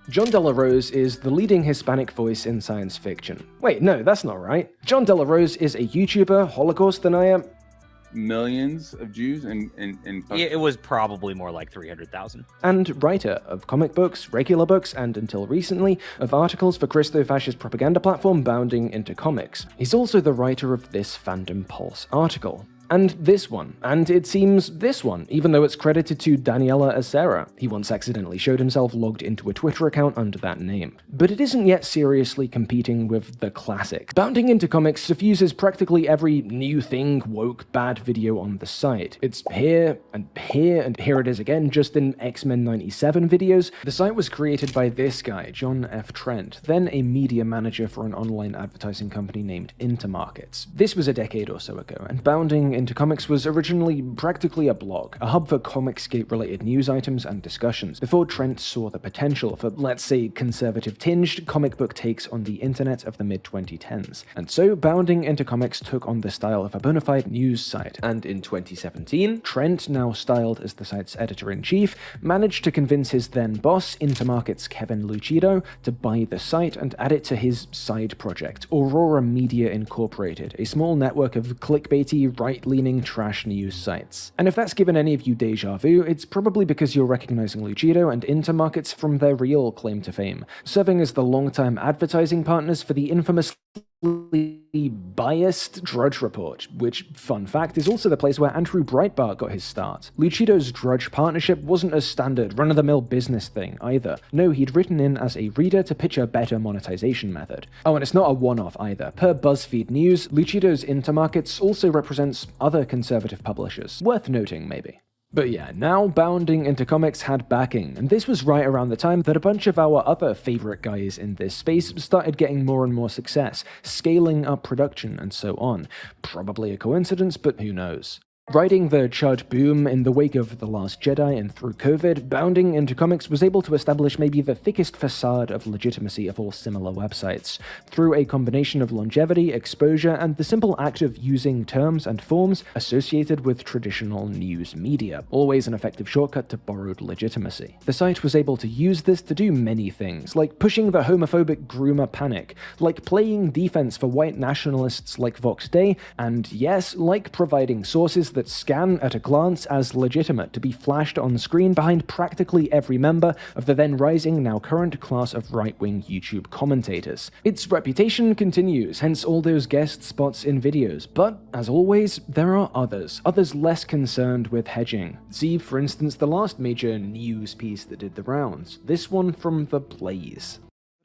John Della Rose is the leading Hispanic voice in science fiction. Wait, no, that's not right. John Della Rose is a YouTuber, Holocaust denier. Millions of Jews and yeah, it was probably more like 300,000. And writer of comic books, regular books, and until recently, of articles for Christo-fascist propaganda platform Bounding into Comics. He's also the writer of this Fandom Pulse article. And this one, and it seems this one, even though it's credited to Daniela Acera. He once accidentally showed himself logged into a Twitter account under that name. But it isn't yet seriously competing with the classic. Bounding into Comics suffuses practically every new thing, woke, bad video on the site. It's here, and here it is again, just in X-Men 97 videos. The site was created by this guy, John F. Trent, then a media manager for an online advertising company named Intermarkets. This was a decade or so ago, and Bounding into Comics was originally practically a blog, a hub for Comicsgate-related news items and discussions, before Trent saw the potential for, let's say, conservative-tinged comic book takes on the internet of the mid-2010s. And so Bounding into Comics took on the style of a bona fide news site, and in 2017, Trent, now styled as the site's editor-in-chief, managed to convince his then boss, Intermarket's Kevin Lucido, to buy the site and add it to his side project, Aurora Media Incorporated, a small network of clickbaity, right-leaning trash news sites. And if that's given any of you deja vu, it's probably because you're recognizing Lucido and Intermarkets from their real claim to fame, serving as the long-time advertising partners for the infamously biased Drudge Report, which, fun fact, is also the place where Andrew Breitbart got his start. Lucido's Drudge partnership wasn't a standard run-of-the-mill business thing either. No, he'd written in as a reader to pitch a better monetization method. Oh, and it's not a one-off either. Per BuzzFeed News, Lucido's Intermarkets also represents other conservative publishers. Worth noting, maybe. But yeah, now Bounding into Comics had backing, and this was right around the time that a bunch of our other favorite guys in this space started getting more and more success, scaling up production and so on. Probably a coincidence, but who knows. Riding the Chud boom in the wake of The Last Jedi and through COVID, Bounding into Comics was able to establish maybe the thickest facade of legitimacy of all similar websites, through a combination of longevity, exposure, and the simple act of using terms and forms associated with traditional news media, always an effective shortcut to borrowed legitimacy. The site was able to use this to do many things, like pushing the homophobic groomer panic, like playing defense for white nationalists like Vox Day, and yes, like providing sources that scan at a glance as legitimate to be flashed on screen behind practically every member of the then rising, now current class of right-wing YouTube commentators. Its reputation continues, hence all those guest spots in videos, but as always, there are others less concerned with hedging. See, for instance, the last major news piece that did the rounds, this one from The Blaze.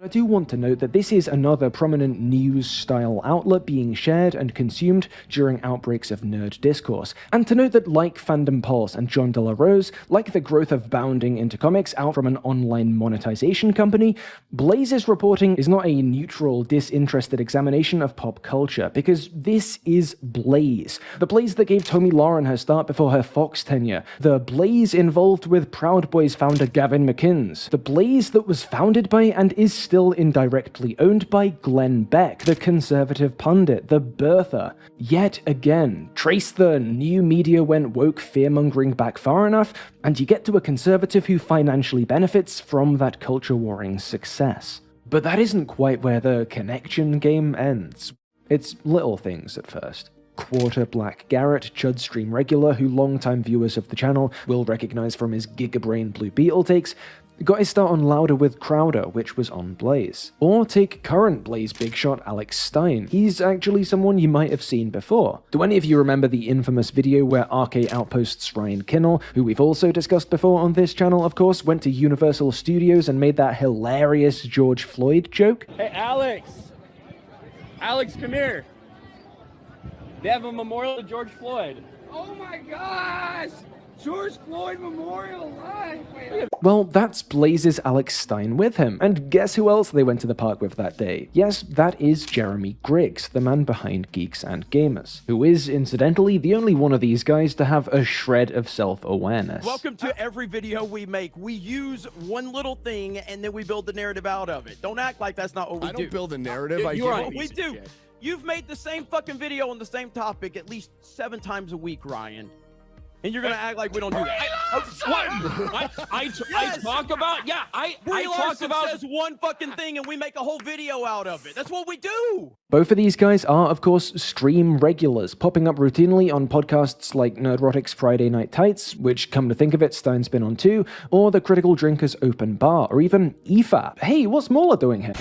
I do want to note that this is another prominent news-style outlet being shared and consumed during outbreaks of nerd discourse, and to note that like Fandom Pulse and John Della Rose, like the growth of Bounding into Comics out from an online monetization company, Blaze's reporting is not a neutral, disinterested examination of pop culture, because this is Blaze. The Blaze that gave Tomi Lahren her start before her Fox tenure. The Blaze involved with Proud Boys founder Gavin McInnes. The Blaze that was founded by and is still indirectly owned by Glenn Beck, the conservative pundit, the birther. Yet again, trace the new media went woke fear-mongering back far enough, and you get to a conservative who financially benefits from that culture-warring success. But that isn't quite where the connection game ends. It's little things at first. Quarter Black Garrett, Chudstream regular who longtime viewers of the channel will recognize from his Gigabrain Blue Beetle takes, got his start on Louder with Crowder, which was on Blaze. Or take current Blaze big shot Alex Stein. He's actually someone you might have seen before. Do any of you remember the infamous video where RK Outpost's Ryan Kinnell, who we've also discussed before on this channel of course, went to Universal Studios and made that hilarious George Floyd joke? Hey Alex! Alex, come here! They have a memorial to George Floyd. Oh my gosh! George Floyd Memorial Live! Well, that's Blaze's Alex Stein with him, and guess who else they went to the park with that day? Yes, that is Jeremy Griggs, the man behind Geeks and Gamers, who is, incidentally, the only one of these guys to have a shred of self-awareness. Welcome to every video we make. We use one little thing, and then we build the narrative out of it. Don't act like that's not what we do. I don't build a narrative, I You're give right, we do. You've made the same fucking video on the same topic at least 7 times a week, Ryan. And you're gonna act like we don't do that. I talk about, yeah, I talk about says one fucking thing and we make a whole video out of it. That's what we do. Both of these guys are, of course, stream regulars, popping up routinely on podcasts like Nerdrotic's Friday Night Tights, which, come to think of it, Stein's been on too, or the Critical Drinkers Open Bar, or even EFAP. Hey, what's Mauler doing here?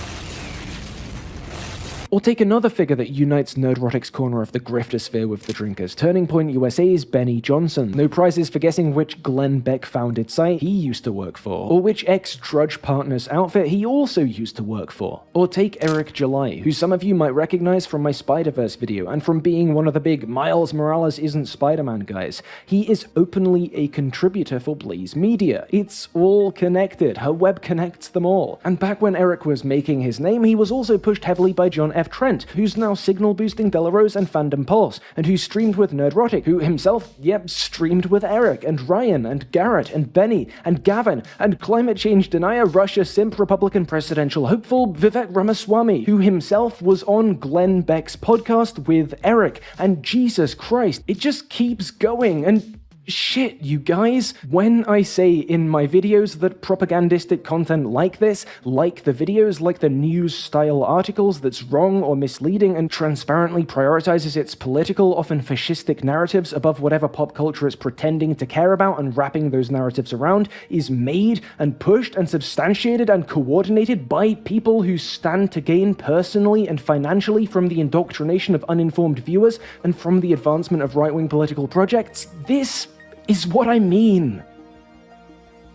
Or take another figure that unites Nerdrotic's corner of the grifter sphere with the drinkers, Turning Point USA's Benny Johnson. No prizes for guessing which Glenn Beck-founded site he used to work for, or which ex-Drudge Partners outfit he also used to work for. Or take Eric July, who some of you might recognize from my Spider-Verse video, and from being one of the big Miles Morales isn't Spider-Man guys. He is openly a contributor for Blaze Media. It's all connected. Her web connects them all. And back when Eric was making his name, he was also pushed heavily by John F. Trent, who's now signal boosting Delarose and Fandom Pulse, and who streamed with Nerdrotic, who himself, streamed with Eric, and Ryan, and Garrett, and Benny, and Gavin, and climate change denier, Russia simp, Republican presidential hopeful, Vivek Ramaswamy, who himself was on Glenn Beck's podcast with Eric, and Jesus Christ, it just keeps going, and shit, you guys. When I say in my videos that propagandistic content like this, like the videos, like the news-style articles that's wrong or misleading and transparently prioritizes its political, often fascistic narratives above whatever pop culture it's pretending to care about and wrapping those narratives around, is made and pushed and substantiated and coordinated by people who stand to gain personally and financially from the indoctrination of uninformed viewers and from the advancement of right-wing political projects, this is what I mean.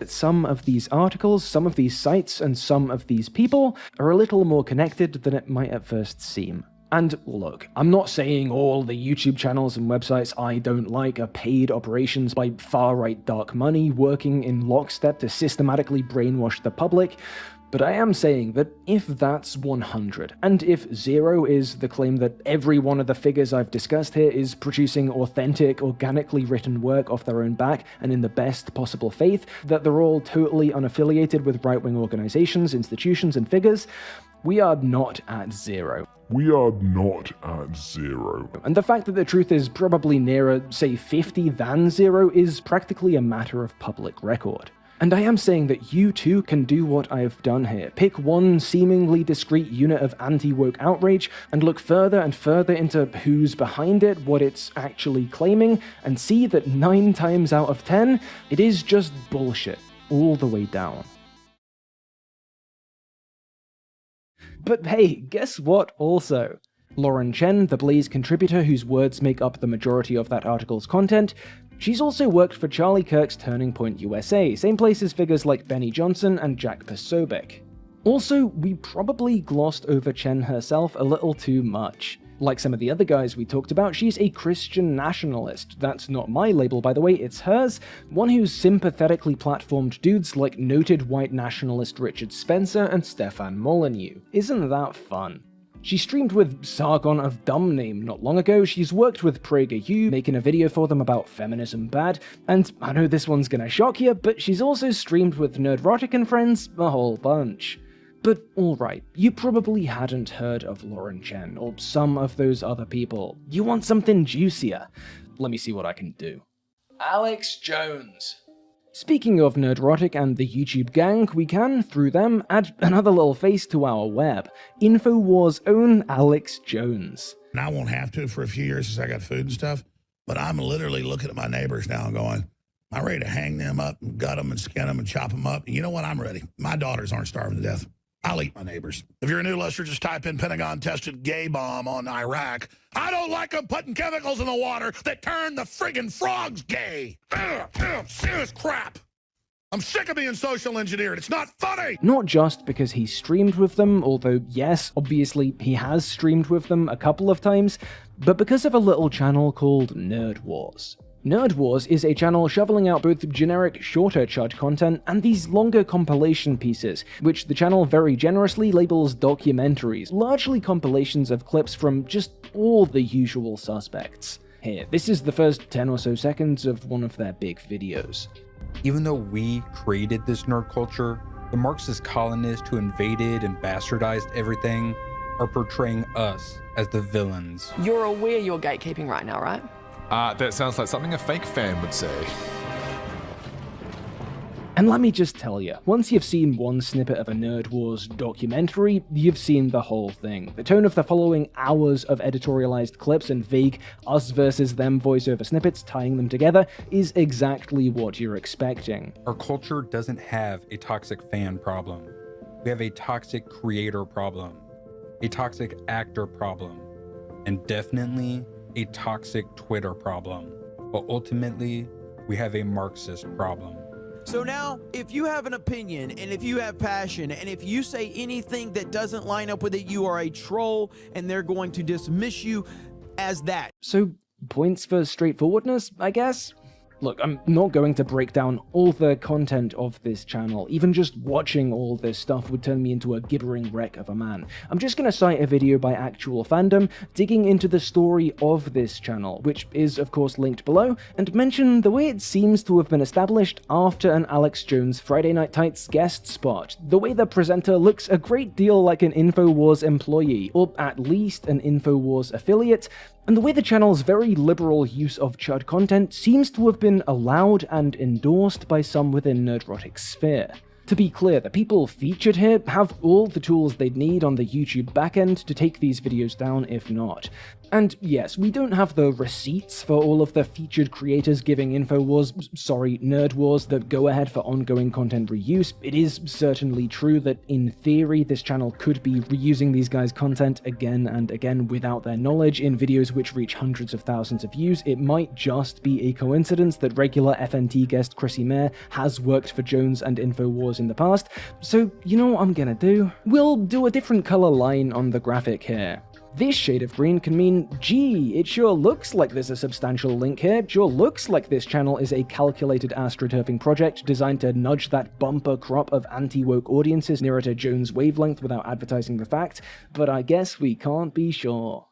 Some of these articles, some of these sites, and some of these people are a little more connected than it might at first seem. And look, I'm not saying all the YouTube channels and websites I don't like are paid operations by far-right dark money working in lockstep to systematically brainwash the public, but I am saying that if that's 100, and if 0 is the claim that every one of the figures I've discussed here is producing authentic, organically written work off their own back and in the best possible faith, that they're all totally unaffiliated with right-wing organizations, institutions, and figures, we are not at 0. We are not at 0. And the fact that the truth is probably nearer, say, 50 than 0 is practically a matter of public record. And I am saying that you too can do what I've done here. Pick one seemingly discrete unit of anti-woke outrage and look further and further into who's behind it, what it's actually claiming, and see that 9 times out of 10, it is just bullshit, all the way down. But hey, guess what also? Lauren Chen, the Blaze contributor whose words make up the majority of that article's content, she's also worked for Charlie Kirk's Turning Point USA, same place as figures like Benny Johnson and Jack Posobiec. Also, we probably glossed over Chen herself a little too much. Like some of the other guys we talked about, she's a Christian nationalist. That's not my label, by the way, it's hers. One who's sympathetically platformed dudes like noted white nationalist Richard Spencer and Stefan Molyneux. Isn't that fun? She streamed with Sargon of Dumbname not long ago, she's worked with PragerU, making a video for them about feminism bad, and I know this one's gonna shock you, but she's also streamed with Nerdrotic and friends a whole bunch. But alright, you probably hadn't heard of Lauren Chen, or some of those other people. You want something juicier? Let me see what I can do. Alex Jones. Speaking of Nerdrotic and the YouTube gang, we can, through them, add another little face to our web. InfoWars' own Alex Jones. And I won't have to for a few years since I got food and stuff, but I'm literally looking at my neighbors now and going, I'm ready to hang them up and gut them and skin them and chop them up. And you know what? I'm ready. My daughters aren't starving to death. I'll eat my neighbors. If you're a new listener, just type in Pentagon-tested gay bomb on Iraq. I don't like them putting chemicals in the water that turn the friggin' frogs gay. Serious crap. I'm sick of being social engineered. It's not funny. Not just because he streamed with them, although yes, obviously he has streamed with them a couple of times, but because of a little channel called Nerd Wars. Nerd Wars is a channel shoveling out both generic, shorter CHUD content and these longer compilation pieces, which the channel very generously labels documentaries, largely compilations of clips from just all the usual suspects. Here, this is the first 10 or so seconds of one of their big videos. Even though we created this nerd culture, the Marxist colonists who invaded and bastardized everything are portraying us as the villains. You're aware you're gatekeeping right now, right? That sounds like something a fake fan would say. And let me just tell you, once you've seen one snippet of a Nerd Wars documentary, you've seen the whole thing. The tone of the following hours of editorialized clips and vague us versus them voiceover snippets tying them together is exactly what you're expecting. Our culture doesn't have a toxic fan problem. We have a toxic creator problem, a toxic actor problem, and definitely a toxic Twitter problem. But ultimately, we have a Marxist problem. So now, if you have an opinion, and if you have passion, and if you say anything that doesn't line up with it, you are a troll, and they're going to dismiss you as that. So, points for straightforwardness, I guess? Look, I'm not going to break down all the content of this channel. Even just watching all this stuff would turn me into a gibbering wreck of a man. I'm just gonna cite a video by Actual Fandom digging into the story of this channel, which is of course linked below, and mention the way it seems to have been established after an Alex Jones Friday Night Tights guest spot. The way the presenter looks a great deal like an InfoWars employee, or at least an InfoWars affiliate, and the way the channel's very liberal use of Chud content seems to have been allowed and endorsed by some within Nerdrotic's sphere. To be clear, the people featured here have all the tools they'd need on the YouTube backend to take these videos down if not. And yes, we don't have the receipts for all of the featured creators giving Nerd Wars the go-ahead for ongoing content reuse. It is certainly true that in theory this channel could be reusing these guys' content again and again without their knowledge in videos which reach hundreds of thousands of views. It might just be a coincidence that regular FNT guest Chrissy Mayer has worked for Jones and InfoWars in the past, so you know what I'm gonna do? We'll do a different color line on the graphic here. This shade of green can mean, gee, it sure looks like there's a substantial link here, it sure looks like this channel is a calculated astroturfing project designed to nudge that bumper crop of anti-woke audiences nearer to Jones' wavelength without advertising the fact, but I guess we can't be sure.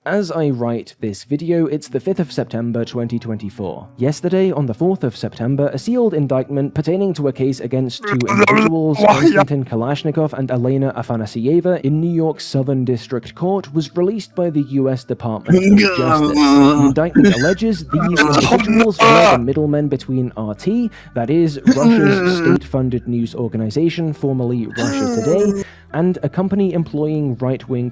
As I write this video, it's the 5th of September 2024. Yesterday, on the 4th of September, a sealed indictment pertaining to a case against two individuals, Konstantin Kalashnikov and Elena Afanasieva, in New York's Southern District Court was released by the US Department of Justice. The indictment alleges these individuals were the middlemen between RT, that is, Russia's state-funded news organization, formerly Russia Today, and a company employing right-wing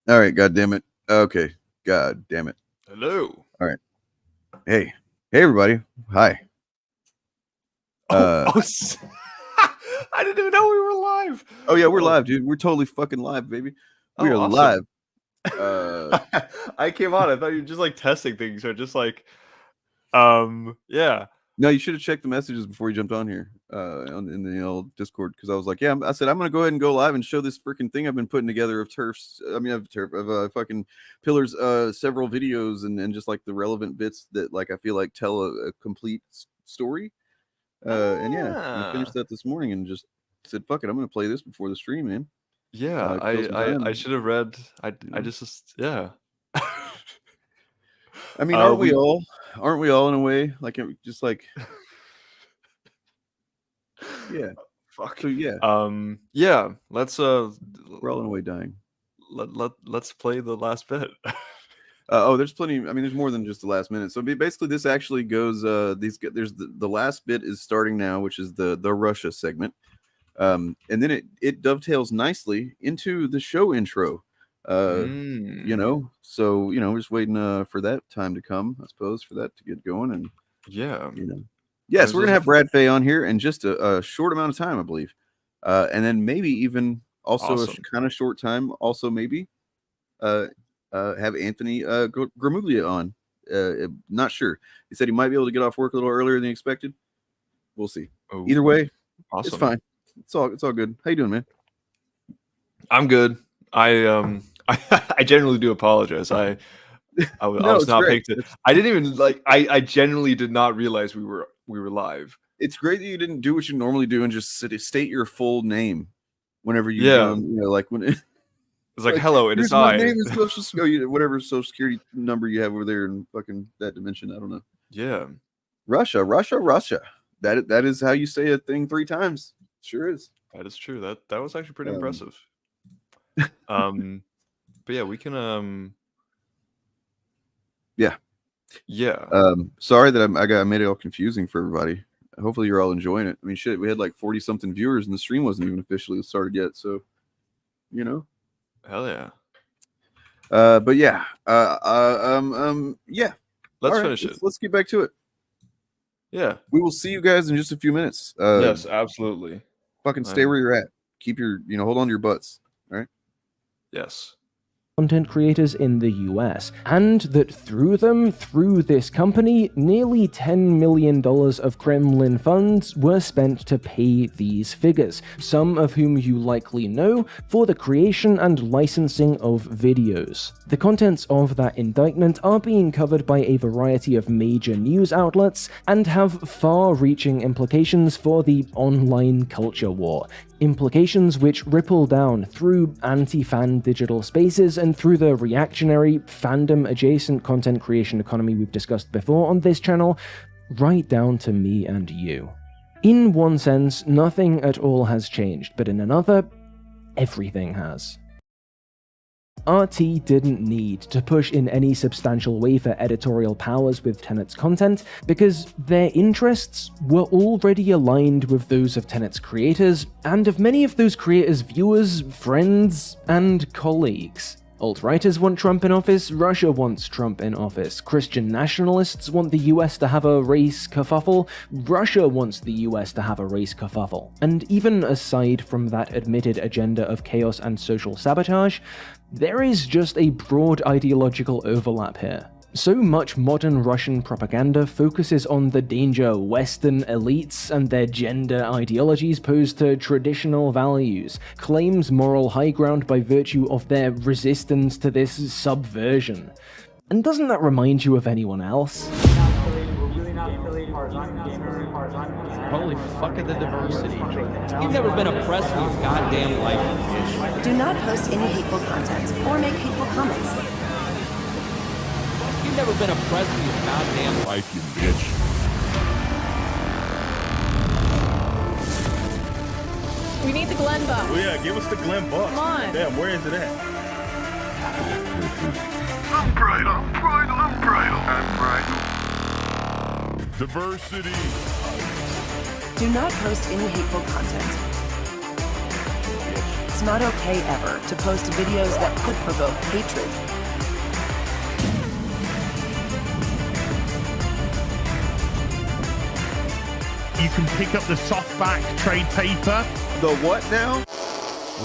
All right, god damn it. Okay, god damn it. Hello. All right. Hey everybody. Hi. I didn't even know we were live. Oh yeah, we're live, dude. We're totally fucking live, baby. We are awesome. live. I came on. I thought you were just like testing things, or just like, yeah. No, you should have checked the messages before you jumped on here, in the old Discord, because I was like, yeah, I said I'm gonna go ahead and go live and show this freaking thing I've been putting together of fucking pillars, several videos, and just like the relevant bits that like I feel like tell a complete story. And yeah, I finished that this morning and just said, fuck it, I'm gonna play this before the stream, man. Yeah, I should have read. I just yeah. I mean, aren't we all in a way? Like, just like, yeah. Fuck. So yeah. Yeah. Let's we're all in a way dying. Let's play the last bit. Oh, there's plenty. I mean, there's more than just the last minute. So basically, this actually goes. There's the last bit is starting now, which is the Russia segment, and then it dovetails nicely into the show intro. You know, so we're just waiting for that time to come, I suppose, for that to get going. And yeah, yes, we're gonna have Brad Faye on here in just a short amount of time, I believe, and then maybe even also a kind of short time, also maybe have Anthony Gramuglia on. Not sure. He said he might be able to get off work a little earlier than expected. We'll see. Oh, either way, awesome. It's fine. It's all good. How you doing, man? I'm good. I generally do apologize. I was not paying attention. I didn't even like. I genuinely did not realize we were live. It's great that you didn't do what you normally do and just state your full name whenever you like when it's like hello, it is I. My name is whatever social security number you have over there in fucking that dimension. I don't know. Yeah, Russia. That is how you say a thing 3 times. Sure is. That is true. That was actually pretty impressive. But But yeah, we can Yeah. Sorry that I made it all confusing for everybody. Hopefully you're all enjoying it. I mean, shit, we had like 40 something viewers and the stream wasn't even officially started yet. So, you know, hell yeah. But yeah, yeah. Let's finish it. Let's get back to it. Yeah. We will see you guys in just a few minutes. Yes, absolutely. Fucking stay where you're at. Keep your, hold on to your butts. All right. Yes. Content creators in the US, and that through this company, nearly $10 million of Kremlin funds were spent to pay these figures, some of whom you likely know, for the creation and licensing of videos. The contents of that indictment are being covered by a variety of major news outlets and have far-reaching implications for the online culture war. Implications which ripple down through anti-fan digital spaces and through the reactionary, fandom-adjacent content creation economy we've discussed before on this channel, right down to me and you. In one sense, nothing at all has changed, but in another, everything has. RT didn't need to push in any substantial way for editorial powers with Tenet's content, because their interests were already aligned with those of Tenet's creators, and of many of those creators' viewers, friends, and colleagues. Alt-righters want Trump in office, Russia wants Trump in office, Christian nationalists want the US to have a race kerfuffle, Russia wants the US to have a race kerfuffle. And even aside from that admitted agenda of chaos and social sabotage, there is just a broad ideological overlap here. So much modern Russian propaganda focuses on the danger Western elites and their gender ideologies pose to traditional values, claims moral high ground by virtue of their resistance to this subversion. And doesn't that remind you of anyone else? Holy fuck at the diversity. You've never been oppressed in your goddamn life. Do not post any hateful content or make hateful comments. You've never been oppressed in your goddamn life, you bitch. We need the Glen buck. Oh yeah, give us the Glen buck. Come on. Damn, where is it at? Unbridled. Diversity. Do not post any hateful content. It's not okay ever to post videos that could provoke hatred. You can pick up the softback trade paper. The what now?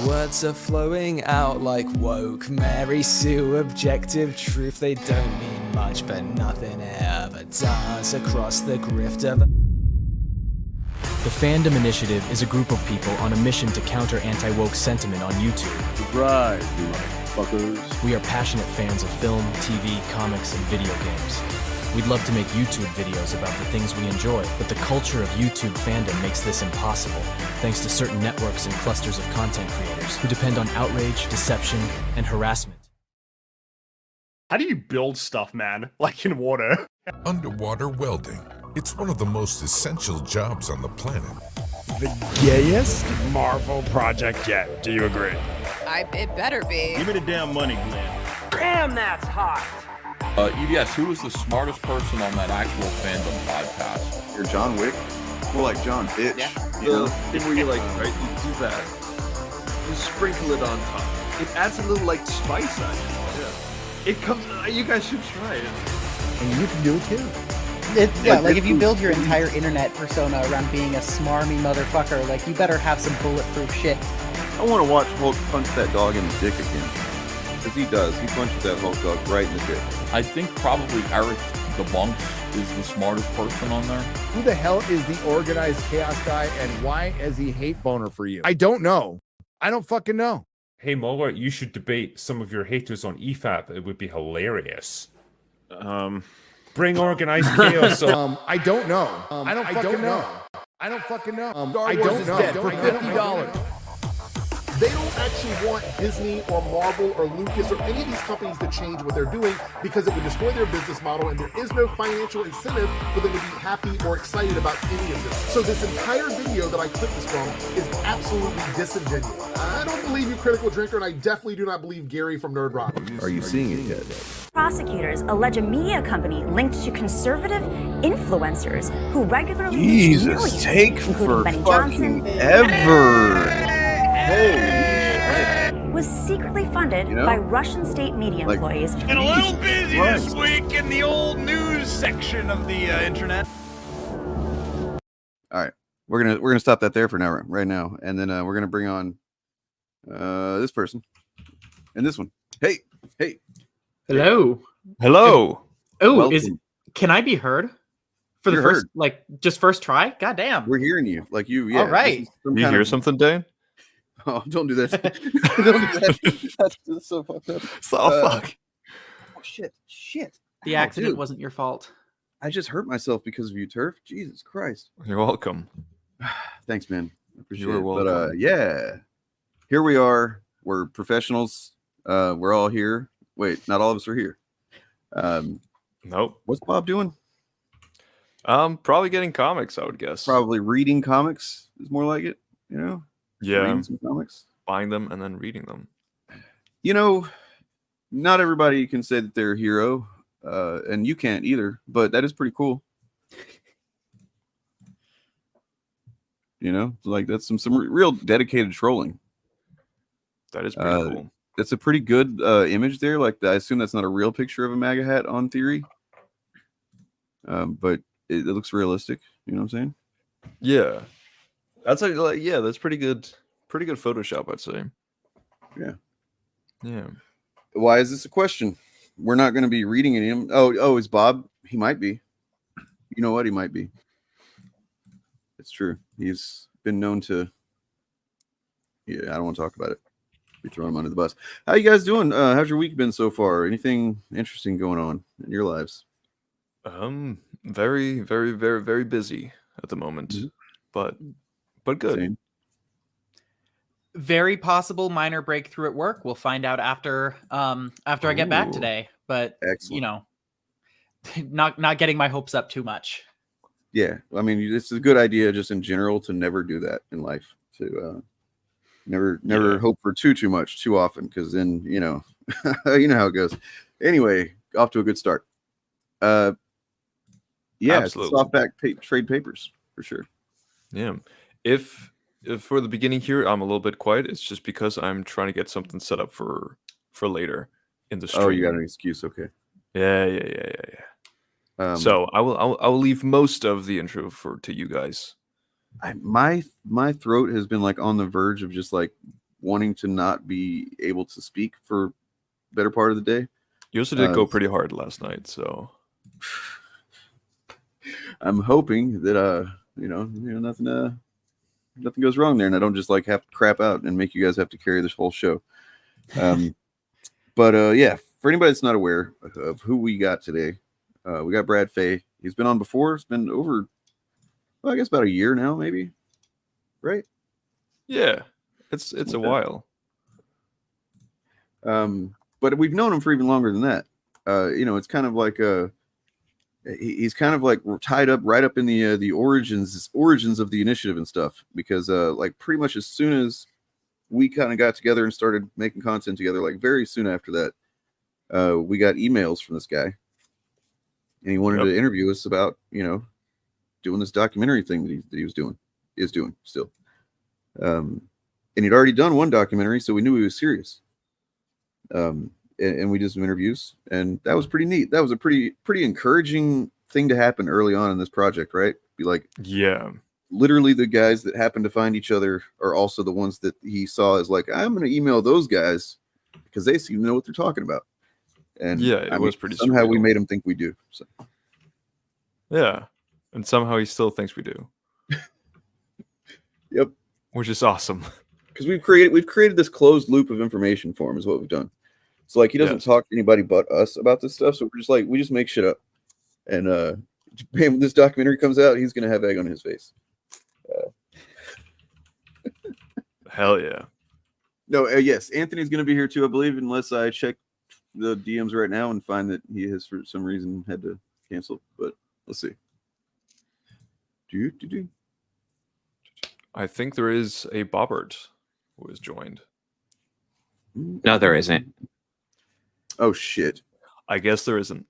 Words are flowing out like woke Mary Sue, objective truth. They don't mean much, but nothing ever does across the grifter. The Fandom Initiative is a group of people on a mission to counter anti-woke sentiment on YouTube. Right, fuckers. We are passionate fans of film, TV, comics, and video games. We'd love to make YouTube videos about the things we enjoy, but the culture of YouTube fandom makes this impossible, thanks to certain networks and clusters of content creators who depend on outrage, deception, and harassment. How do you build stuff, man? Like in water? Underwater welding. It's one of the most essential jobs on the planet. The gayest Marvel project yet. Do you agree? It better be. Give me the damn money, Glenn. Damn, that's hot. Yes, who was the smartest person on that actual fandom podcast? You're John Wick? Well, like John Bitch. Yeah. You know? The thing where you like, right, you do that. You sprinkle it on top. It adds a little like spice on it. Yeah. It comes, you guys should try it. And you can do it too. Like if you build your entire internet persona around being a smarmy motherfucker, like you better have some bulletproof shit. I want to watch Hulk punch that dog in the dick again. Because he does. He punches that Hulk dog right in the dick. I think probably Eric the Bunks is the smartest person on there. Who the hell is the organized chaos guy, and why is he hate boner for you? I don't know. I don't fucking know. Hey Mola, you should debate some of your haters on EFAP. It would be hilarious. Bring organized chaos. I don't know. I don't fucking know. I don't fucking know. I don't know. For $50. They don't actually want Disney or Marvel or Lucas or any of these companies to change what they're doing because it would destroy their business model, and there is no financial incentive for them to be happy or excited about any of this. So this entire video that I clipped this from is absolutely disingenuous. I don't believe you, Critical Drinker, and I definitely do not believe Gary from Nerd Rock. Are you seeing it yet? Prosecutors allege a media company linked to conservative influencers who regularly Jesus, take for fucking ever. was secretly funded by Russian state media employees. And a little busy this week in the old news section of the internet. All right, we're gonna stop that there for now, right now, and then we're gonna bring on this person and this one. Hey. Hello. Hello. Oh, can I be heard for the You're first, heard. like, just first try? God damn. We're hearing you. Like you, yeah. All right. You hear something, Dane? Oh, don't do that. Don't do that. That's so fucked up. Fuck. Oh, shit. The accident dude. wasn't your fault. I just hurt myself because of you, Turf. Jesus Christ. You're welcome. Thanks, man. I appreciate You're it. welcome. But yeah, here we are. We're professionals. We're all here. Wait, not all of us are here. Nope. What's Bob doing? Probably getting comics, I would guess. Probably reading comics is more like it, you know? Yeah. Reading some comics. Buying them and then reading them. You know, not everybody can say that they're a hero, and you can't either, but that is pretty cool. You know, like that's some real dedicated trolling. That is pretty cool. It's a pretty good image there. Like, I assume that's not a real picture of a MAGA hat on theory. But it looks realistic. You know what I'm saying? Yeah. That's that's pretty good. Pretty good Photoshop, I'd say. Yeah. Yeah. Why is this a question? We're not going to be reading any of them. Oh, is Bob? He might be. You know what? He might be. It's true. He's been known to. Yeah, I don't want to talk about it. We throw him under the bus. How you guys doing? How's your week been so far? Anything interesting going on in your lives? Very, very, very, very busy at the moment, but good. Same. Very possible minor breakthrough at work. We'll find out after I get back today. But excellent. You know, not getting my hopes up too much. Yeah, I mean, it's a good idea just in general to never do that in life. To never hope for too much too often, because then you know you know how it goes. Anyway, off to a good start. Yeah, Absolutely. softback trade papers for sure. Yeah. If for the beginning here I'm a little bit quiet, it's just because I'm trying to get something set up for later in the stream. Oh, you got an excuse? Okay. Yeah. So I will leave most of the intro to you guys. My throat has been like on the verge of just like wanting to not be able to speak for better part of the day. You also did go pretty hard last night, so I'm hoping that nothing goes wrong there, and I don't just like have to crap out and make you guys have to carry this whole show. But yeah, for anybody that's not aware of who we got today, we got Brad Faye. He's been on before. It's been over, well, I guess about a year now, maybe. Right? Yeah, it's a while. But we've known him for even longer than that. It's kind of like he's kind of like tied up right up in the origins of the initiative and stuff, because like pretty much as soon as we kind of got together and started making content together, like very soon after that, we got emails from this guy, and he wanted to interview us about doing this documentary thing that he is doing still. And he'd already done one documentary, so we knew he was serious. And we did some interviews, and that was pretty neat. That was a pretty encouraging thing to happen early on in this project, right? Be like, yeah, literally the guys that happen to find each other are also the ones that he saw as like, I'm going to email those guys because they seem to know what they're talking about. And yeah, it was pretty somehow surreal. we made him think we do. So yeah, and somehow he still thinks we do. Yep, which is awesome because we've created this closed loop of information for him is what we've done. So like he doesn't talk to anybody but us about this stuff. So we're just like, we just make shit up. And when this documentary comes out, he's gonna have egg on his face. Hell yeah. No, yes, Anthony's going to be here too, I believe, unless I check the DMs right now and find that he has, for some reason, had to cancel. But let's see. I think there is a Bobbert who has joined. No, there isn't. Oh, shit. I guess there isn't.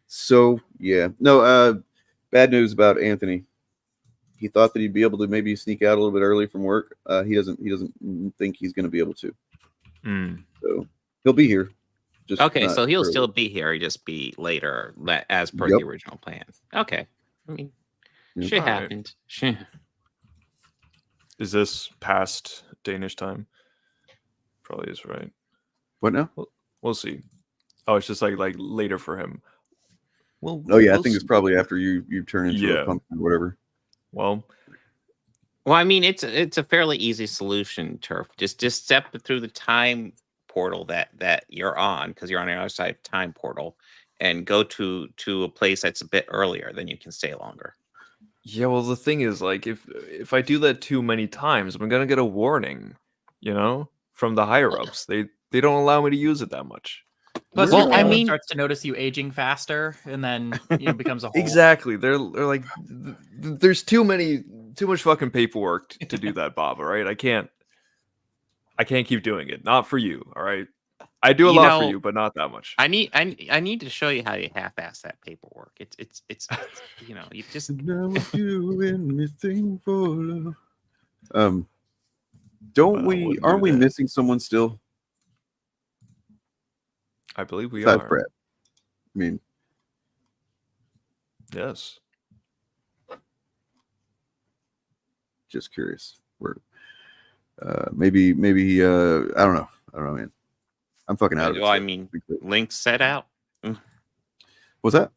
So, yeah. No, bad news about Anthony. He thought that he'd be able to maybe sneak out a little bit early from work. He doesn't think he's going to be able to. So he'll be here. Just okay, so he'll early. still be here. He'll just be later, as per the original plan. Okay. I mean, shit happened. Shit. Is this past Danish time? Probably is, right? What now? We'll see. Oh, it's just like later for him. Well, I think it's probably after you turn into a pumpkin or whatever. Well, I mean, it's a fairly easy solution, Turf. Just step through the time portal that you're on, because you're on the other side of time portal, and go to a place that's a bit earlier. Then you can stay longer. Yeah, well, the thing is, like, if I do that too many times, I'm gonna get a warning, from the higher ups. They don't allow me to use it that much. Plus, your family starts to notice you aging faster, and then it becomes a whole... Exactly. They're like, there's too much fucking paperwork to do that, Bob. All right, I can't keep doing it. Not for you. All right, I do a lot for you, but not that much. I need to show you how you half-ass that paperwork. It's you just never do anything for love. Aren't we missing someone still? I believe we Besides are. Brett. I mean, yes. Just curious. Where? Maybe. I don't know, man. I'm fucking out of it. Well, I mean, links set out. What's that?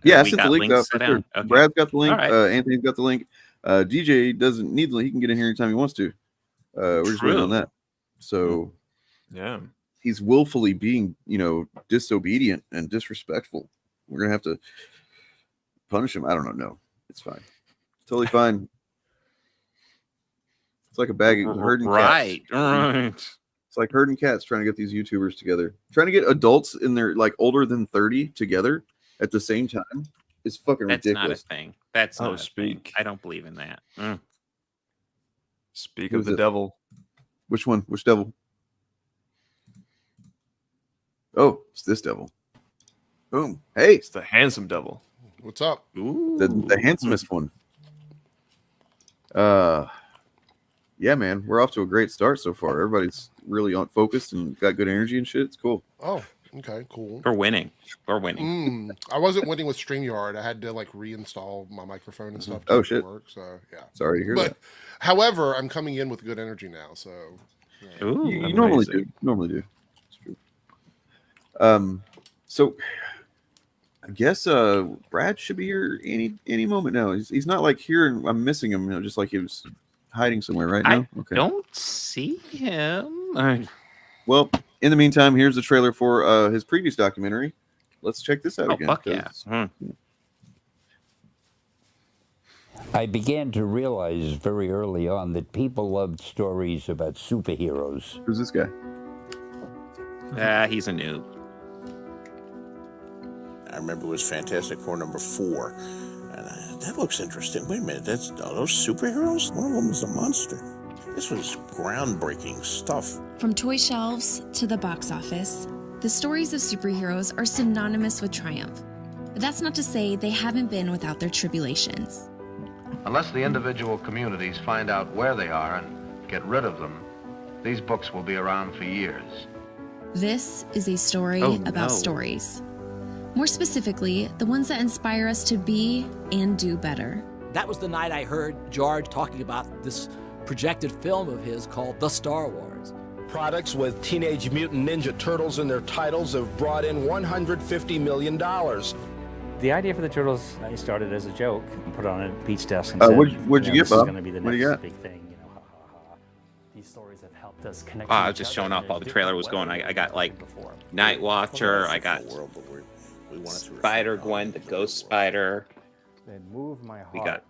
Yeah, I We sent got the link links out for set sure. out. Okay. Brad's got the link. All right. Anthony's got the link. DJ doesn't need the link. He can get in here anytime he wants to. We're just waiting on that. So, yeah, he's willfully being, disobedient and disrespectful. We're gonna have to punish him. I don't know. No, it's fine. It's totally fine. It's like a bag of herding cats. Right. It's like herding cats trying to get these YouTubers together. Trying to get adults in their older than 30 together at the same time is fucking That's ridiculous. not a thing. That's not a speak. thing. I don't believe in that. Speak Who's of the this? devil. Which one? Which devil? Oh, it's this devil. Boom. Hey, it's the handsome devil. What's up? The handsomest one. Yeah, man, we're off to a great start so far. Everybody's really on focused and got good energy and shit. It's cool. Oh, okay, cool. We're winning. We're winning. I wasn't winning with StreamYard. I had to reinstall my microphone and stuff. Oh, make it shit. Work, so yeah. Sorry to hear that. However, I'm coming in with good energy now. So Ooh, you normally do. Normally do. It's true. So I guess Brad should be here any moment now. He's not like here and I'm missing him, just like he was hiding somewhere right now. I don't see him. Well, in the meantime, here's the trailer for his previous documentary. Let's check this out again. Fuck yeah. I began to realize very early on that people loved stories about superheroes. Who's this guy? He's a noob. I remember it was Fantastic Four #4. And that looks interesting. Wait a minute, are those superheroes? One of them was a monster. This was groundbreaking stuff. From toy shelves to the box office, the stories of superheroes are synonymous with triumph. But that's not to say they haven't been without their tribulations. Unless the individual communities find out where they are and get rid of them, these books will be around for years. This is a story about stories. More specifically, the ones that inspire us to be and do better. That was the night I heard George talking about this projected film of his called The Star Wars. Products with Teenage Mutant Ninja Turtles in their titles have brought in $150 million. The idea for the Turtles, I started as a joke and put it on a beach desk and what'd you get, this Bob? is going to be the What do you next got? big thing. These stories have helped us connect. I was just showing off while the trailer was going. I got like Night Watcher. I got Spider-Gwen, the Ghost Spider. They move my heart. We got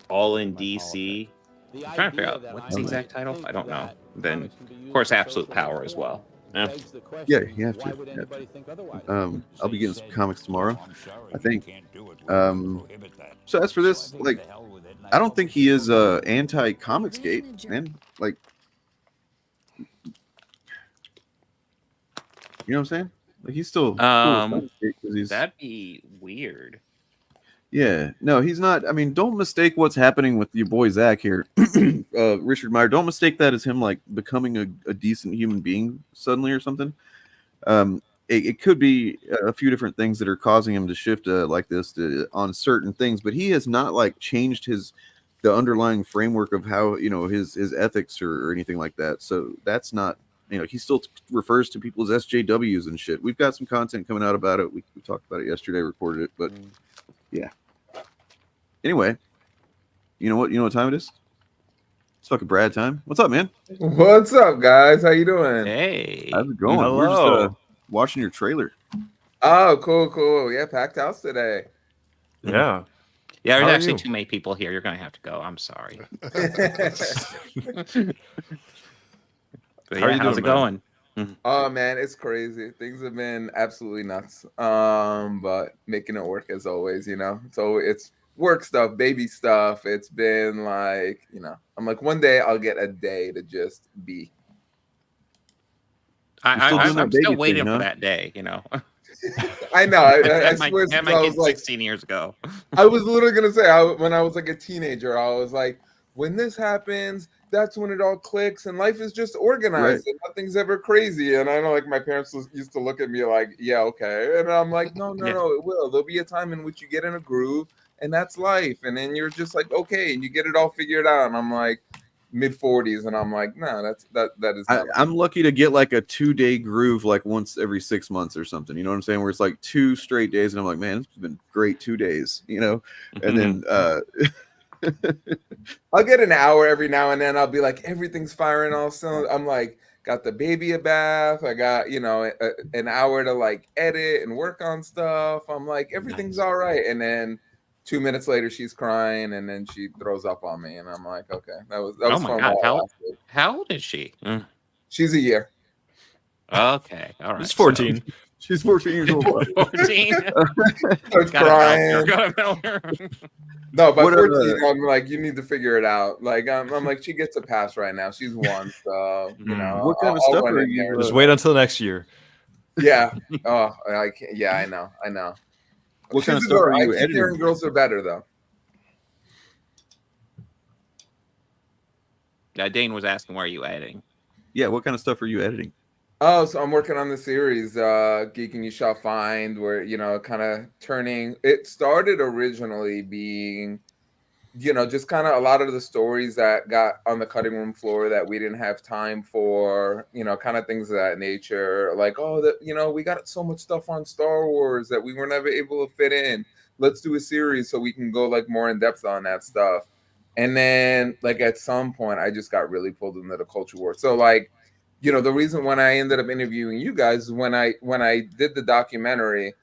All in DC. I'm trying to figure out what's the exact title. I don't know. Then, of course, Absolute Power as well. Yeah. Yeah, you have to. You have to. I'll be getting some comics tomorrow, I think. So as for this, like, I don't think he is anti-Comicsgate, man. Like, you know what I'm saying? Like, he's still cool with Comicsgate 'cause he's. That'd be weird. Yeah, no, he's not. I mean, don't mistake what's happening with your boy Zach here, Richard Meyer. Don't mistake that as him like becoming a decent human being suddenly or something. It could be a few different things that are causing him to shift like this on certain things, but he has not like changed the underlying framework of how his ethics or anything like that. So that's not he still refers to people as SJWs and shit. We've got some content coming out about it. We talked about it yesterday, recorded it, but yeah. Anyway, you know what time it is? It's fucking Brad time. What's up, man? What's up, guys? How you doing? Hey, how's it going? Hello. We're just watching your trailer. Oh, cool. Yeah, packed house today. Yeah. Yeah, How there's are actually you? too many people here. You're gonna have to go. I'm sorry. But How are yeah, you how's it doing, going? Oh man, it's crazy. Things have been absolutely nuts. But making it work as always, So it's work stuff, baby stuff. It's been like, I'm like, one day I'll get a day to just be. I'm still waiting for that day. I know. I That swear, might since I was get like 16 years ago. I was literally gonna say when I was like a teenager, I was like, when this happens, that's when it all clicks, and life is just organized, and nothing's ever crazy. And I know, like, my parents used to look at me like, "Yeah, okay," and I'm like, "No, it will. There'll be a time in which you get in a groove, and that's life, and then you're just like, okay, and you get it all figured out." And I'm like, mid-40s, and I'm like, no, that is not. I'm lucky to get like a 2-day groove like once every 6 months or something. You know what I'm saying? Where it's like 2 straight days, and I'm like, man, it's been great 2 days. And then I'll get an hour every now and then. I'll be like, everything's firing all cylinders. I'm like, got the baby a bath. I got an hour to like edit and work on stuff. I'm like, everything's all right. And then 2 minutes later, she's crying, and then she throws up on me, and I'm like, okay, that was Oh my fun. God, how old is she? She's a year. Okay, all right. She's 14. She's 14 years old. 14. Starts crying. No, by 14, I'm like, you need to figure it out. Like, I'm like, she gets a pass right now. She's 1, so what kind of stuff are you? Just wait until next year. Yeah. Oh, I can't. Yeah, I know. What kind of stuff are you editing? Hearing girls are better though. Dane was asking, where are you editing? Yeah, what kind of stuff are you editing? Oh, so I'm working on the series, Geek and You Shall Find, where, kind of turning. It started originally being, just kind of a lot of the stories that got on the cutting room floor that we didn't have time for, kind of things of that nature. Like, we got so much stuff on Star Wars that we were never able to fit in. Let's do a series so we can go like more in depth on that stuff. And then like at some point, I just got really pulled into the culture war. So like, the reason when I ended up interviewing you guys is when I did the documentary,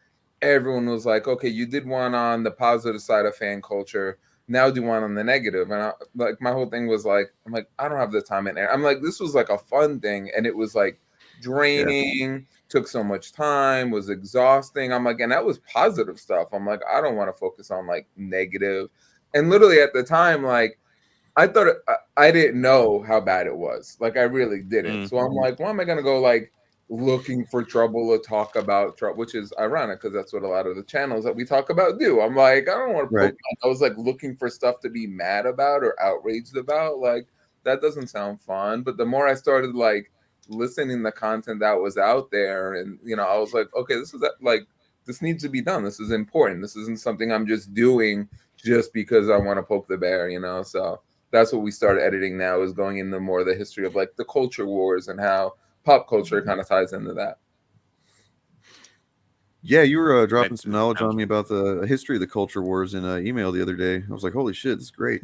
everyone was like, okay, you did one on the positive side of fan culture. Now do one on the negative. And my whole thing was like, I'm like, I don't have the time in there. I'm like, this was like a fun thing. And it was like draining, took so much time, was exhausting. I'm like, and that was positive stuff. I'm like, I don't want to focus on like negative. And literally at the time, like, I thought I didn't know how bad it was. Like, I really didn't. So I'm like, why am I going to go like looking for trouble or talk about trouble, which is ironic because that's what a lot of the channels that we talk about do. I'm like, I don't want to I was like looking for stuff to be mad about or outraged about. Like, that doesn't sound fun. But the more I started like listening to content that was out there, and I was like, okay, this needs to be done. This is important. This isn't something I'm just doing just because I want to poke the bear, So that's what we started editing now, is going into more of the history of like the culture wars and how pop culture kind of ties into that. Yeah, you were dropping some knowledge on me about the history of the culture wars in an email the other day. I was like, holy shit, this is great.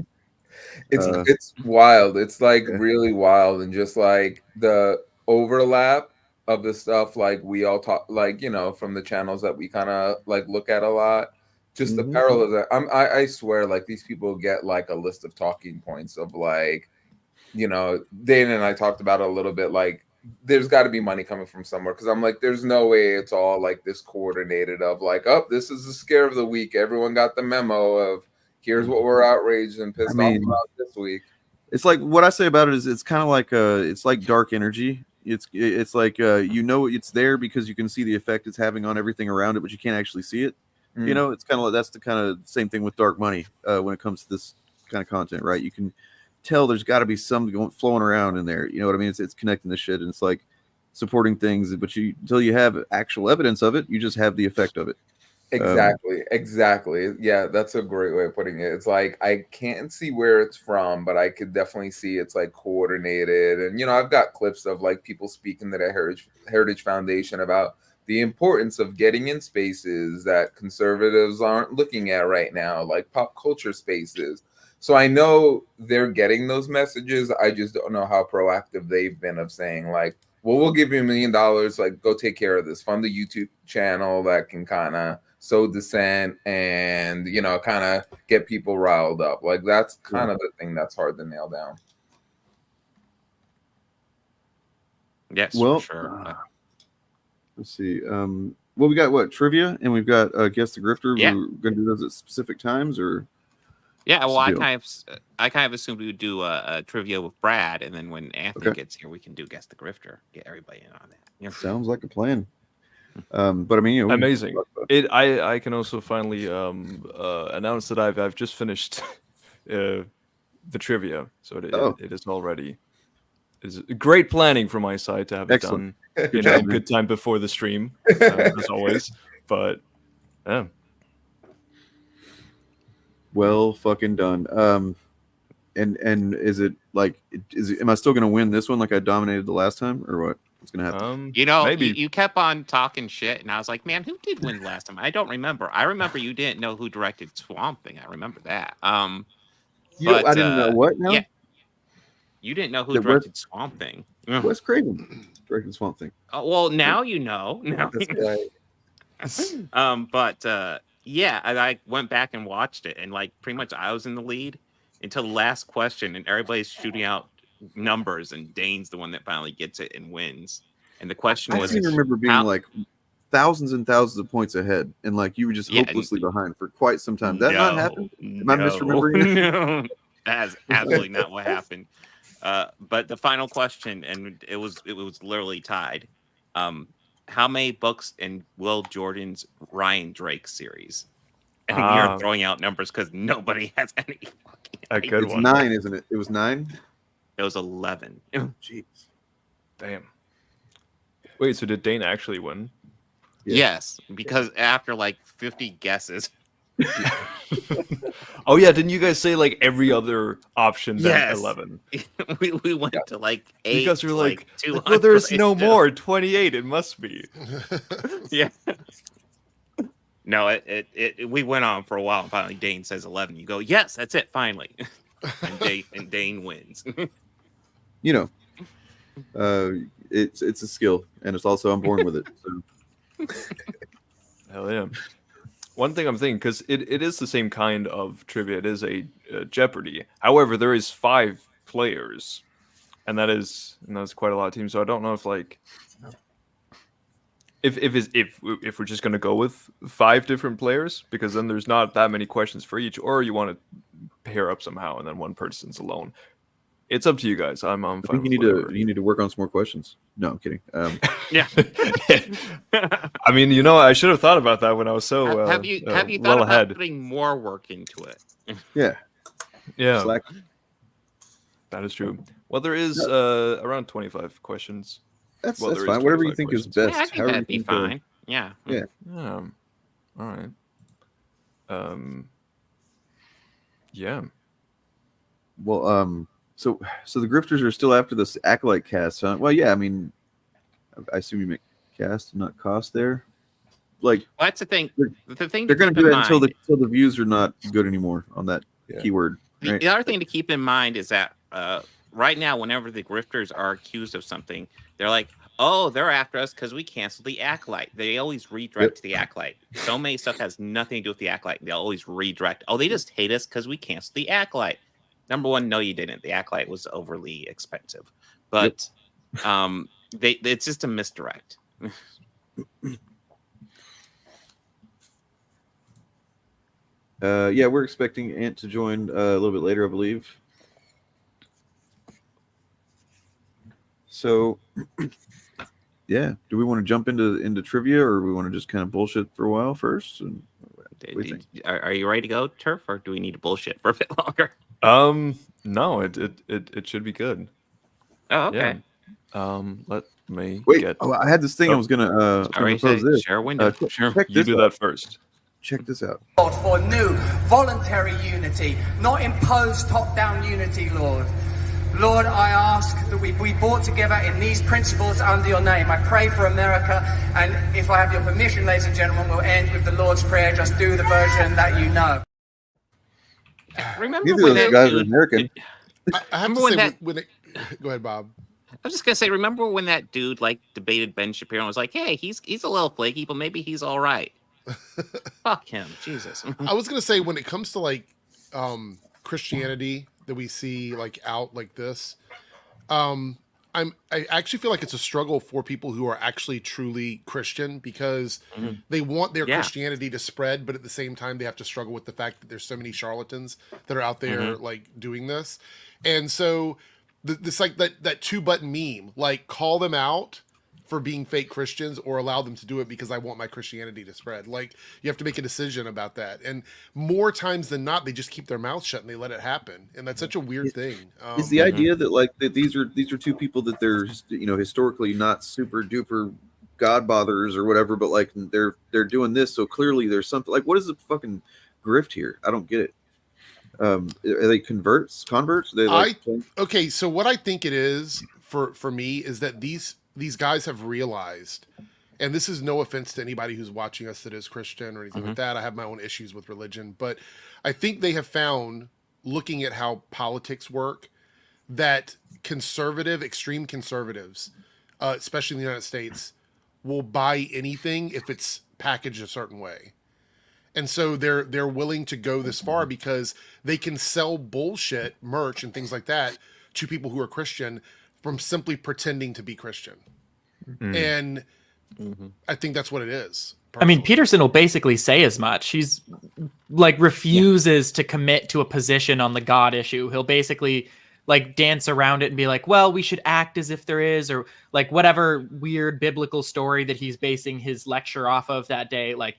It's wild. It's like really wild. And just like the overlap of the stuff like we all talk, like, from the channels that we kind of like look at a lot. just the peril of that. I swear, like, these people get like a list of talking points of like, you know, Dana and I talked about it a little bit, like there's got to be money coming from somewhere, because I'm like, there's no way it's all like this coordinated of like, oh, this is the scare of the week, everyone got the memo of here's what we're outraged and pissed off about this week. It's like, what I say about it is, it's kind of like it's like dark energy. It's like you know it's there because you can see the effect it's having on everything around it, but you can't actually see it. You know, it's kind of like, that's the kind of same thing with dark money when it comes to this kind of content, right? You can tell there's got to be some flowing around in there. You know what I mean? It's connecting the shit, and it's like supporting things, but until you have actual evidence of it, you just have the effect of it. Exactly. Yeah, that's a great way of putting it. It's like I can't see where it's from, but I could definitely see it's like coordinated. And you know, I've got clips of like people speaking to the Heritage Foundation about the importance of getting in spaces that conservatives aren't looking at right now, like pop culture spaces. So I know they're getting those messages. I just don't know how proactive they've been of saying like, well, we'll give you $1 million, like go take care of this, fund the YouTube channel that can kind of sow dissent and, you know, kind of get people riled up. Like that's kind of the thing that's hard to nail down. Yes, well, for sure. Let's see. Well, we got what, trivia, and we've got Guess the Grifter. Yeah. We're going to do those at specific times, or yeah. Well, I kind of assumed we would do a trivia with Brad, and then when Anthony gets here, we can do Guess the Grifter. Get everybody in on that. Yeah. Sounds like a plan. But I mean, you know, amazing. I can also finally announce that I've just finished the trivia, so it is already. It's great planning from my side to have it done in a good time before the stream, as always. But yeah, well, fucking done. And is it like, am I still gonna win this one like I dominated the last time, or what? What's gonna happen? You know, you kept on talking shit, and I was like, man, who did win last time? I don't remember. I remember you didn't know who directed Swamp Thing. I remember that. I didn't know what now. Yeah. You didn't know who directed Swamp Thing. Wes Craven directed Swamp Thing. Oh, well, now you know. That's right. But yeah, I went back and watched it, and like pretty much I was in the lead until the last question, and everybody's shooting out numbers, and Dane's the one that finally gets it and wins. And the question was, I remember being like thousands and thousands of points ahead, and like you were just hopelessly behind for quite some time. That not happened? Am I misremembering it? No, that's absolutely not what happened. But the final question, and it was literally tied. How many books in Will Jordan's Ryan Drake series? And we are throwing out numbers because nobody has any fucking idea. It's 9, isn't it? It was 9? It was 11. Jeez. Damn. Wait, so did Dane actually win? Yeah. Yes, because after like 50 guesses. Oh yeah, didn't you guys say like every other option than 11? we went to like 8. You guys were like, 200. well, there's no more. 28. It must be. Yeah. No, we went on for a while, and finally Dane says 11. You go, yes, that's it, finally. and Dane wins. You know, it's a skill, and it's also I'm born with it. So. Hell yeah. One thing I'm thinking, because it is the same kind of trivia. It is a Jeopardy. However, there is 5 players, and that's quite a lot of teams. So I don't know if like if we're just gonna go with 5 different players, because then there's not that many questions for each, or you want to pair up somehow and then one person's alone. It's up to you guys. I'm fine. I think you need to work on some more questions. No, I'm kidding. Yeah. I mean, you know, I should have thought about that when I was so have you thought well about ahead. putting more work into it? Yeah. Slack. That is true. Well, there is around 25 questions. That's fine. Whatever you think questions. is best. Yeah, I think that'd be fine. Yeah. All right. Yeah. Well, so the grifters are still after this Acolyte cast, huh? Well, yeah. I mean, I assume you make cast, not cost there. Like, well, that's the thing. The thing they're going to do that until the views are not good anymore on that keyword. Right? The other thing to keep in mind is that right now, whenever the grifters are accused of something, they're like, oh, they're after us because we canceled the Acolyte. They always redirect to the Acolyte. So many stuff has nothing to do with the Acolyte. They'll always redirect. Oh, they just hate us because we canceled the Acolyte. Number one, no, you didn't. The Acolyte was overly expensive. But it's just a misdirect. Yeah, we're expecting Ant to join a little bit later, I believe. So, yeah, do we want to jump into trivia, or we want to just kind of bullshit for a while first? And Are you ready to go, Turf, or do we need to bullshit for a bit longer? No, it should be good. Oh, okay. Yeah. Let me wait. I had this thing I was gonna propose this. Share a window. Check You this do out. that first. Check this out. Lord, for new voluntary unity, not imposed top-down unity, Lord. Lord, I ask that we be brought together in these principles under your name. I pray for America, and if I have your permission, ladies and gentlemen, we'll end with the Lord's Prayer. Just do the version that you know. Remember Neither when of those that guys are dude, American. I have to when say, that- go ahead, Bob. I was just gonna say, remember when that dude like debated Ben Shapiro and was like, "Hey, he's a little flaky, but maybe he's all right." Fuck him, Jesus. I was gonna say, when it comes to like Christianity that we see like out like this, I actually feel like it's a struggle for people who are actually truly Christian, because they want their Christianity to spread, but at the same time they have to struggle with the fact that there's so many charlatans that are out there like doing this. And so this like that 2-button meme, like call them out for being fake Christians or allow them to do it because I want my Christianity to spread. Like, you have to make a decision about that. And more times than not, they just keep their mouth shut and they let it happen. And that's such a weird thing. Is the idea that like that these are two people that they're, you know, historically not super duper God botherers or whatever, but like they're doing this, so clearly there's something like, what is the fucking grift here? I don't get it. Are they converts? They like okay, so what I think it is for me is that these guys have realized, and this is no offense to anybody who's watching us that is Christian or anything like that. I have my own issues with religion, but I think they have found, looking at how politics work, that extreme conservatives, especially in the United States, will buy anything if it's packaged a certain way. And so they're willing to go this far because they can sell bullshit merch and things like that to people who are Christian from simply pretending to be Christian. And I think that's what it is. I mean, Peterson will basically say as much. He's like refuses to commit to a position on the God issue. He'll basically like dance around it and be like, well, we should act as if there is, or like whatever weird biblical story that he's basing his lecture off of that day. Like,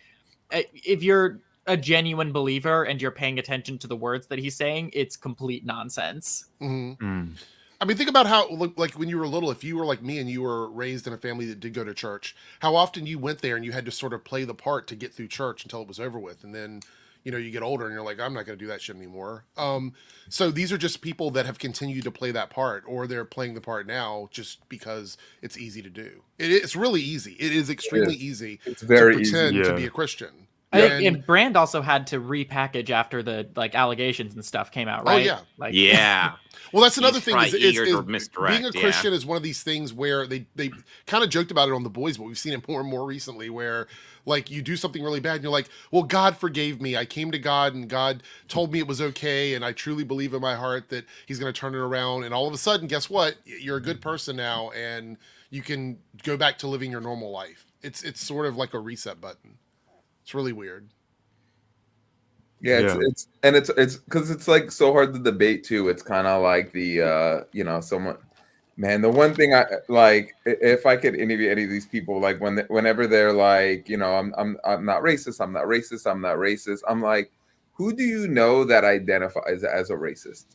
if you're a genuine believer and you're paying attention to the words that he's saying, it's complete nonsense. I mean, think about how, like, when you were little, if you were like me and you were raised in a family that did go to church, how often you went there and you had to sort of play the part to get through church until it was over with. And then, you know, you get older and you're like, I'm not going to do that shit anymore. So these are just people that have continued to play that part, or they're playing the part now just because it's easy to do. It's really easy. It is extremely easy It's very to pretend easy. to be a Christian. I think, and Brand also had to repackage after the like allegations and stuff came out, right? Oh yeah, like Well, that's another thing. probably Is eager to misdirect, being a Christian is one of these things where they kind of joked about it on The Boys, but we've seen it more and more recently. Where like you do something really bad, and you're like, "Well, God forgave me. I came to God, and God told me it was okay, and I truly believe in my heart that He's going to turn it around." And all of a sudden, guess what? You're a good person now, and you can go back to living your normal life. It's sort of like a reset button. It's really weird. Yeah, it's because it's like so hard to debate too. It's kind of like the you know, someone, man, the one thing I like, if I could interview any of these people, like whenever they're like, you know, I'm not racist, I'm not racist, I'm not racist, I'm like, who do you know that identifies as a racist?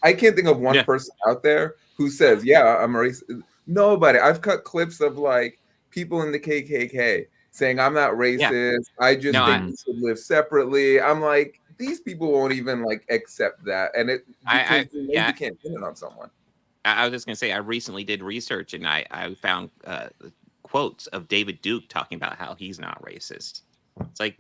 I can't think of one person out there who says, yeah, I'm a racist. Nobody. I've cut clips of like people in the KKK saying I'm not racist. I just think we should live separately. I'm like, these people won't even like accept that, and you can't pin it on someone. I was just gonna say, I recently did research and I found quotes of David Duke talking about how he's not racist. It's like,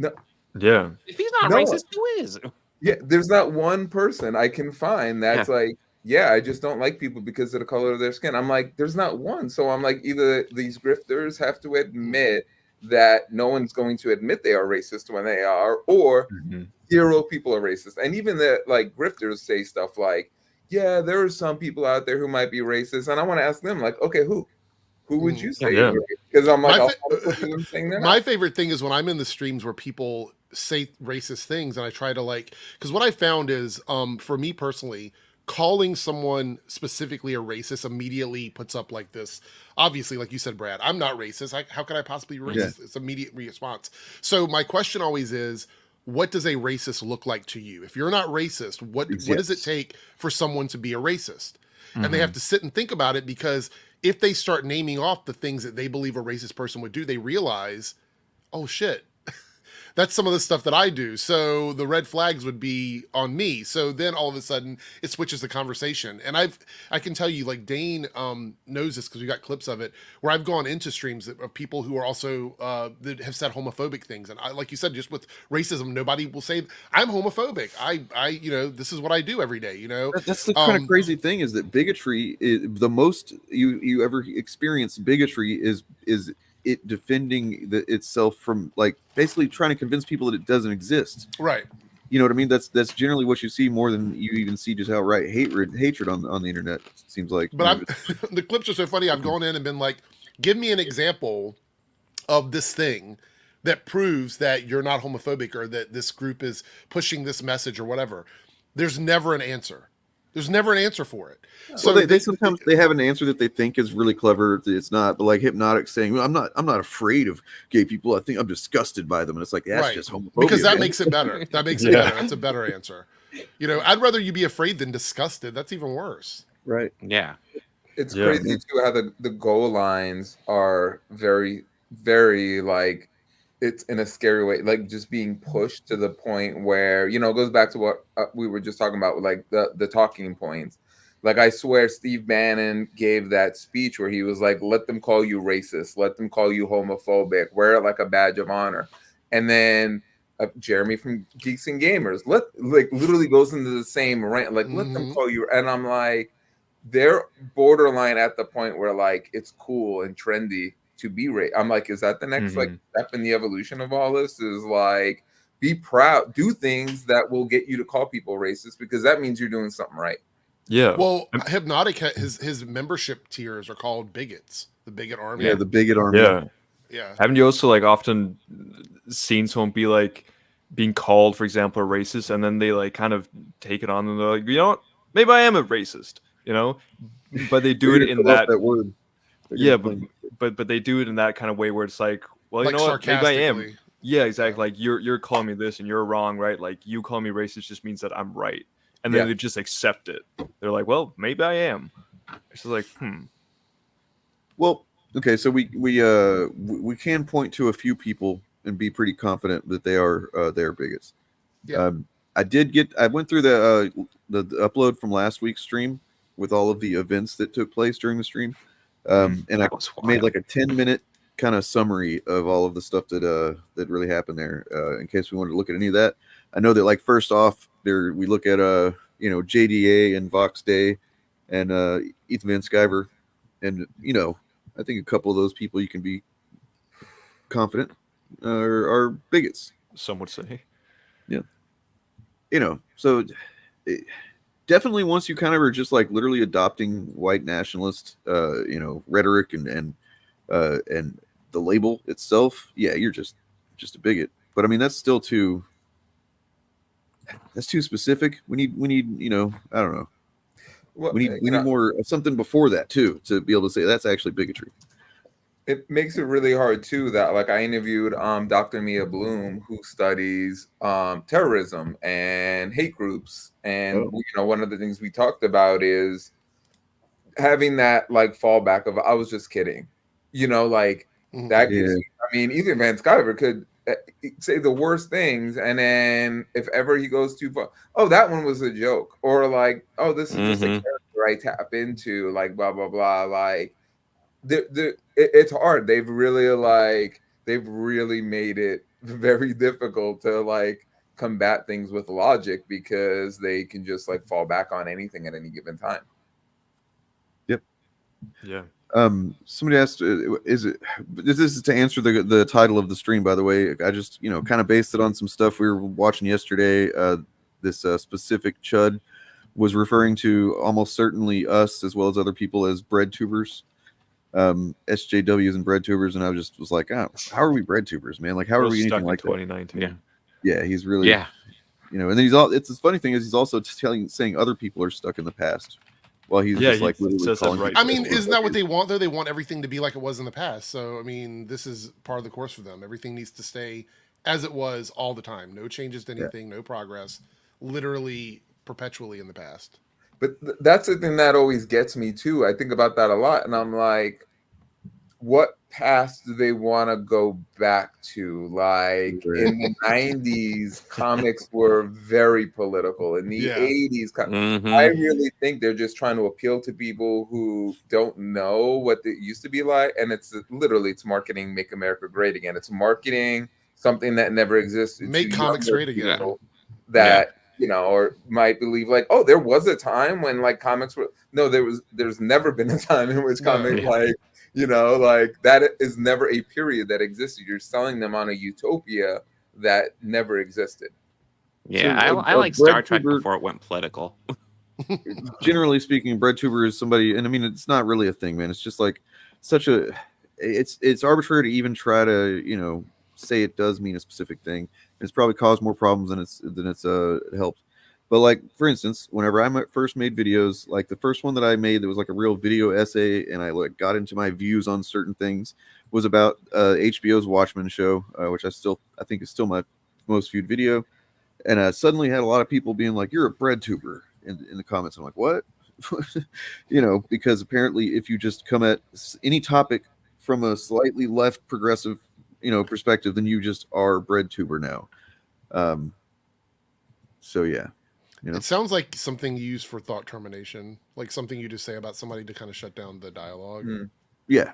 yeah, if he's not racist, who is? Yeah, there's not one person I can find that's like, yeah, I just don't like people because of the color of their skin. I'm like, there's not one. So I'm like, either these grifters have to admit that no one's going to admit they are racist when they are, or zero people are racist. And even the like grifters say stuff like, yeah, there are some people out there who might be racist. And I want to ask them, like, okay, who would you say? Because I'm like, I'm saying they're My not. favorite thing is when I'm in the streams where people say racist things, and I try to like, because what I found is, for me personally, calling someone specifically a racist immediately puts up like this. Obviously, like you said, Brad, I'm not racist. How could I possibly be racist? It's immediate response. So my question always is, what does a racist look like to you? If you're not racist, what does it take for someone to be a racist? And they have to sit and think about it, because if they start naming off the things that they believe a racist person would do, they realize, oh shit, that's some of the stuff that I do. So the red flags would be on me. So then all of a sudden it switches the conversation. And I can tell you, like, Dane knows this because we got clips of it, where I've gone into streams of people who are also that have said homophobic things. And I, like you said, just with racism, nobody will say I'm homophobic. I you know, this is what I do every day, you know. That's the kind of crazy thing, is that bigotry is the most you ever experience. Bigotry is it defending itself from, like, basically trying to convince people that it doesn't exist. Right. You know what I mean? That's generally what you see more than you even see just outright hatred on the internet, it seems like. But the clips are so funny. I've gone in and been like, give me an example of this thing that proves that you're not homophobic, or that this group is pushing this message or whatever. There's never an answer. There's never an answer for it. So they sometimes they have an answer that they think is really clever. It's not, but like Hypnotic saying, well, I'm not afraid of gay people. I think I'm disgusted by them. And it's like, that's just homophobia. Because that makes it better. That makes it better. That's a better answer. You know, I'd rather you be afraid than disgusted. That's even worse. Right. Yeah. It's crazy too how the goal lines are very, very, like, it's in a scary way, like just being pushed to the point where, you know, it goes back to what we were just talking about with like the talking points. Like, I swear Steve Bannon gave that speech where he was like, let them call you racist, let them call you homophobic, wear it like a badge of honor. And then Jeremy from Geeks and Gamers literally goes into the same rant, like, let them call you. And I'm like, they're borderline at the point where, like, it's cool and trendy to be racist. I'm like, is that the next like step in the evolution of all this? Is like, be proud, do things that will get you to call people racist, because that means you're doing something right. Yeah. Well, Hypnotic, his membership tiers are called bigots. The bigot army. Yeah, the bigot army. Yeah. Yeah. Haven't you also like often seen someone be like being called, for example, a racist, and then they like kind of take it on and they're like, you know what? Maybe I am a racist, you know? But they do it in that word. Yeah, but they do it in that kind of way where it's like, well, you Like know what? Maybe I am. sarcastically. Yeah, exactly. Like you're calling me this and you're wrong, right? Like, you call me racist just means that I'm right. And then they just accept it. They're like, well, maybe I am. It's just like, Well, okay, so we can point to a few people and be pretty confident that they are bigots. Yeah. I went through the upload from last week's stream with all of the events that took place during the stream. And I made like a 10-minute kind of summary of all of the stuff that really happened there, in case we wanted to look at any of that. I know that, like, first off, we look at you know, JDA and Vox Day and Ethan Van Sciver, and, you know, I think a couple of those people you can be confident are bigots. Some would say. Yeah. You know, so definitely once you kind of are just like literally adopting white nationalist, you know, rhetoric and the label itself, yeah, you're just a bigot. But I mean, that's still too specific. We need, you know, I don't know. Well, we need more something before that too, to be able to say that's actually bigotry. It makes it really hard too that, like, I interviewed Dr. Mia Bloom, who studies terrorism and hate groups, and you know, one of the things we talked about is having that like fallback of, I was just kidding, you know, like that gives you, I mean, Ethan Van Sciver could say the worst things, and then if ever he goes too far, oh, that one was a joke, or like, oh, this is just a character I tap into, like, blah blah blah. Like, it's hard. They've really made it very difficult to like combat things with logic because they can just like fall back on anything at any given time. Yep. Yeah. Somebody asked, this is to answer the title of the stream, by the way. I just, kind of based it on some stuff we were watching yesterday. This specific chud was referring to almost certainly us as well as other people as breadtubers, SJWs and breadtubers, and I was like, oh, how are we breadtubers, man? Like, how are we anything like 2019? that? Yeah, he's really, Yeah. And then it's the funny thing is he's also saying other people are stuck in the past. Well, he's just like literally calling. I mean, isn't that what they want though? They want everything to be like it was in the past. So I mean, this is part of the course for them. Everything needs to stay as it was all the time. No changes to anything, no progress. Literally perpetually in the past. But that's the thing that always gets me too. I think about that a lot, and I'm like, what past do they want to go back to? Like in the 90s, comics were very political. In the 80s, I really think they're just trying to appeal to people who don't know what it used to be like. And it's marketing, make America great again. It's marketing something that never existed. Make comics great again. That or might believe like, oh, there was a time when like comics were. No, there's never been a time in which comics like. Like that is never a period that existed. You're selling them on a utopia that never existed. Yeah, I like Star Trek before it went political. Generally speaking, breadtuber is somebody, and I mean, it's not really a thing, man. It's just like it's arbitrary to even try to, say it does mean a specific thing. It's probably caused more problems than it's helped. But like, for instance, whenever I first made videos, like the first one that I made that was like a real video essay, and I like got into my views on certain things, was about HBO's Watchmen show, which I think is still my most viewed video. And I suddenly had a lot of people being like, "You're a breadtuber" in the comments. I'm like, "What?" Because apparently, if you just come at any topic from a slightly left progressive, perspective, then you just are breadtuber now. So yeah. It sounds like something used for thought termination, like something you just say about somebody to kind of shut down the dialogue. Yeah.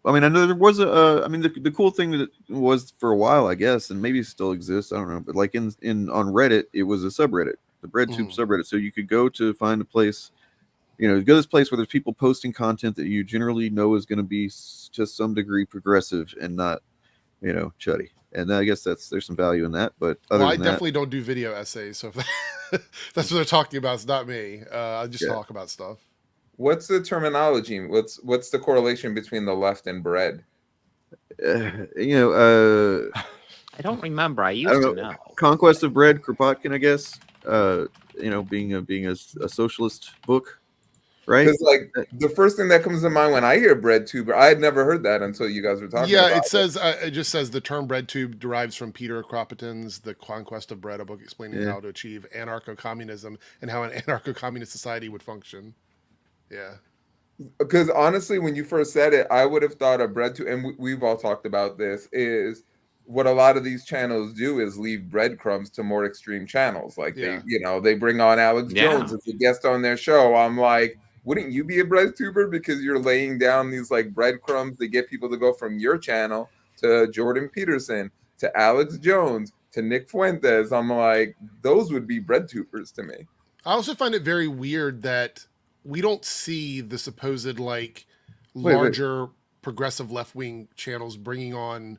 I mean, I know there was the cool thing that it was for a while, I guess, and maybe it still exists, I don't know, but like on Reddit, it was a subreddit, the BreadTube subreddit. So you could go to find a place, go to this place where there's people posting content that you generally know is going to be to some degree progressive and not, chuddy. And I guess there's some value in that, but I definitely don't do video essays, so if that's what they're talking about, it's not me. I just talk about stuff. What's the terminology? What's the correlation between the left and bread? I don't remember. I used to know. Conquest of Bread, Kropotkin, I guess. Being a socialist book. Right, because like the first thing that comes to mind when I hear breadtuber, I had never heard that until you guys were talking. Yeah, about it says it just says the term breadtube derives from Peter Kropotkin's *The Conquest of Bread*, a book explaining how to achieve anarcho-communism and how an anarcho-communist society would function. Yeah, because honestly, when you first said it, I would have thought of breadtube, and we've all talked about this. Is what a lot of these channels do is leave breadcrumbs to more extreme channels. Like they bring on Alex Jones as a guest on their show. I'm like, wouldn't you be a breadtuber because you're laying down these like breadcrumbs to get people to go from your channel to Jordan Peterson to Alex Jones to Nick Fuentes? I'm like, those would be breadtubers to me. I also find it very weird that we don't see the supposed like larger progressive left-wing channels bringing on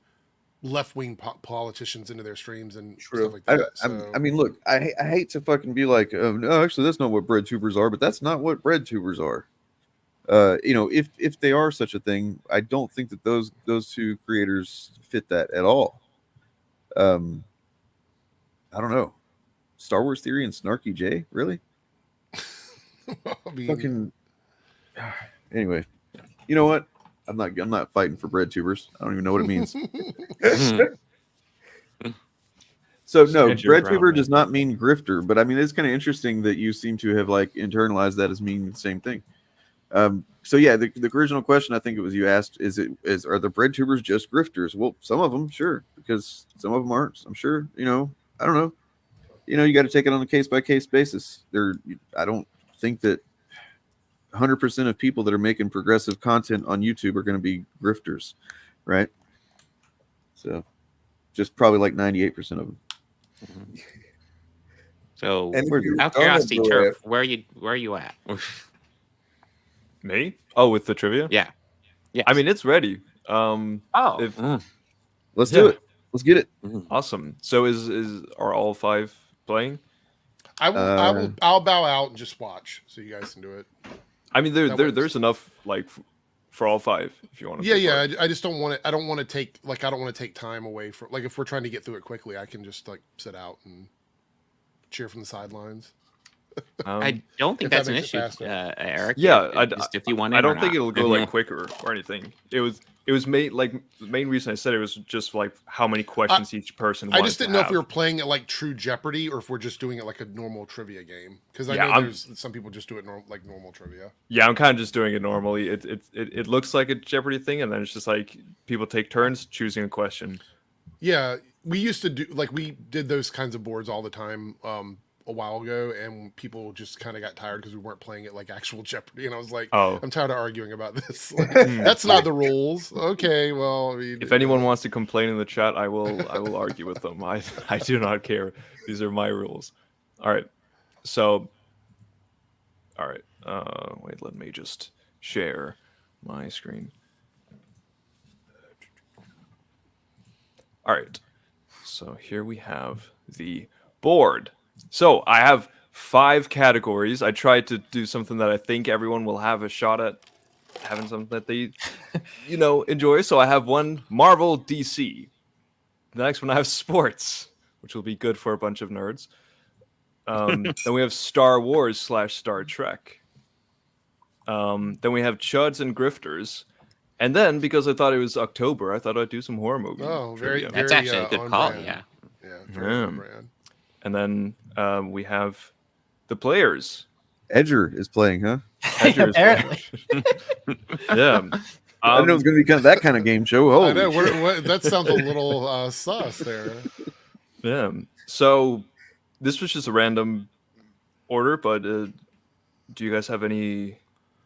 left-wing politicians into their streams and stuff like that. I mean, look, I hate to fucking be like, no, actually, that's not what breadtubers are, but that's not what breadtubers are. If they are such a thing, I don't think that those two creators fit that at all. I don't know. Star Wars Theory and Snarky J, really? Anyway, you know what? I'm not fighting for breadtubers. I don't even know what it means. So no, breadtuber does not mean grifter, but I mean it's kind of interesting that you seem to have like internalized that as meaning the same thing. So yeah, the original question I think it was you asked are the breadtubers just grifters? Well, some of them, sure, because some of them aren't. I'm sure. I don't know. You got to take it on a case by case basis. I don't think that 100% of people that are making progressive content on YouTube are going to be grifters, right? So just probably like 98% of them. So, And if you're out of gonna curiosity, do Turf, it, where are you at? Me? Oh, with the trivia? Yeah. Yeah. I mean, it's ready. Oh. If Let's do it. Let's get it. Awesome. So are all 5 playing? I'll bow out and just watch, so you guys can do it. I mean, That works. there's enough like for all 5 if you want to. Yeah. I just don't want it. I don't want to take time away from, like, if we're trying to get through it quickly, I can just like sit out and cheer from the sidelines. I don't think If that's that an makes it issue, faster. Eric. Yeah, if you want I in or don't think not. it'll go like quicker or anything. It was made like the main reason I said it was just like how many questions each person. I just didn't know if we were playing it like True Jeopardy or if we're just doing it like a normal trivia game, because I know there's some people just do it like normal trivia. Yeah, I'm kind of just doing it normally. It looks like a Jeopardy thing, and then it's just like people take turns choosing a question. Yeah, we used to do, like, we did those kinds of boards all the time a while ago, and people just kind of got tired because we weren't playing it like actual Jeopardy, and I was like, Oh. I'm tired of arguing about this. Like, that's not the rules. Okay, well, I mean, If anyone wants to complain in the chat, I will argue with them. I do not care. These are my rules. All right. So wait, let me just share my screen. All right. So here we have the board. So I have 5 categories. I tried to do something that I think everyone will have a shot at having something that they, enjoy. So I have one Marvel DC. The next one I have sports, which will be good for a bunch of nerds. Then we have Star Wars / Star Trek. Then we have Chuds and Grifters. And then, because I thought it was October, I thought I'd do some horror movies. Oh, very, That's actually a good on call. brand. Yeah. Yeah, very on brand. And then we have the players. Edger is playing, huh? Edger is Apparently. Yeah. I didn't know it was going to be that kind of game show. I know, Holy shit. that sounds a little sus there. Yeah. So this was just a random order, but do you guys have any?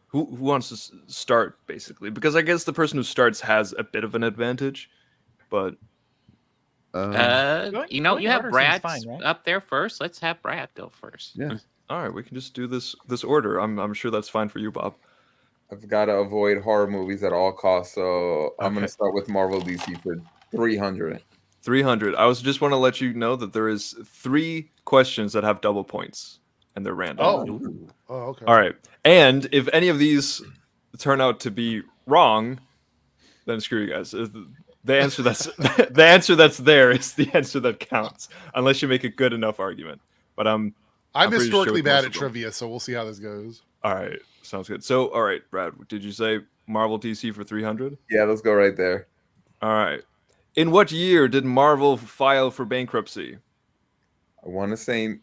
Who wants to start, basically? Because I guess the person who starts has a bit of an advantage, but you have Brad fine, right? up there first. Let's have Brad go first. Yeah. all right, we can just do this order. I'm sure that's fine for you, Bob. I've got to avoid horror movies at all costs, so I'm going to start with Marvel DC for 300. 300. I just want to let you know that there is 3 questions that have double points, and they're random. Oh, okay. All right. And if any of these turn out to be wrong, then screw you guys. The answer that's the answer that's there is the answer that counts, unless you make a good enough argument. But I'm pretty historically sure bad most at of them. trivia, so we'll see how this goes. All right, sounds good. So, all right, Brad, did you say Marvel DC for 300? Yeah, let's go right there. All right. In what year did Marvel file for bankruptcy? I want to say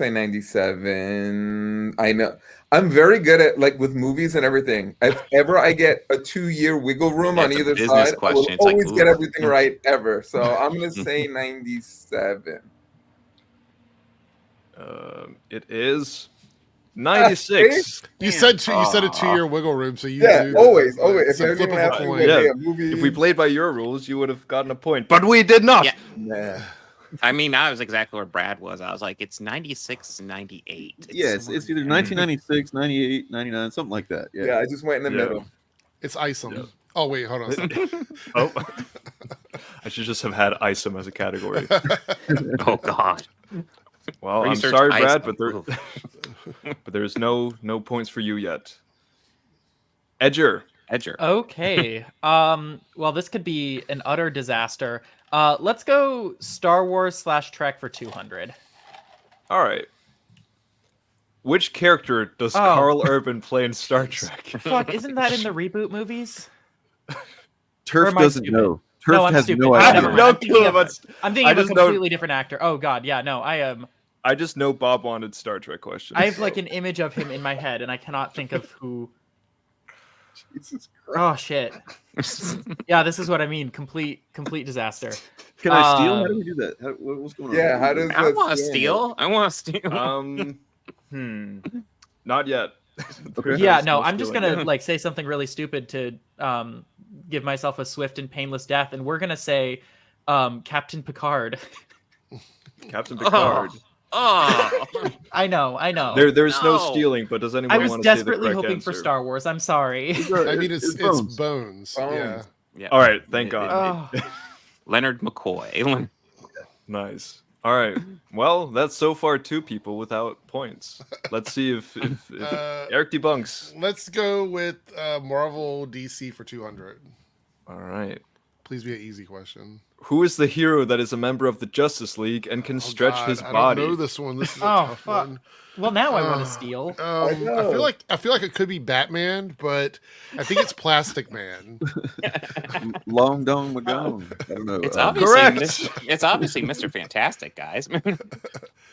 97. I know I'm very good at, like, with movies and everything. If ever I get a 2-year wiggle room on That's a either business side, question. I It's will like, always get ooh. everything right ever. So I'm gonna say 97. It is 96. You said a 2-year wiggle room, so you Yeah, do always. It's If a flip of anyone a asks me coin. what Yeah. day a movie, If we played by your rules, you would have gotten a point, but we did not. Yeah. nah. I mean, I was exactly where Brad was. I was like, it's 96, 98. Yeah, it's either 1996, 98, 99, something like that. Yeah. Yeah, I just went in the Yeah. middle. It's Isom. Oh wait, hold on. a second. Oh, I should just have had ISOM as a category. Oh God. Well, I'm Research sorry, Brad, ISOM. but there's no points for you yet. Edger. Okay. Well, this could be an utter disaster. Let's go Star Wars / Trek for 200. All right. Which character does Carl Urban play in Star Trek? Fuck, isn't that in the reboot movies? Or Turf am I doesn't stupid? know. Turf I'm has stupid. no Never idea. mind. No I'm thinking clue of- about- I'm thinking I of a just know- completely different actor. Oh God, yeah, no, I am. I just know Bob wanted Star Trek questions. I have like an image of him in my head, and I cannot think of who. Jesus Oh shit. Yeah, this is what I mean. Complete disaster. Can I steal? How do we do that? What's going on? Yeah, how does I want to steal. I want to steal. Not yet. Yeah, no, I'm just gonna like say something really stupid to give myself a swift and painless death, and we're gonna say Captain Picard. Captain Picard. Oh, I know. There's no stealing, but does anyone I was want to say the desperately correct hoping for answer? Star Wars. I'm sorry. I mean, it's bones. Yeah. Yeah. All right, thank God. Leonard McCoy. Nice. All right. Well, that's so far 2 people without points. Let's see if Eric debunks. Let's go with Marvel DC for 200. All right. Please be an easy question. Who is the hero that is a member of the Justice League and can stretch his I body? don't know this one. This is a tough one. Well, now I want to steal. I feel like it could be Batman, but I think it's Plastic Man. Long Dong McGone. I don't know. It's obviously it's obviously Mr. Fantastic, guys.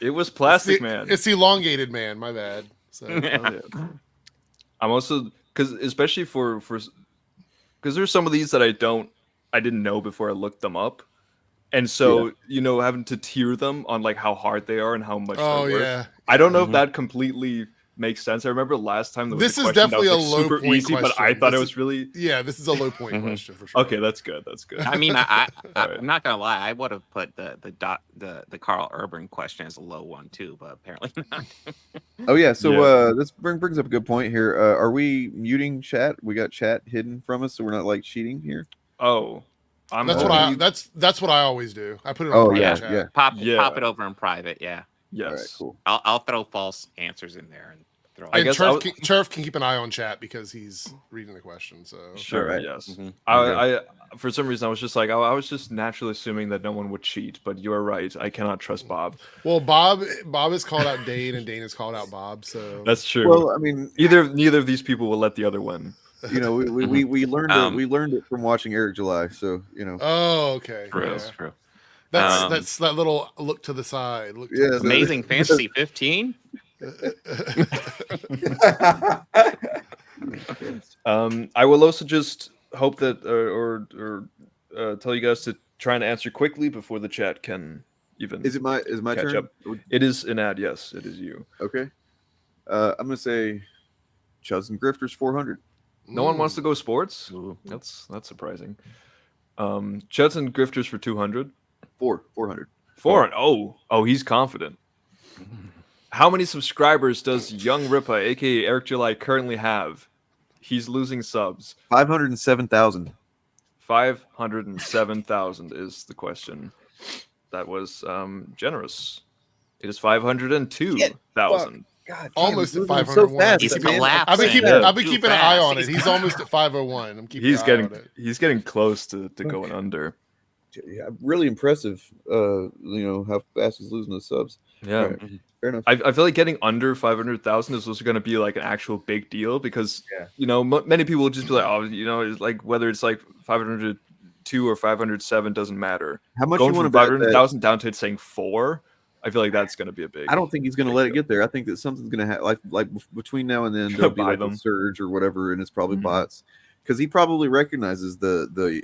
It was Plastic Man. It's the elongated man. My bad. So, I'm also because especially for because there's some of these that I didn't know before I looked them up. And so, having to tier them on like how hard they are and how much they work. Yeah. I don't know if that completely makes sense. I remember last time there was this a is question definitely that was, a like, low super point easy, question. but I thought it was really this is a low point question for sure. Okay, that's good. That's good. I mean, I'm not gonna lie. I would have put the Carl Urban question as a low one too, but apparently not. Oh yeah, so this brings up a good point here. Are we muting chat? We got chat hidden from us, so we're not like cheating here. Oh. That's what I always do. I put it on private chat. Pop it over in private. Yeah. Yes. All right, cool. I'll throw false answers in there and throw. And Turf can keep an eye on chat because he's reading the question. So sure, right. yes. Mm-hmm. I for some reason I was just like I was just naturally assuming that no one would cheat, but you are right. I cannot trust Bob. Well, Bob has called out Dane, and Dane has called out Bob. So that's true. Well, I mean, neither of these people will let the other win. We learned we learned it from watching Eric July. So Oh, okay. True. Yeah. That's true. That's that little look to the side. Amazing Fantasy 15. I will also just hope that or tell you guys to try and answer quickly before the chat can even. Is my catch turn? Up. It is an ad. Yes, it is you. Okay. I'm gonna say Chuds and Grifters 400. No one wants to go sports. Ooh, that's surprising. Chuds and Grifters for 200. 400. 400. Oh, he's confident. How many subscribers does Young Ripa, aka Eric July, currently have? He's losing subs. 507,000. 507,000 is the question. That was generous. It is 502,000. God, almost at 501. So fast, He's collapsing. I've been keeping an eye on it. He's almost at 501. I'm keeping an eye on it. He's getting close to going under. Yeah, really impressive. How fast he's losing the subs. Yeah, right. Fair enough. I feel like getting under 500,000 is also going to be like an actual big deal because many people will just be like, it's like whether it's like 502 or 507 doesn't matter. How much going you want from to 500,000 down to it saying 4? I feel like that's going to be a big. I don't think he's going to let it get there. I think that something's going to happen. Like between now and then, there'll be like a surge or whatever, and it's probably bots because he probably recognizes the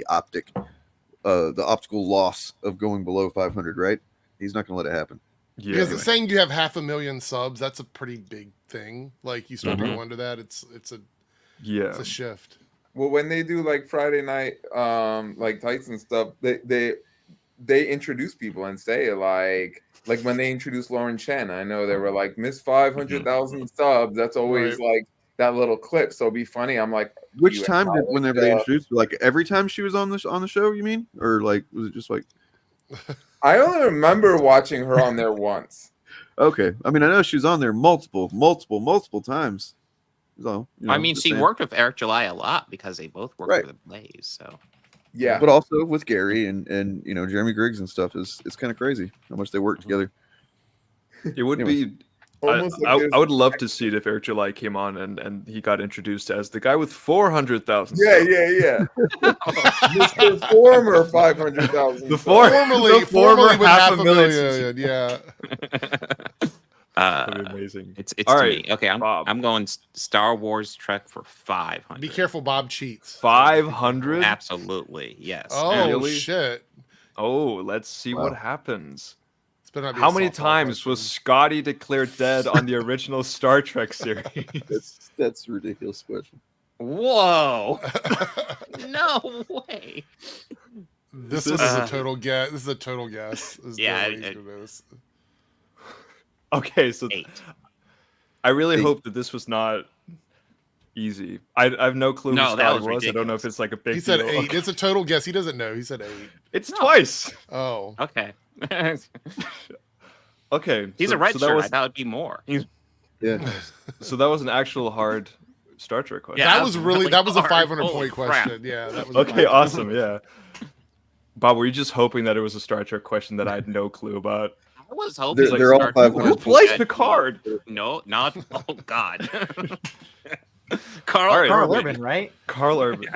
optical loss of going below 500. Right? He's not going to let it happen. Yeah, because it's saying you have 500,000 subs. That's a pretty big thing. Like you start to go under that, it's a shift. Well, when they do like Friday night, like Tights and stuff, they introduce people and say like when they introduced Lauren Chen, I know they were like Miss 500,000 subs. That's always like that little clip. So it'd be funny. I'm like, which time whenever they introduced her, like every time she was on the show, you mean, or like was it just like? I only remember watching her on there once. Okay, I mean I know she was on there multiple times. So I mean, she worked with Eric July a lot because they both worked with Blaze. So. Yeah, but also with Gary and Jeremy Griggs and stuff it's kind of crazy how much they work together. It would be. I would love to see it if Eric July came on and he got introduced as the guy with 400,000. Yeah. Mr. Former 500,000. The formerly with 500,000. Yeah. That'd be amazing. It's all right. Me. Okay, I'm going Star Wars Trek for 500. Be careful, Bob cheats. 500? Absolutely, yes. Oh really? Shit! Oh, let's see what happens. How many times was Scotty declared dead on the original Star Trek series? That's a ridiculous question. Whoa! No way. This is a total guess. This is a total guess. Yeah. Okay, so 8. I really hope that this was not easy. I have no clue No, who that Scotty was was. I don't know ridiculous. if it's like a big He said deal. 8. It's a total guess. He doesn't know. He said 8. It's twice. Oh. Okay. Okay. He's so- a red so that shirt. was- I thought it'd be more. Yeah. So that was an actual hard Star Trek question. that was really that was a hard. 500 point question. Yeah, that was a Okay, 500. awesome. Yeah. Bob, were you just hoping that it was a Star Trek question that I had no clue about? I was hoping They're all Star 500. Who Trek plays said- Picard? No, not. Oh God. All Carl right. Carl Urban, right? Carl Urban.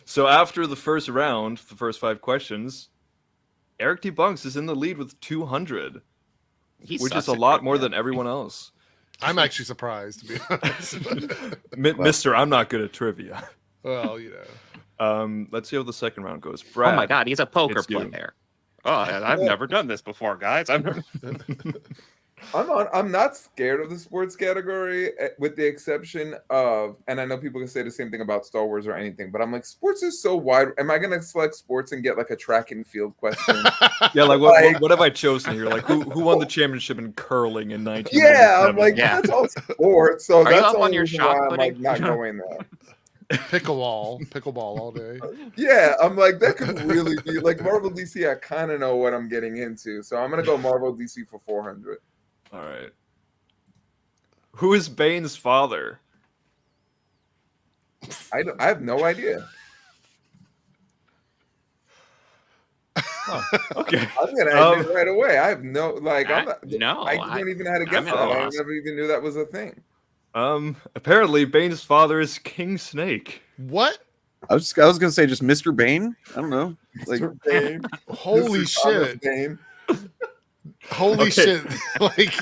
So after the first round, the first 5 questions, Eric Debunks is in the lead with 200, He which sucks is a at lot trivia. more than everyone else. I'm actually surprised, to be honest. Mister, I'm not good at trivia. Well, you know. Let's see how the second round goes. Brad, Oh my God, he's a poker it's you. player. Oh, I've never done this before, guys. I've never. I'm not scared of the sports category, with the exception of, and I know people can say the same thing about Star Wars or anything, but I'm like, sports is so wide. Am I gonna select sports and get like a track and field question? Yeah, like what have I chosen here? Like who won the championship in curling in 1997? Yeah, I'm like, that's all sports. So Are you that's up the on only your reason shot why I'm like putting? not going there. Pickleball all day. Yeah, I'm like, that could really be like Marvel DC. I kind of know what I'm getting into, so I'm gonna go Marvel DC for 400. All right. Who is Bane's father? I have no idea. Okay. I'm gonna admit right away. I have no like. I'm not, no, I don't even know how to guess I'm that. at a I loss. never even knew that was a thing. Apparently Bane's father is King Snake. What? I was gonna say just Mr. Bane. I don't know. Like, Bane. Holy Mr. Thomas shit. Bane. Holy Okay. shit. Like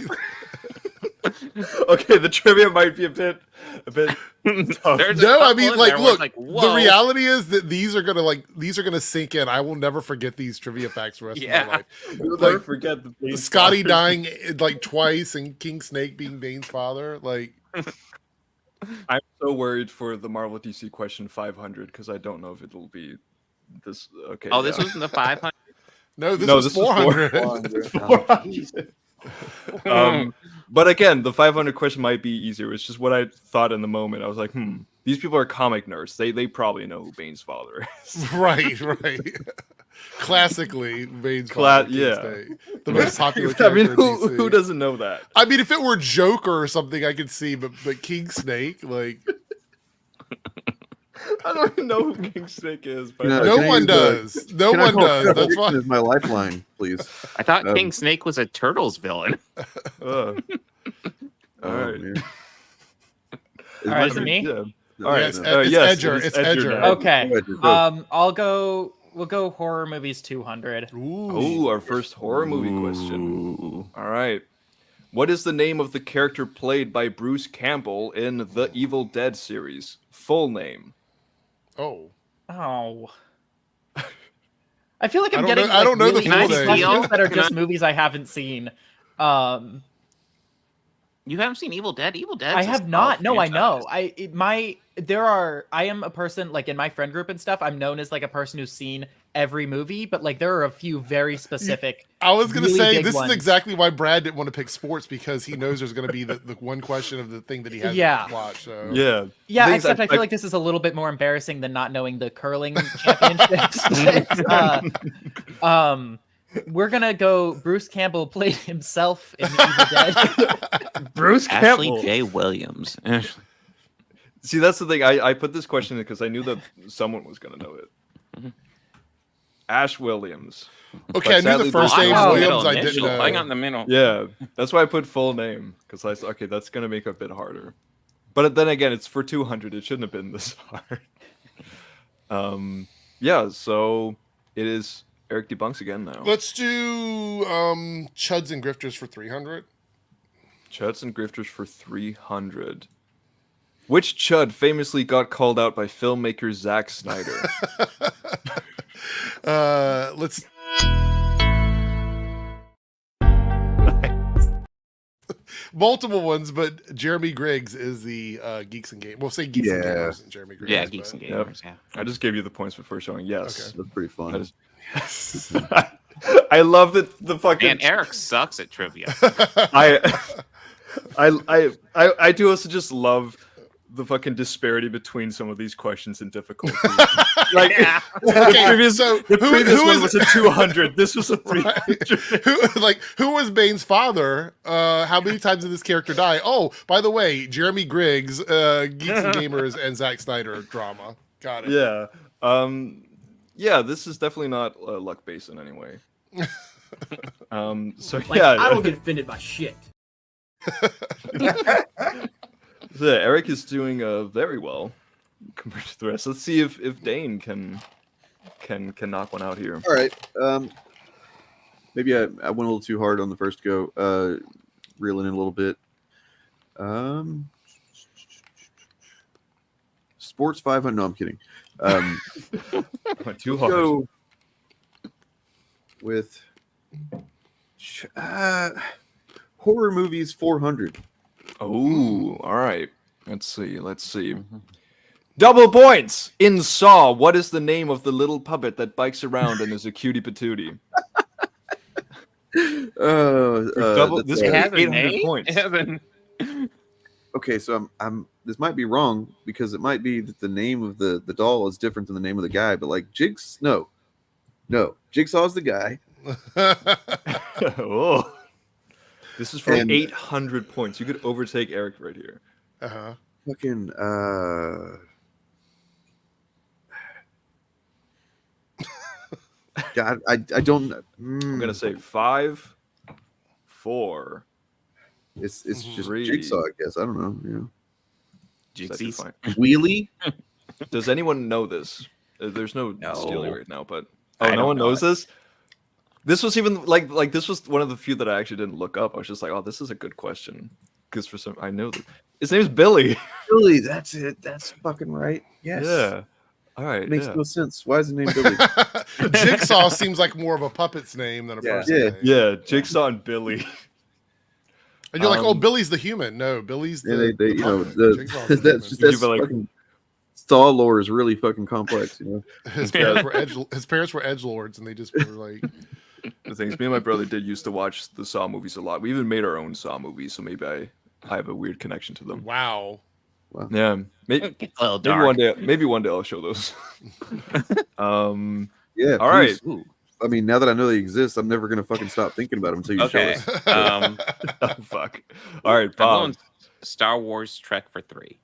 Okay, the trivia might be a bit tough. There's a no, I couple mean, in like, there where look. it's like, The whoa. reality is that these are gonna sink in. I will never forget these trivia facts for the rest Yeah. of my life. You'll Like, never forget the Bane's Scotty father. dying like twice and King Snake being Bane's father. Like, I'm so worried for the Marvel DC question 500 because I don't know if it'll be this. Okay. Oh, this yeah. wasn't the 500. no, this No, was this was 400. 400. But again, the 500 question might be easier. It's just what I thought in the moment. I was like, these people are comic nerds. They probably know who Bane's father is. right. Classically, Bane's father, King yeah. Snake, the most popular I character mean, in DC. who doesn't know that? I mean, if it were Joker or something, I could see, but King Snake, like, I don't even know who King Snake is. But No, no can I one use does. No can I one call does. That's Fiction why. as my lifeline, please. I thought Um, King Snake was a Turtles villain. All Oh, right. man. All right, is it me? Yeah. All right. Yes, it's Edger. it is It's Edger. now. Okay. Edger, go. I'll go. We'll go horror movies 200. Ooh, our first horror movie question. All right. What is the name of the character played by Bruce Campbell in the Evil Dead series? Full name. Oh. I feel like I'm I don't getting. know- I don't know the really full easy name. questions that are just Can I- movies I haven't seen. You haven't seen Evil Dead? Evil Dead. I have not. No, I know. I am a person like in my friend group and stuff. I'm known as like a person who's seen every movie, but like there are a few very specific. I was gonna really say big this ones. is exactly why Brad didn't want to pick sports, because he knows there's gonna be the one question of the thing that he hasn't Yeah. watched. So Yeah. Yeah, Things except I feel like this is a little bit more embarrassing than not knowing the curling championships. We're gonna go. Bruce Campbell played himself in Evil Dead. Bruce Ashley Campbell. J. Williams. See, that's the thing. I put this question in because I knew that someone was going to know it. Ash Williams. Okay, I knew the first there's name no- Williams. I didn't know. I got in the middle. Yeah, that's why I put full name because I okay, that's going to make it a bit harder. But then again, it's for 200. It shouldn't have been this hard. Yeah. So it is Eric Debunks again now. Let's do Chuds and Grifters for 300. Chuds and Grifters for 300. Which Chud famously got called out by filmmaker Zack Snyder? Let's. Multiple ones, but Jeremy Griggs is the Geeks and Gamers. We'll say Geeks and Gamers and Jeremy Griggs. Yeah, Geeks and Yep. Gamers. Yeah. I just gave you the points before showing yes. Okay. That's pretty fun. I just- I love that the fucking. And Eric sucks at trivia. I do also just love the fucking disparity between some of these questions and difficulty. Like the previous one was a 200. This was a 300. Who was Bane's father? How many times did this character die? Oh, by the way, Jeremy Griggs, Geeks and Gamers, and Zack Snyder drama. Got it. Yeah. Yeah, this is definitely not luck based in any way. So yeah, I don't get offended by shit. So Eric is doing very well compared to the rest. Let's see if Dane can knock one out here. All right. Maybe I went a little too hard on the first go. Reeling in a little bit. Sports 500. No, I'm kidding. Too hard. With horror movies 400. Oh, all right. Let's see. Double points in Saw. What is the name of the little puppet that bikes around and is a cutie patootie? This has 800 points. Okay, so I'm. This might be wrong because it might be that the name of the doll is different than the name of the guy. But like no, Jigsaw's the guy. Oh. This is for 800 points. You could overtake Eric right here. Fucking God, I don't. I'm gonna say 5, 4. It's just 3. Jigsaw, I guess. I don't know. Jigsies. Wheelie. Does anyone know this? There's no stealing right now, but no one knows this. This was even like this was one of the few that I actually didn't look up. I was just like, oh, this is a good question because for some I know that his name's Billy. Billy, that's it. That's fucking right. Yes. Yeah. All right. Makes no sense. Why is the name Billy? Jigsaw seems like more of a puppet's name than a person name. Yeah. Jigsaw and Billy. And you're like, oh, Billy's the human. No, Billy's the. They that's fucking Saw lore is really fucking complex. His parents were edgelords, and they just were like. The thing is, me and my brother did used to watch the Saw movies a lot. We even made our own Saw movies, so maybe I have a weird connection to them. Wow. Yeah. Maybe one day I'll show those. Yeah. All right. I mean, now that I know they exist, I'm never gonna fucking stop thinking about them until you show us. Oh, fuck. All right, Bob. Star Wars Trek for 3.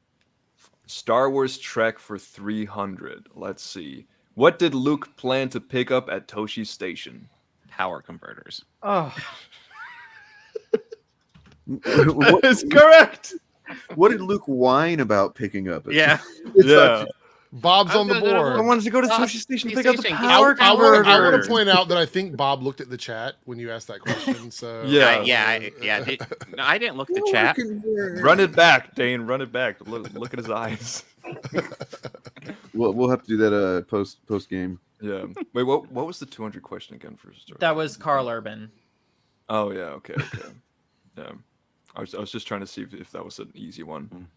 Star Wars Trek for 300. Let's see. What did Luke plan to pick up at Toshi's station? Power converters. Oh. That is correct. What did Luke whine about picking up? Yeah. Bob's on the board. I wanted to go to Toshi Station to pick up the power converter. I want to point out that I think Bob looked at the chat when you asked that question. So I didn't look at the chat. Run it back, Dane. Run it back. Look at his eyes. We'll have to do that post game. Yeah. Wait, what was the 200 question again for Star? That was Carl Urban. Oh yeah. Okay. Yeah. I was just trying to see if that was an easy one.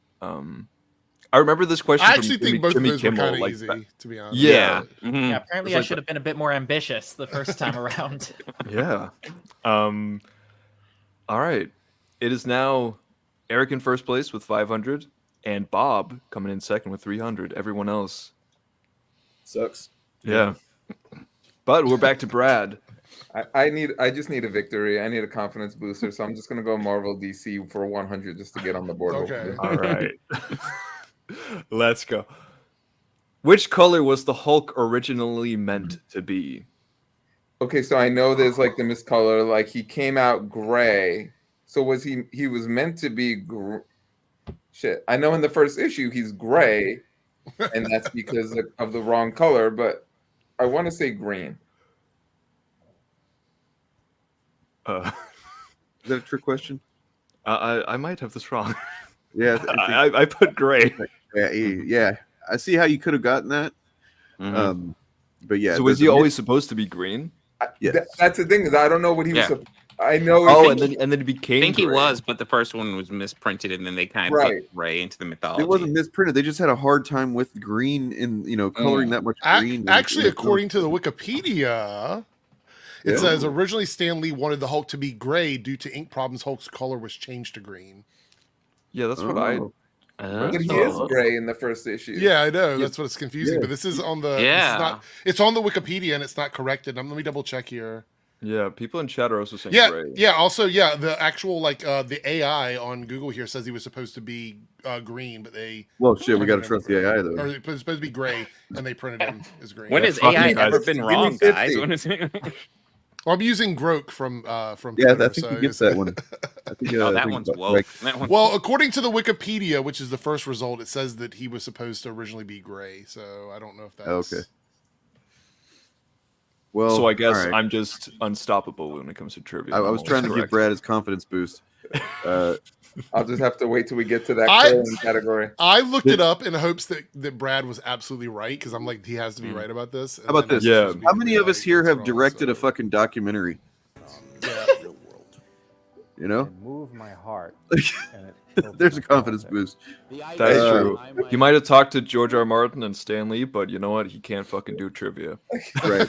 I remember this question. I actually think both of those were kind of easy, to be honest. Yeah. Yeah, apparently I should have been a bit more ambitious the first time around. Yeah. All right. It is now Eric in first place with 500 and Bob coming in second with 300. Everyone else sucks. Yeah. But we're back to Brad. I just need a victory. I need a confidence booster, so I'm just gonna go Marvel DC for 100 just to get on the board. Okay. All right. Let's go. Which color was the Hulk originally meant to be? Okay, so I know there's like the miscolor, like he came out gray. So was he was meant to be shit. I know in the first issue he's gray, and that's because of the wrong color, but I want to say green. Is that a trick question? I might have this wrong. Yeah, I put gray. Yeah. I see how you could have gotten that. But yeah. So was he always supposed to be green? Yeah. That's the thing is I don't know what he was. I know. Oh, and then it became. I think gray. he was, but the first one was misprinted, and then they kind of put gray into the mythology. It wasn't misprinted. They just had a hard time with green and coloring that much green. Actually, according to the Wikipedia, It says originally Stan Lee wanted the Hulk to be gray due to ink problems. Hulk's color was changed to green. Yeah, that's what I. But he is gray in the first issue. Yeah, I know. That's what's confusing. But this is on the. Yeah. This is not, it's on the Wikipedia and it's not corrected. Let me double check here. Yeah, people in chat are also saying Yeah, gray. yeah. Also, yeah, the actual the AI on Google here says he was supposed to be green, but they. Well, shit, we got to trust the AI though. Or it was supposed to be gray, and they printed him as green. When has AI ever been wrong, guys? When is it? Well, I'm using Grok from Yeah, Twitter, I think he gets that one. I think, that one's woke. Well, according to the Wikipedia, which is the first result, it says that he was supposed to originally be gray. So I don't know if that's okay. Well, so I guess all right. I'm just unstoppable when it comes to trivia. I was trying to give Brad his confidence boost. I'll just have to wait till we get to that category. I looked it up in hopes that Brad was absolutely right because I'm like, he has to be right about this. How about this? Yeah. How many of us here have directed a fucking documentary? You know? Move my heart. There's a confidence boost. That's true. He might have talked to George R. Martin and Stan Lee, but you know what? He can't fucking do trivia. Right.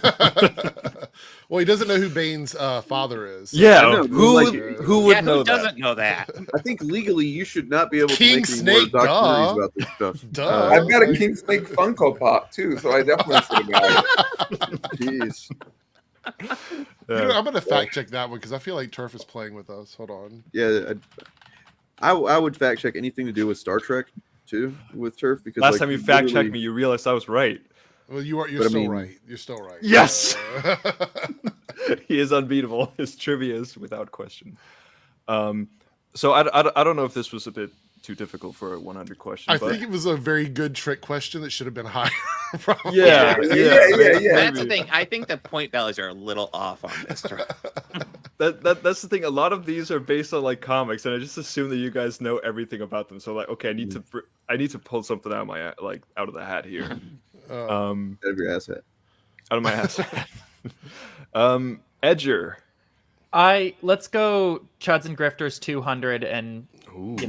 Well, he doesn't know who Bane's father is. Yeah. Who would know who doesn't know that? I think legally you should not be able King to make any Snake, more documentaries about this stuff. Duh. I've got a King Snake Funko Pop too, so I definitely should have got it. Jeez. You know, I'm gonna fact check that one because I feel like Turf is playing with us. Hold on. Yeah, I would fact check anything to do with Star Trek too with Turf because Last time you fact checked literally- me, you realized I was right. Well, you're But I still mean- right. You're still right. Yes! He is unbeatable. His trivia is without question. So I don't know if this was a bit too difficult for a 100 question. I but think it was a very good trick question that should have been higher. Probably. Yeah. That's the thing. I think the point values are a little off on this. That's the thing. A lot of these are based on like comics, and I just assume that you guys know everything about them. So like, okay, I need to pull something out of my out of the hat here. out of your ass hat. Out of my ass hat. Edger. Let's go Chuds and Grifters 200 and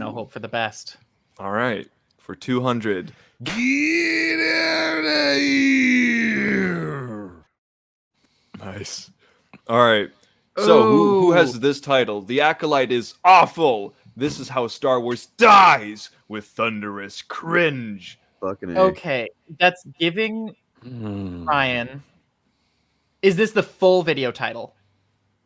hope for the best. All right, for 200. Get out of here! Nice. All right. So who has this title? The Acolyte is awful. This is how Star Wars dies with thunderous cringe. Fucking Okay, that's giving Ryan. Is this the full video title?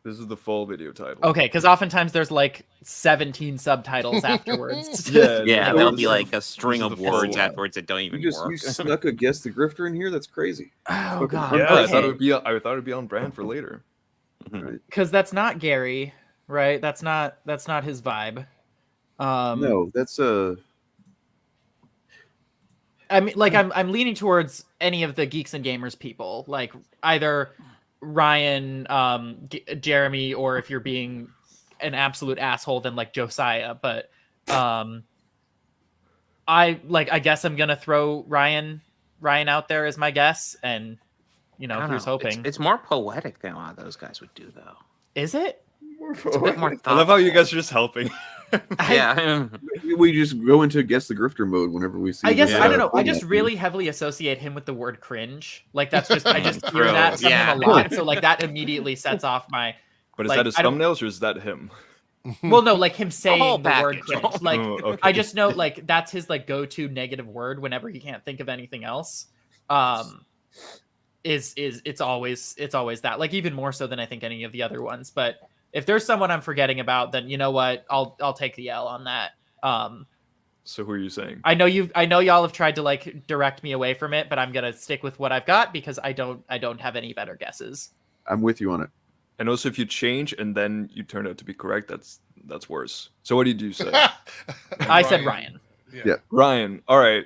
This is the full video title. Okay, because oftentimes there's like 17 subtitles afterwards. Yeah, there'll be like a string of words afterwards that don't even work. You snuck a guess the grifter in here? That's crazy. Oh god. Yeah, Okay. I thought it would be on brand for later. Because that's not Gary, right? That's not his vibe. No, that's I mean, like I'm leaning towards any of the Geeks and Gamers people, like either Ryan, Jeremy, or if you're being an absolute asshole, then like Josiah. But I guess I'm gonna throw Ryan out there as my guess, and here's hoping. It's more poetic than a lot of those guys would do, though. Is it? It's a bit more I love how you guys are just helping. Yeah. we just go into guess the grifter mode whenever we see. I guess this, I don't know. I format. just really heavily associate him with the word cringe. Like that's just I just hear that from him a lot. So like that immediately sets off my. But is like, that his thumbnails or is that him? Well, no, like him saying whole the word package. cringe. Like okay. I just know like that's his like go-to negative word whenever he can't think of anything else. It's always that, like even more so than I think any of the other ones. But if there's someone I'm forgetting about, then you know what, I'll take the L on that. So who are you saying? I know y'all have tried to like direct me away from it, but I'm gonna stick with what I've got because I don't have any better guesses. I'm with you on it. And also, if you change and then you turn out to be correct, that's worse. So what did you say? I said Ryan. Yeah. Ryan. All right.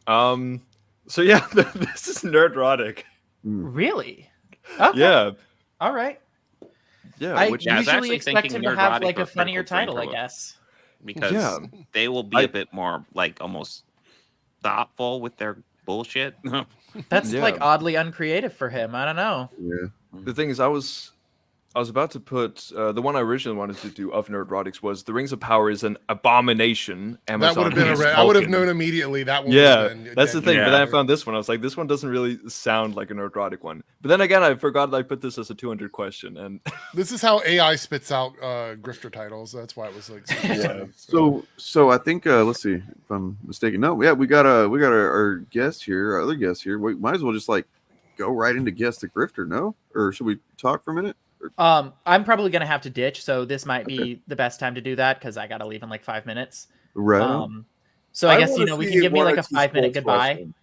So yeah, this is nerdrotic. Really? Okay. Yeah. All right. Yeah. I Which usually expect him to have like a funnier title, I guess. Because they will be a bit more like almost thoughtful with their bullshit. That's like oddly uncreative for him. I don't know. Yeah. The thing is, I was I was about to put the one I originally wanted to do of Nerdrotics was The Rings of Power is an abomination. That would have been I would have known immediately that one. Yeah, that's the thing. But then I found this one. I was like, this one doesn't really sound like a Nerdrotic one. But then again, I forgot that I put this as a 200 question. And this is how AI spits out grifter titles. That's why it was like. Yeah. So I think let's see if I'm mistaken. No, yeah, we got our guest here, our other guest here. We might as well just like go right into guess the grifter. No, or should we talk for a minute? I'm probably gonna have to ditch, so this might be the best time to do that because I gotta leave in like 5 minutes. Right. So I guess we can give me like a 5-minute goodbye. Question.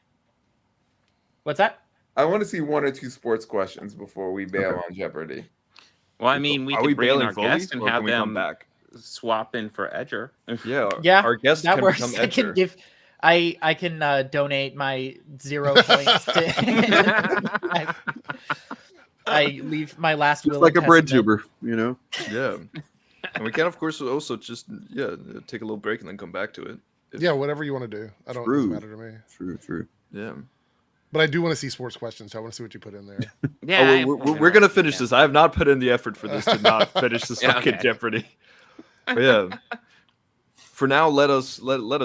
What's that? I want to see 1 or 2 sports questions before we bail on Jeopardy. Well, I mean, we could bring in our guest and have them back swap in for Edger. Yeah, our guest that can works. become I can Edger. give. I can donate my 0 points to. I leave my last just will like a testament. breadtuber, you know. Yeah, and we can of course also just take a little break and then come back to it. Yeah, whatever you want to do. I don't. Doesn't matter to me. True. Yeah. But I do want to see sports questions. So I want to see what you put in there. Yeah, we're gonna finish this. I have not put in the effort for this to not finish this fucking Jeopardy. But yeah. For now, let us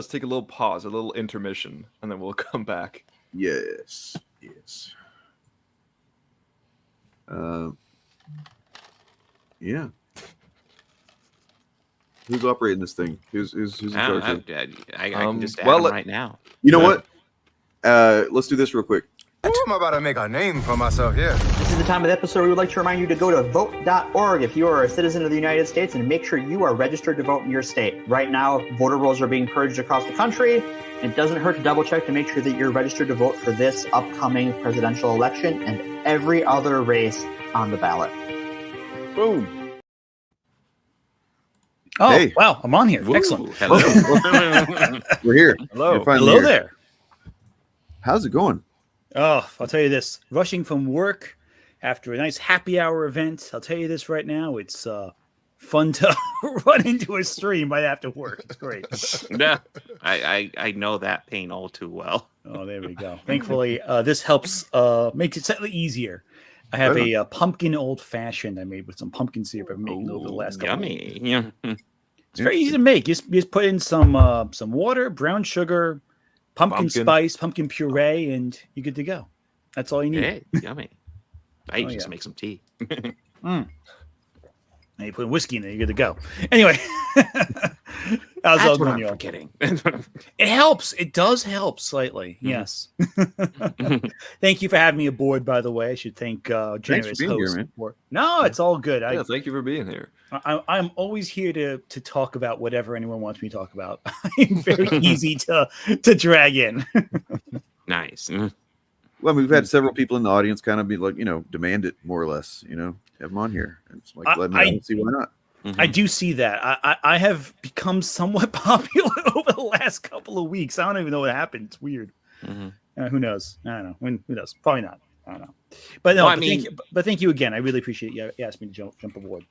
take a little pause, a little intermission, and then we'll come back. Yes. Yeah. Who's operating this thing? Who's in charge? I can just add him right now. You know what? Let's do this real quick. I'm about to make a name for myself here. This is the time of the episode we would like to remind you to go to vote.org if you are a citizen of the United States and make sure you are registered to vote in your state. Right now, voter rolls are being purged across the country. It doesn't hurt to double check to make sure that you're registered to vote for this upcoming presidential election and every other race on the ballot. Boom. Oh, Hey. wow. I'm on here. Woo. Excellent. Hello. We're here. Hello. You're finally Hello here. there. How's it going? Oh, I'll tell you this. Rushing from work after a nice happy hour event. I'll tell you this right now. It's fun to run into a stream right after work. It's great. Yeah, I know that pain all too well. Oh, there we go. Thankfully, this helps make it slightly easier. I have a pumpkin old fashioned I made with some pumpkin syrup I've made over the last couple yummy. of weeks. Yeah. It's very easy to make. You just put in some water, brown sugar, pumpkin spice, pumpkin puree, and you're good to go. That's all you need. Hey, yummy. I just make some tea. And you put whiskey in there, you're good to go. Anyway, That's what I'm forgetting. It helps. It does help slightly. Yes. Thank you for having me aboard, by the way. I should thank generous being here, host. man. No, it's all good. Yeah, thank you for being here. I'm always here to talk about whatever anyone wants me to talk about. I'm very easy to drag in. Nice. Well, we've had several people in the audience kind of be like, demand it more or less, have them on here. It's like, let me see why not. I do see that. I have become somewhat popular over the last couple of weeks. I don't even know what happened. It's weird. Who knows? I don't know. Who knows? Probably not. I don't know. But no, thank you again. I really appreciate you asking me to jump aboard.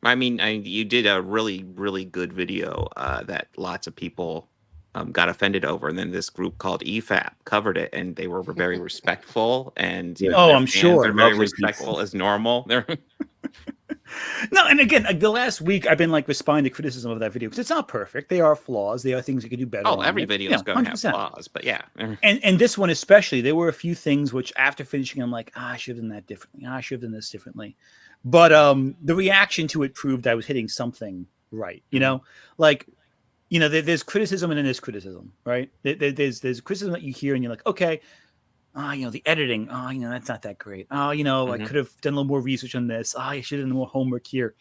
I mean, you did a really, really good video that lots of people got offended over, and then this group called EFAP covered it, and they were very respectful. And I'm sure they're very respectful as normal. They're No, and again, the last week I've been responding to criticism of that video because it's not perfect. There are flaws. There are things you could do better. Oh, every video is going to have 100%. flaws, but yeah. And this one especially, there were a few things which after finishing, I'm like, I should have done that differently. I should have done this differently. But the reaction to it proved I was hitting something right. There's criticism and then there's criticism, right? There's criticism that you hear and you're like, okay, the editing, that's not that great. I could have done a little more research on this. I should have done more homework here.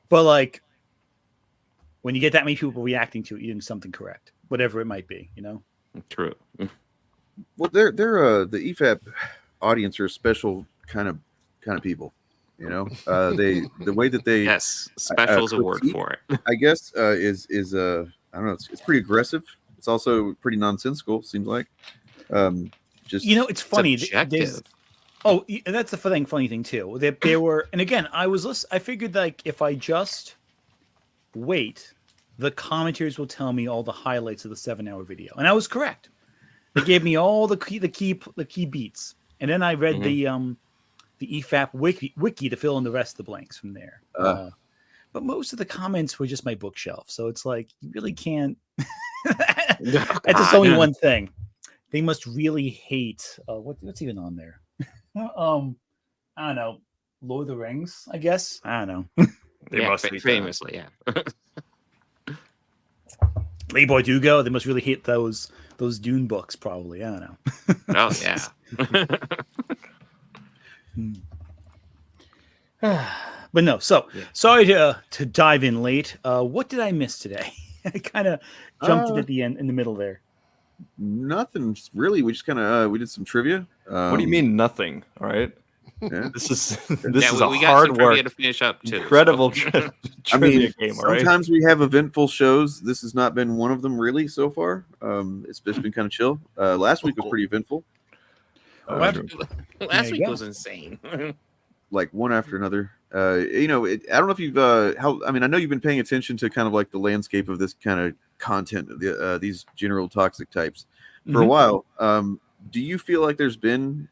But when you get that many people reacting to it, you're doing something correct, whatever it might be, True. Well, they're the EFAP audience are a special kind of people. The way that they special is a word for it. I guess is I don't know. It's pretty aggressive. It's also pretty nonsensical. Seems like. It's funny. That's the funny thing too. There were, and again, I figured if I just wait, the commentators will tell me all the highlights of the 7-hour video, and I was correct. They gave me all the key beats, and then I read the the EFAP wiki to fill in the rest of the blanks from there. But most of the comments were just my bookshelf, so it's like you really can't. That's just only one thing. They must really hate what's even on there. I don't know. Lord of the Rings, I guess. I don't know. They must hate famously, yeah. Playboy Dugo, they must really hate those Dune books, probably. I don't know. Oh yeah. But no, so sorry to dive in late. What did I miss today? I kind of jumped in at the end, in the middle there. Nothing really. We just kind of we did some trivia. What do you mean nothing? All right. Yeah. This is we got hard some work trivia to finish up too. Incredible So. trivia game. All right. Sometimes we have eventful shows. This has not been one of them really so far. It's just been kind of chill. Last week was pretty eventful. Last week was insane. Like one after another. I don't know if you've I know you've been paying attention to kind of like the landscape of this kind of content, these general toxic types for a while. Do you feel like there's been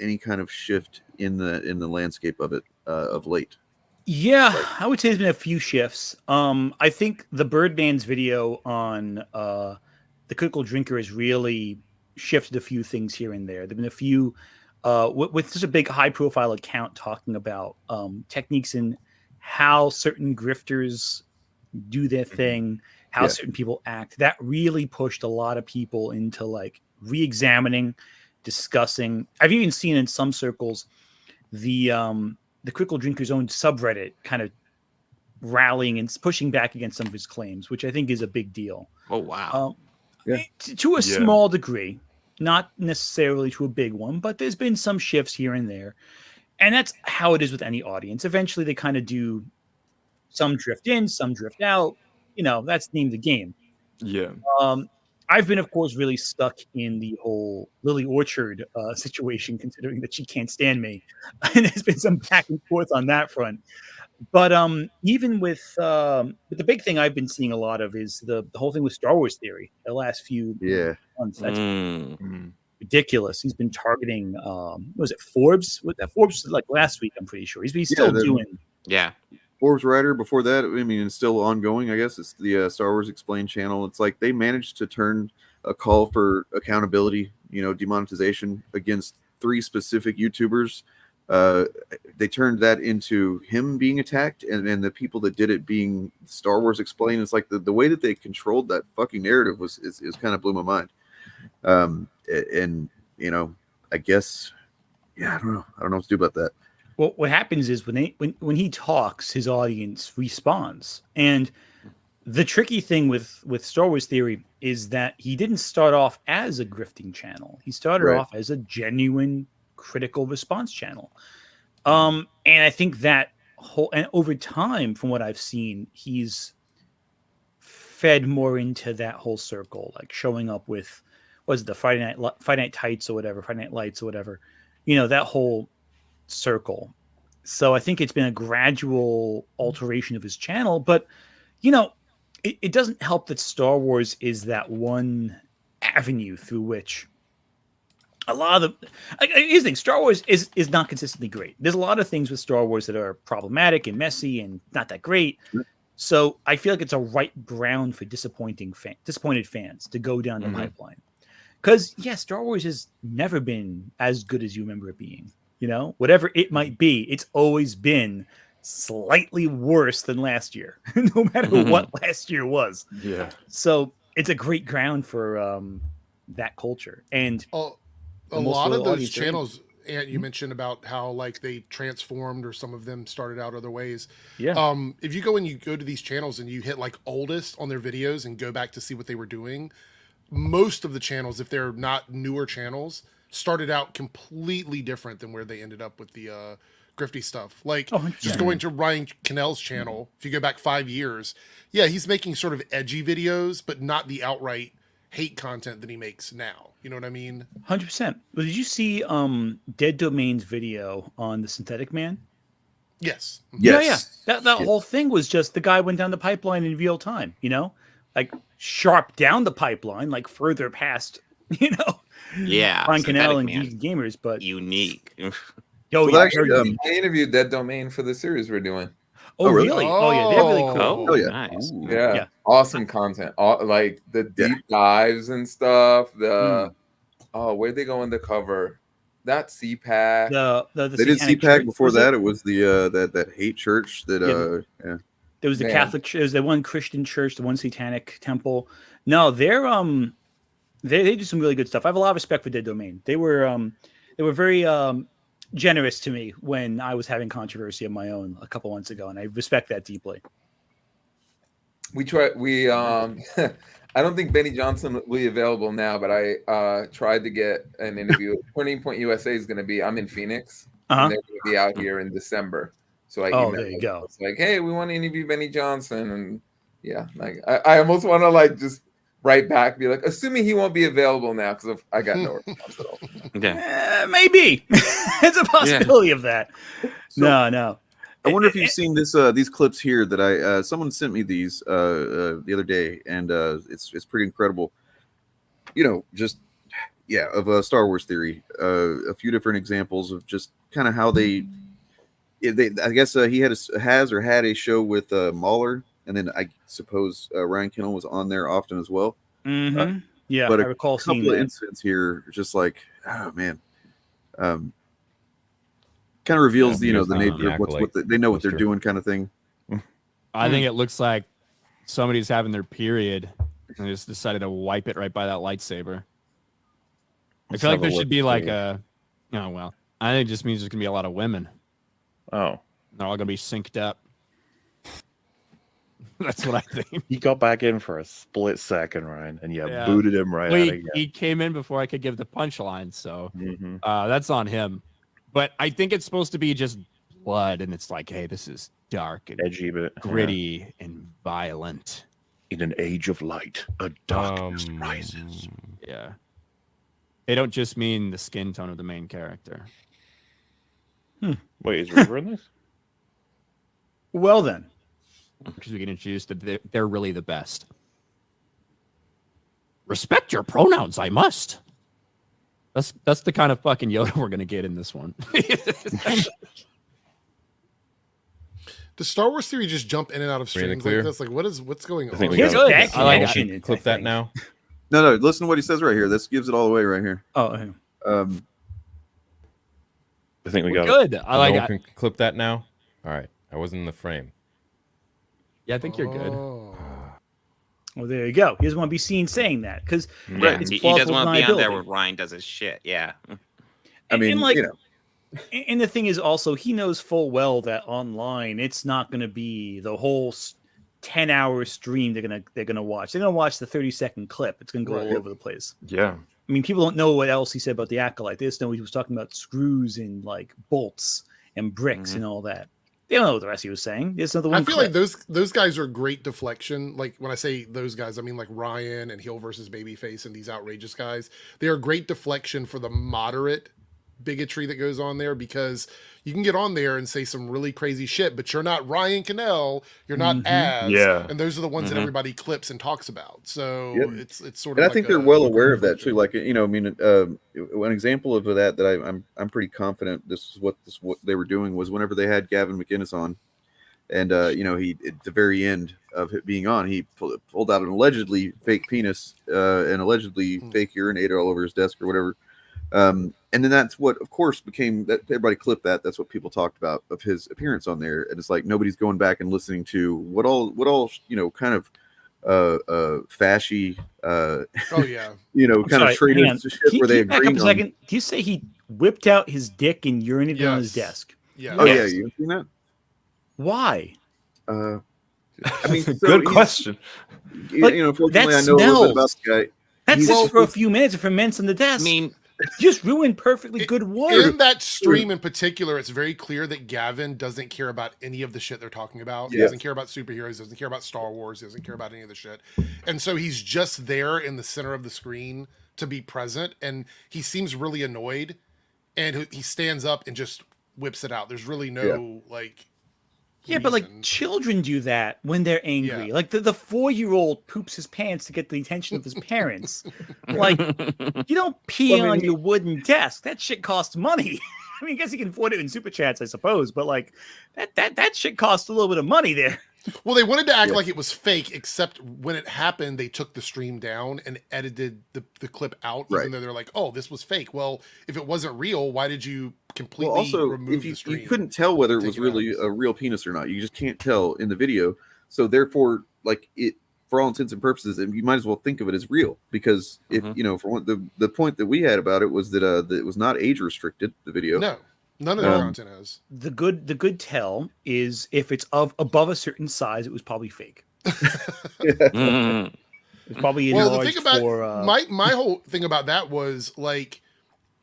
any kind of shift in the landscape of it of late? Yeah, I would say there's been a few shifts. I think the Birdman's video on the Critical Drinker has really shifted a few things here and there. There've been a few with such a big high-profile account talking about techniques in how certain grifters do their thing, how certain people act. That really pushed a lot of people into like re-examining, discussing. I've even seen in some circles the Critical Drinker's own subreddit kind of rallying and pushing back against some of his claims, which I think is a big deal. Oh wow! To a small degree, not necessarily to a big one, but there's been some shifts here and there, and that's how it is with any audience. Eventually, they kind of do. Some drift in, some drift out. That's the name of the game. Yeah. I've been, of course, really stuck in the whole Lily Orchard situation, considering that she can't stand me. And there's been some back and forth on that front. But even with the big thing I've been seeing a lot of is the whole thing with Star Wars Theory the last few months. That's ridiculous. He's been targeting, was it Forbes? Forbes like last week, I'm pretty sure. He's still doing. Yeah. Forbes writer before that. I mean, it's still ongoing. I guess it's the Star Wars Explained channel. It's like they managed to turn a call for accountability, demonetization against 3 specific YouTubers. They turned that into him being attacked, and the people that did it being Star Wars Explained. It's like the way that they controlled that fucking narrative is kind of blew my mind. And I guess, I don't know what to do about that. Well, what happens is when he talks, his audience responds. And the tricky thing with Star Wars Theory is that he didn't start off as a grifting channel. He started off as a genuine critical response channel. And I think that and over time, from what I've seen, he's fed more into that whole circle, like showing up with, the Friday Night Tights or whatever, Friday Night Lights or whatever, that whole circle. So I think it's been a gradual alteration of his channel, but it doesn't help that Star Wars is that one avenue through which a lot of the Star Wars is not consistently great. There's a lot of things with Star Wars that are problematic and messy and not that great. So I feel like it's a right ground for disappointed fans to go down the pipeline. Because Star Wars has never been as good as you remember it being. Whatever it might be, it's always been slightly worse than last year, no matter what last year was. Yeah. So it's a great ground for that culture. And a lot of those channels, and you mentioned about how like they transformed or some of them started out other ways. Yeah. If you go to these channels and you hit like oldest on their videos and go back to see what they were doing, most of the channels, if they're not newer channels, started out completely different than where they ended up with the grifty stuff. Like just going to Ryan Cannell's channel, if you go back 5 years, he's making sort of edgy videos, but not the outright hate content that he makes now. You know what I mean? 100%. Well, did you see Dead Domain's video on the Synthetic Man? Yes. Yeah. That whole thing was just the guy went down the pipeline in real time, like sharp down the pipeline, like further past, Yeah, Ryan Cannell and Geeks Gamers, but unique. Oh, So yeah. actually, I interviewed Dead Domain for the series we're doing. Oh, really? Oh, yeah. They're really cool. Oh, nice. Yeah. Awesome content. All, like the deep dives and stuff. The where'd they go in the cover? That CPAC. They did CPAC before that. It was the that hate church that There was the Catholic church, there was the one Christian church, the one satanic temple. No, they do some really good stuff. I have a lot of respect for Dead Domain. They were very generous to me when I was having controversy of my own a couple months ago, and I respect that deeply. I don't think Benny Johnson will be available now, but I tried to get an interview. Turning Point USA is going to be, I'm in Phoenix, and they're going to be out here in December. So I emailed there you go. It's like, hey, we want to interview Benny Johnson. And yeah, like I almost want to like just write back, be like, assuming he won't be available now because I got no response at all. Maybe. It's a possibility of that. No. I wonder if you've seen these clips here that I someone sent me these the other day, and it's pretty incredible. You know, just of a Star Wars theory, a few different examples of just kind of how they I guess he had a show with Mahler, and then I suppose Ryan Kendall was on there often as well. Mm-hmm. Yeah, but I recall seeing couple of that. incidents here, just like, oh man. Kind of reveals, the nature of what they know what they're doing, kind of thing. I think it looks like somebody's having their period and just decided to wipe it right by that lightsaber. I feel like there should be like I think it just means there's gonna be a lot of women. Oh, they're all gonna be synced up. That's what I think. He got back in for a split second, Ryan, and booted him right out again. He came in before I could give the punchline, so that's on him. But I think it's supposed to be just blood, and it's like, hey, this is dark and edgy, but gritty and violent. In an age of light, a darkness rises. Yeah. They don't just mean the skin tone of the main character. Wait, is River in this? Well then. Because we get introduced that they're really the best. Respect your pronouns, I must. That's the kind of fucking Yoda we're gonna get in this one. Does Star Wars theory just jump in and out of streams like this? Like, what's going on? I like clip that now. No, listen to what he says right here. This gives it all away right here. Oh, I think we got good. it. I like it. Can clip that now. All right, I wasn't in the frame. Yeah, I think you're good. Well, there you go. He doesn't want to be seen saying that because He doesn't want to be on there where Ryan does his shit. Yeah. I mean, and the thing is also, he knows full well that online it's not going to be the whole 10-hour stream they're gonna watch. They're gonna watch the 30-second clip. It's gonna go all over the place. Yeah. I mean, people don't know what else he said about the Acolyte. They just know he was talking about screws and like bolts and bricks and all that. They don't know what the rest he was saying. It's another one. I feel like those guys are great deflection. Like when I say those guys, I mean like Ryan and Heel versus Babyface and these outrageous guys. They are great deflection for the moderate bigotry that goes on there, because you can get on there and say some really crazy shit, but you're not Ryan Cannell, you're not Az, and those are the ones that everybody clips and talks about. So it's sort of. And I think they're well aware of that too. Like, I mean, an example of that I'm pretty confident this is what they were doing was whenever they had Gavin McInnes on, and he at the very end of it being on, he pulled out an allegedly fake penis and allegedly fake urinator all over his desk or whatever. And then that's what, of course, became that everybody clipped that. That's what people talked about of his appearance on there. And it's like nobody's going back and listening to what all kind of fashy kind of traded shit where they agreed on. Second. Do you say he whipped out his dick and urinated on his desk? Yeah. Oh yeah, you've seen that? Why? I mean, good question. Fortunately, I know a little bit about the guy. That's just for a few minutes and ferments on the desk. I mean, just ruined perfectly good work. In that stream in particular, it's very clear that Gavin doesn't care about any of the shit they're talking about. He doesn't care about superheroes, doesn't care about Star Wars, he doesn't care about any of the shit. And so he's just there in the center of the screen to be present, and he seems really annoyed, and he stands up and just whips it out. There's really no Yeah, but like children do that when they're angry. Like the 4-year-old poops his pants to get the attention of his parents. Like, you don't pee on your wooden desk. That shit costs money. I mean, I guess you can afford it in super chats, I suppose, but like that shit costs a little bit of money there. Well, they wanted to act like it was fake, except when it happened, they took the stream down and edited the clip out, even though they're like, "Oh, this was fake." Well, if it wasn't real, why did you completely remove if the stream? you couldn't tell whether it was really a real penis or not, you just can't tell in the video. So therefore, like it, for all intents and purposes, you might as well think of it as real, because if for one, the point that we had about it was that it was not age restricted. The video, no, none of the content is. The good tell is if it's above a certain size, it was probably fake. It's probably the thing about for my whole thing about that was like,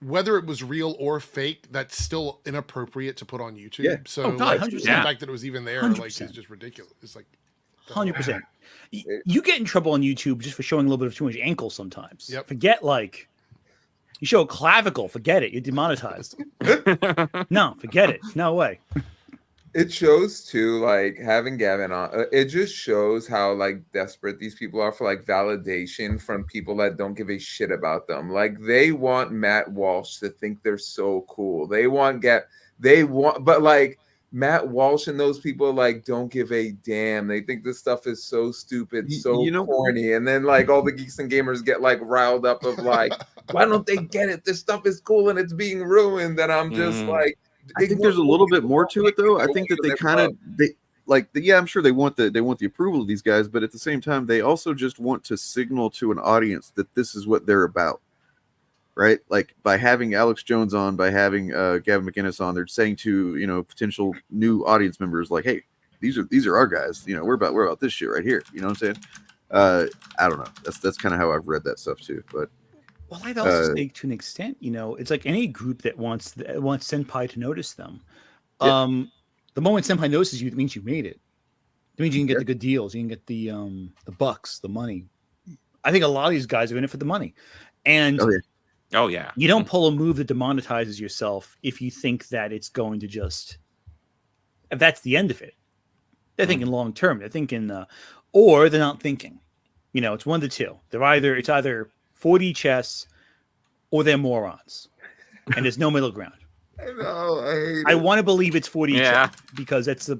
whether it was real or fake, that's still inappropriate to put on YouTube. Yeah. So Oh, God, like, 100%. the fact that it was even there, 100%. like, is just ridiculous. It's like 100%. You get in trouble on YouTube just for showing a little bit of too much ankle sometimes. Yep. Forget like you show a clavicle, forget it. You're demonetized. No, forget it. No way. It shows too, like having Gavin on, it just shows how like desperate these people are for like validation from people that don't give a shit about them. Like they want Matt Walsh to think they're so cool. But like Matt Walsh and those people like don't give a damn. They think this stuff is so stupid, so corny. And then like all the geeks and gamers get like riled up of like, why don't they get it? This stuff is cool and it's being ruined. And I'm just like, I think there's a little bit more to it, though. I think that I'm sure they want the approval of these guys, but at the same time, they also just want to signal to an audience that this is what they're about, right? Like by having Alex Jones on, by having Gavin McInnes on, they're saying to potential new audience members like, hey, these are our guys. We're about this shit right here. You know what I'm saying? I don't know. That's kind of how I've read that stuff too, but. Well, I'd also say to an extent, it's like any group that wants Senpai to notice them. Yeah. The moment Senpai notices you, it means you made it. It means you can get the good deals. You can get the bucks, the money. I think a lot of these guys are in it for the money. And oh yeah, you don't pull a move that demonetizes yourself if you think that it's going to if that's the end of it. They're thinking long term. They're thinking, or they're not thinking. It's one of the two. It's either 4D chess, or they're morons, and there's no middle ground. I know. I want to believe it's 4D chess because it's a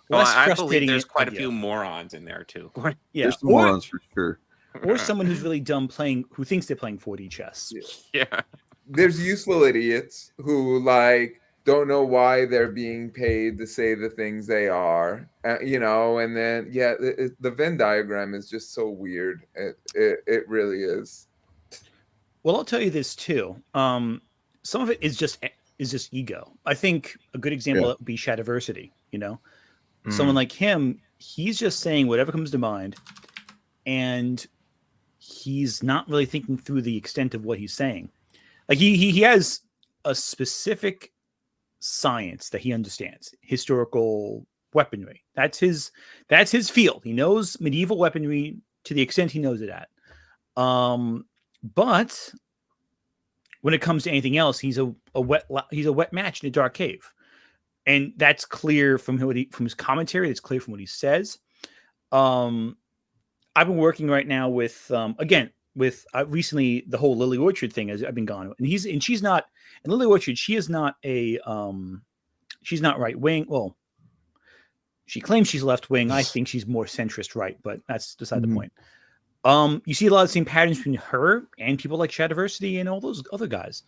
less I frustrating. believe there's quite a few morons in there too. Yeah, there's some morons for sure. Or someone who's really dumb who thinks they're playing 4D chess. Yeah. There's useful idiots who like don't know why they're being paid to say the things they are, and then the Venn diagram is just so weird. It really is. Well, I'll tell you this too. Some of it is just ego. I think a good example would be Shadiversity. Someone like him, he's just saying whatever comes to mind, and he's not really thinking through the extent of what he's saying. Like he has a specific science that he understands, historical weaponry. That's his field. He knows medieval weaponry to the extent he knows it at. But when it comes to anything else, he's a wet match in a dark cave, and that's clear from his commentary. That's clear from what he says. I've been working right now with recently the whole Lily Orchard thing. I've been gone, and she's not. And Lily Orchard, she is not she's not right wing. Well, she claims she's left wing. I think she's more centrist right, but that's beside the point. You see a lot of the same patterns between her and people like Shadiversity and all those other guys.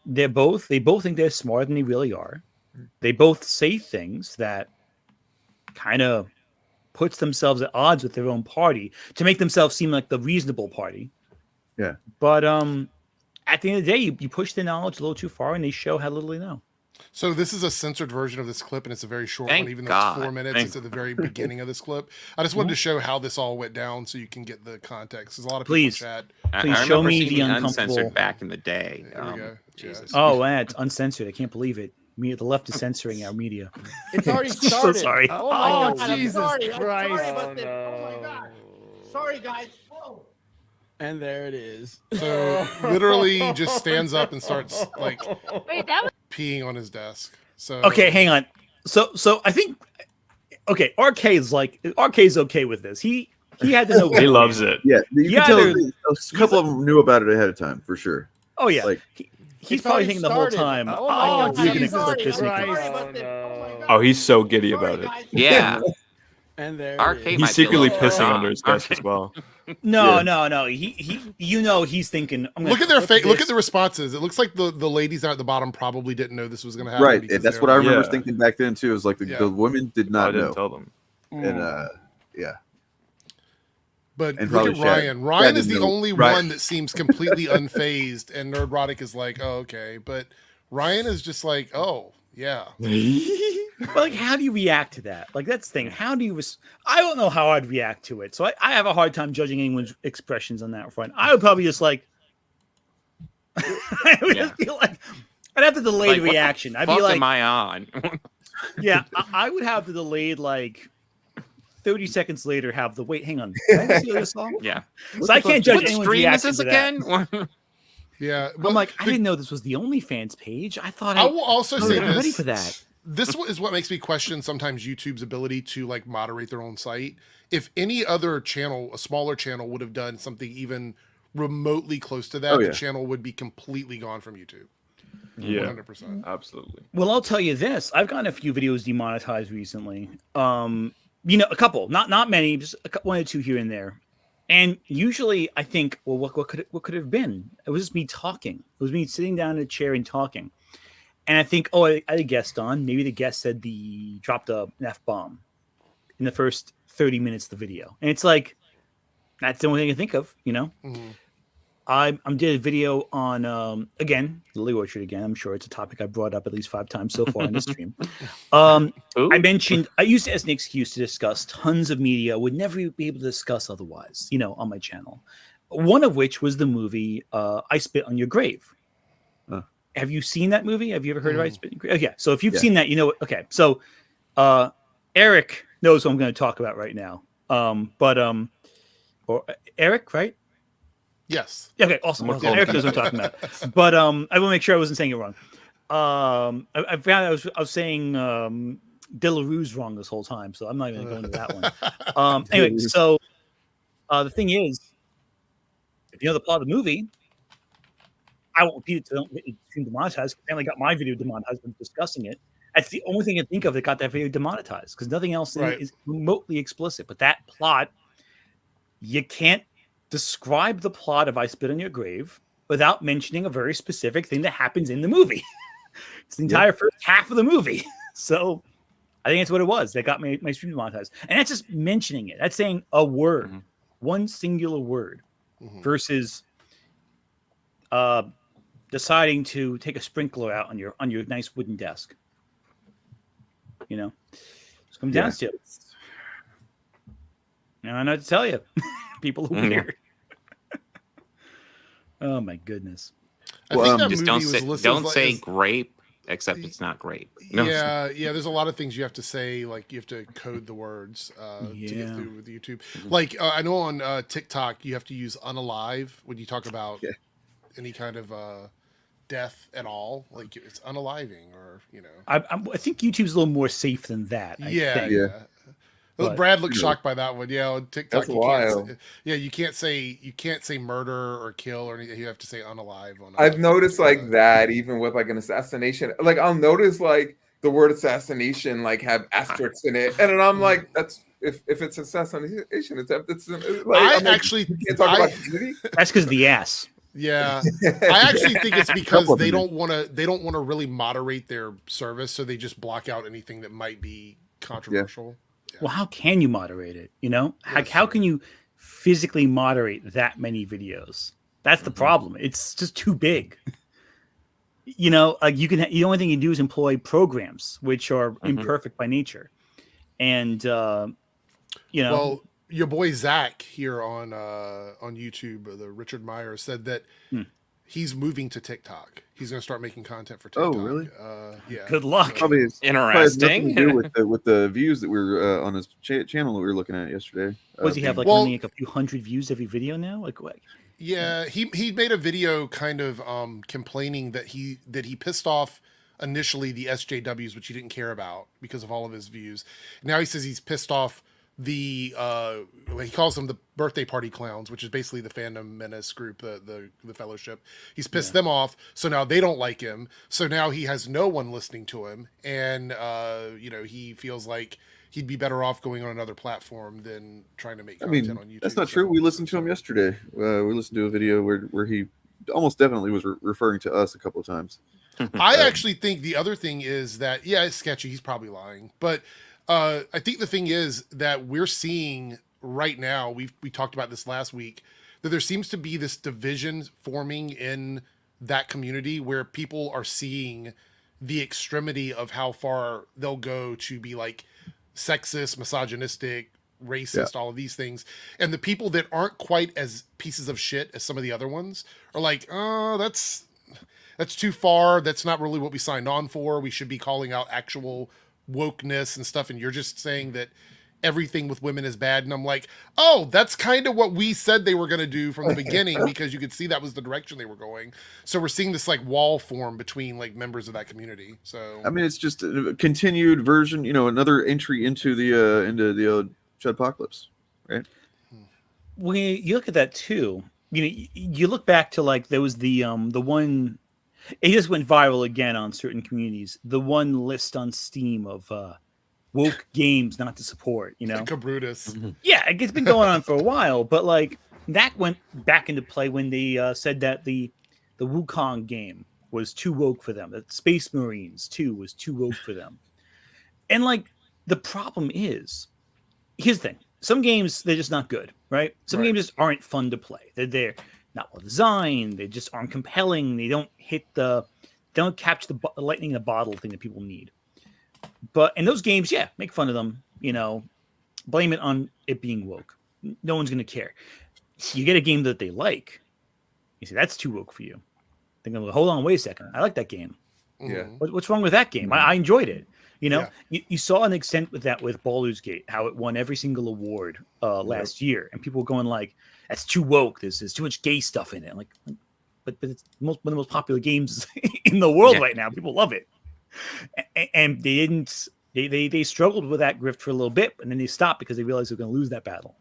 They both think they're smarter than they really are. They both say things that kind of puts themselves at odds with their own party to make themselves seem like the reasonable party. Yeah. But at the end of the day, you push the knowledge a little too far, and they show how little they know. So this is a censored version of this clip, and it's a very short one, even though it's 4 minutes. It's at the very beginning of this clip. I just wanted to show how this all went down so you can get the context. There's a lot of people in chat. Please show me the uncensored back in the day. There we go. Jesus. Oh, it's uncensored. I can't believe it. The left is censoring our media. It's already started. So sorry. Oh my God, Jesus Christ. Christ. I'm sorry about this. Oh my God. Sorry, guys. Whoa. And there it is. So literally just stands up and starts like peeing on his desk. So okay, hang on. So I think RK's okay with this. He had to know. He loves it. Yeah, you can tell a couple of them knew about it ahead of time for sure. Oh yeah, Like, he's probably thinking the whole time. Oh my God, we're gonna he's clip already this. Oh, he's so giddy about it. Yeah. And there Arcade He's might be a secretly little pissing wrong. under his desk as well. No, Yeah. no. He's thinking. I'm gonna Look at their clip face. Look this. at the responses. It looks like the ladies down at the bottom probably didn't know this was going to happen. right. because That's they what I were- remember Yeah. thinking back then too. Is like the Yeah. women did I not didn't know. tell them. And yeah. But And look probably at Shaq. Ryan. Ryan Shaq is the didn't know. only Right. one that seems completely unfazed, and Nerdrotic is like, oh, okay. But Ryan is just like, oh, yeah. But like, how do you react to that? Like, that's the thing. How do you? I don't know how I'd react to it. So I have a hard time judging anyone's expressions on that front. I would probably just like. I would just be like, I'd have the delayed Like, what the reaction. I'd be fuck like, am I on? yeah, I would have the delayed like 30 seconds later. Have the wait. Hang on. Did I see this song? Yeah. So I can't judge What anyone's stream is reaction this to that. again? Yeah. I'm like, I didn't know this was the OnlyFans page. I thought I will also I say wasn't ready this. for that. This is what makes me question sometimes YouTube's ability to like moderate their own site. If any other channel, a smaller channel, would have done something even remotely close to that, Oh, yeah. the channel would be completely gone from YouTube. Yeah. 100%. Absolutely. Well, I'll tell you this. I've gotten a few videos demonetized recently. A couple, not many, just one or two here and there. And usually I think, well, what could it have been? It was just me talking. It was me sitting down in a chair and talking. And I think, I had a guest on. Maybe the guest said dropped an F-bomb in the first 30 minutes of the video. And it's like, that's the only thing I think of, Mm-hmm. I did a video on, again, Lily Orchard again. I'm sure it's a topic I brought up at least 5 times so far in this stream. I used it as an excuse to discuss tons of media I would never be able to discuss otherwise, on my channel. One of which was the movie I Spit on Your Grave. Have you seen that movie? Have you ever heard of I Spit on Your Grave? Okay, so if you've seen that, you know. Okay, so Eric knows what I'm going to talk about right now. Or Eric, right? Yes. Okay, awesome. Eric knows what I'm talking about. But I will make sure I wasn't saying it wrong. I found I was saying De La Rue's wrong this whole time, so I'm not even going to that one. Anyway, so the thing is, if you know the plot of the movie, I won't repeat it to don't get demonetized. I only got my video demonetized when discussing it. That's the only thing I think of that got that video demonetized, because nothing else in it is remotely explicit. But that plot, you can't describe the plot of I Spit on Your Grave without mentioning a very specific thing that happens in the movie. It's the entire first half of the movie. So I think that's what it was that got my stream demonetized. And that's just mentioning it. That's saying a word, one singular word, versus deciding to take a sprinkler out on your nice wooden desk. Just come downstairs. I know what to tell you. People are weird. Oh my goodness. I think that just movie was listed don't as say grape, except it's not grape. Yeah, there's a lot of things you have to say, like you have to code the words to get through with YouTube. Like I know on TikTok you have to use unalive when you talk about any kind of death at all. Like it's unaliving, or I think YouTube's a little more safe than that. I think. Well, Brad looks shocked by that one. Yeah, on TikTok, That's wild. You can't say murder or kill or anything. You have to say unalive. I've noticed like that even with like an assassination. Like I'll notice like the word assassination like have asterisks in it, and then I'm like, that's if it's assassination attempt, it's like, actually can't talk about community. That's because of the ass. Yeah, I actually think it's because they don't want to really moderate their service, so they just block out anything that might be controversial. Well, how can you moderate it? How can you physically moderate that many videos? That's the problem. It's just too big. Like the only thing you do is employ programs which are imperfect by nature, and Well, your boy Zach here on YouTube, the Richard Meyer, said that he's moving to TikTok. He's going to start making content for TikTok. Oh, really? Yeah. Good luck. Probably Interesting. Probably has nothing to do with the views that we were on his channel that we were looking at yesterday. Does he have only a few hundred views every video now? Like what? Yeah, he made a video kind of complaining that he pissed off initially the SJWs, which he didn't care about because of all of his views. Now he says he's pissed off the he calls them the birthday party clowns, which is basically the fandom menace group, the fellowship. He's pissed them off, so now they don't like him. So now he has no one listening to him, and he feels like he'd be better off going on another platform than trying to make content on YouTube. That's not true. We listened to him yesterday. We listened to a video where he almost definitely was referring to us a couple of times. I actually think the other thing is that, it's sketchy. He's probably lying. But I think the thing is that we're seeing right now, we talked about this last week, that there seems to be this division forming in that community where people are seeing the extremity of how far they'll go to be like sexist, misogynistic, racist, all of these things. And the people that aren't quite as pieces of shit as some of the other ones are like, oh, that's too far. That's not really what we signed on for. We should be calling out actual wokeness and stuff. And you're just saying that everything with women is bad. And I'm like, oh, that's kind of what we said they were going to do from the beginning, because you could see that was the direction they were going. So we're seeing this like wall form between like members of that community. So I mean, it's just a continued version, another entry into the Chudpocalypse, right? When you look at that too, you look back to like there was the one, it just went viral again on certain communities. The one list on Steam of woke games not to support, Brutus. Yeah, it's been going on for a while, but like that went back into play when they said that the Wukong game was too woke for them. That Space Marines 2 was too woke for them. And like the problem is, here's the thing: some games, they're just not good, right? Some games just aren't fun to play. They're not well designed. They just aren't compelling. They don't don't capture the lightning in a bottle thing that people need. But in those games, make fun of them, blame it on it being woke. No one's going to care. You get a game that they like. You say, that's too woke for you. They're going to go, hold on, wait a second. I like that game. Yeah. What's wrong with that game? I enjoyed it. You saw an extent with that with Baldur's Gate, how it won every single award last year. And people were going like, that's too woke. There's too much gay stuff in it. Like, but it's one of the most popular games in the world right now. People love it. And they didn't. They struggled with that grift for a little bit, and then they stopped because they realized they're going to lose that battle.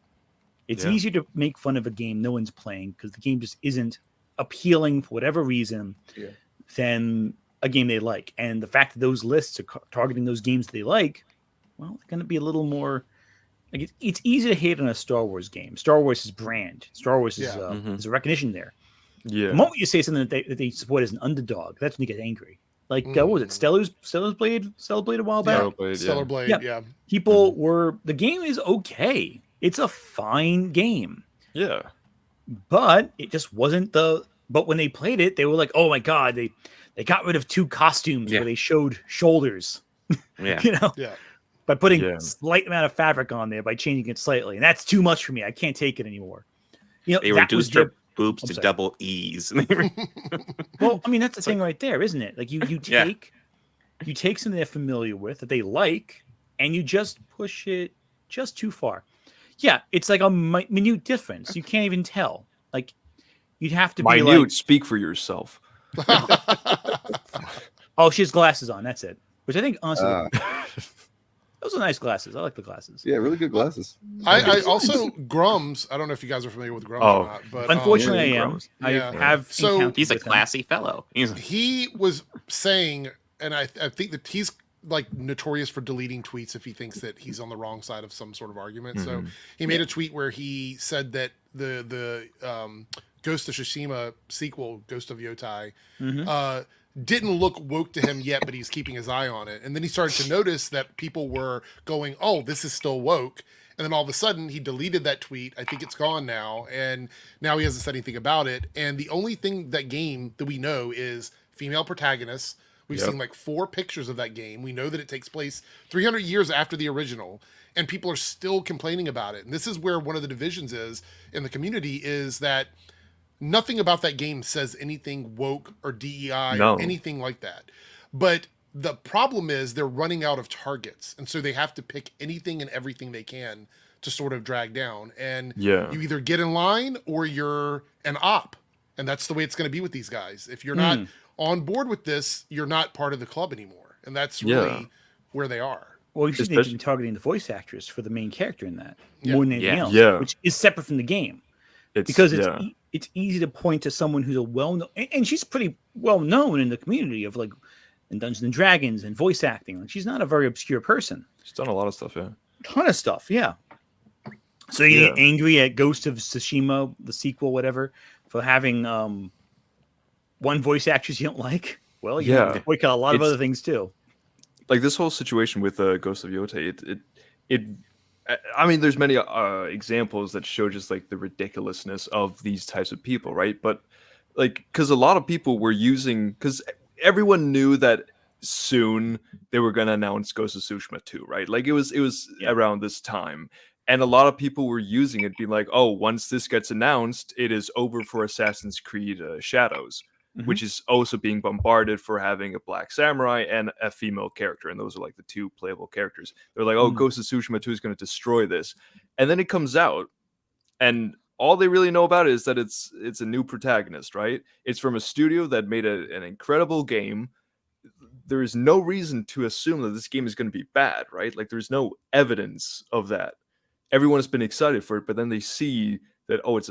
It's easier to make fun of a game no one's playing because the game just isn't appealing for whatever reason than a game they like. And the fact that those lists are targeting those games they like, well, they're going to be a little more. Like it's easy to hate on a Star Wars game. Star Wars is brand. Star Wars is there's a recognition there. Yeah. The moment you say something that they support as an underdog, that's when you get angry. Like what was it? Stellar Blade a while back. Stellar Blade, yeah. People were. The game is okay. It's a fine game. Yeah. But it just wasn't the. But when they played it, they were like, "Oh my god!" They got rid of 2 costumes where they showed shoulders. Yeah. By putting a slight amount of fabric on there, by changing it slightly, and that's too much for me. I can't take it anymore. They reduced their boobs to double E's. Well, I mean, that's the thing right there, isn't it? Like you take something they're familiar with that they like, and you just push it just too far. Yeah, it's like a minute difference. You can't even tell. Like you'd have to be minute. Speak for yourself. Oh, she has glasses on. That's it. Which I think honestly. Those are nice glasses. I like the glasses. Yeah, really good glasses. I also Grums. I don't know if you guys are familiar with Grums or not, but unfortunately, I am. I have. So he's a classy fellow. He was saying, and I think that he's like notorious for deleting tweets if he thinks that he's on the wrong side of some sort of argument. So he made a tweet where he said that the Ghost of Tsushima sequel, Ghost of Yotai, didn't look woke to him yet, but he's keeping his eye on it. And then he started to notice that people were going, oh, this is still woke. And then all of a sudden he deleted that tweet. I think it's gone now. And now he hasn't said anything about it. And the only thing that game that we know is female protagonists. We've seen like 4 pictures of that game. We know that it takes place 300 years after the original, and people are still complaining about it. And this is where one of the divisions is in the community, is that nothing about that game says anything woke or DEI or anything like that. But the problem is they're running out of targets. And so they have to pick anything and everything they can to sort of drag down. And you either get in line or you're an op. And that's the way it's going to be with these guys. If you're not on board with this, you're not part of the club anymore. And that's really where they are. Well, you see they've Especially, been targeting the voice actress for the main character in that Yeah. more than anything Yeah. else, Yeah. which is separate from the game. it's Because yeah, it's easy to point to someone who's a well-known, and she's pretty well known in the community of like in Dungeons and Dragons and voice acting. Like she's not a very obscure person. she's done a lot of stuff. Yeah. Ton of stuff, yeah. So you Yeah. get angry at Ghost of Tsushima, the sequel, whatever, for having one voice actress you don't like. Well, you Yeah. boycott a lot of It's- other things too. Like this whole situation with Ghost of Yotei, I mean, there's many examples that show just like the ridiculousness of these types of people, right? But like, because a lot of people were using, because everyone knew that soon they were going to announce Ghost of Tsushima 2, right? Like it was around this time, and a lot of people were using it, being like, "Oh, once this gets announced, it is over for Assassin's Creed Shadows." Which is also being bombarded for having a black samurai and a female character. And those are like the two playable characters. They're like, oh, Ghost of Tsushima 2 is going to destroy this. And then it comes out, and all they really know about it is that it's a new protagonist, right? It's from a studio that made an incredible game. There is no reason to assume that this game is going to be bad, right? Like there's no evidence of that. Everyone has been excited for it, but then they see that, oh, it's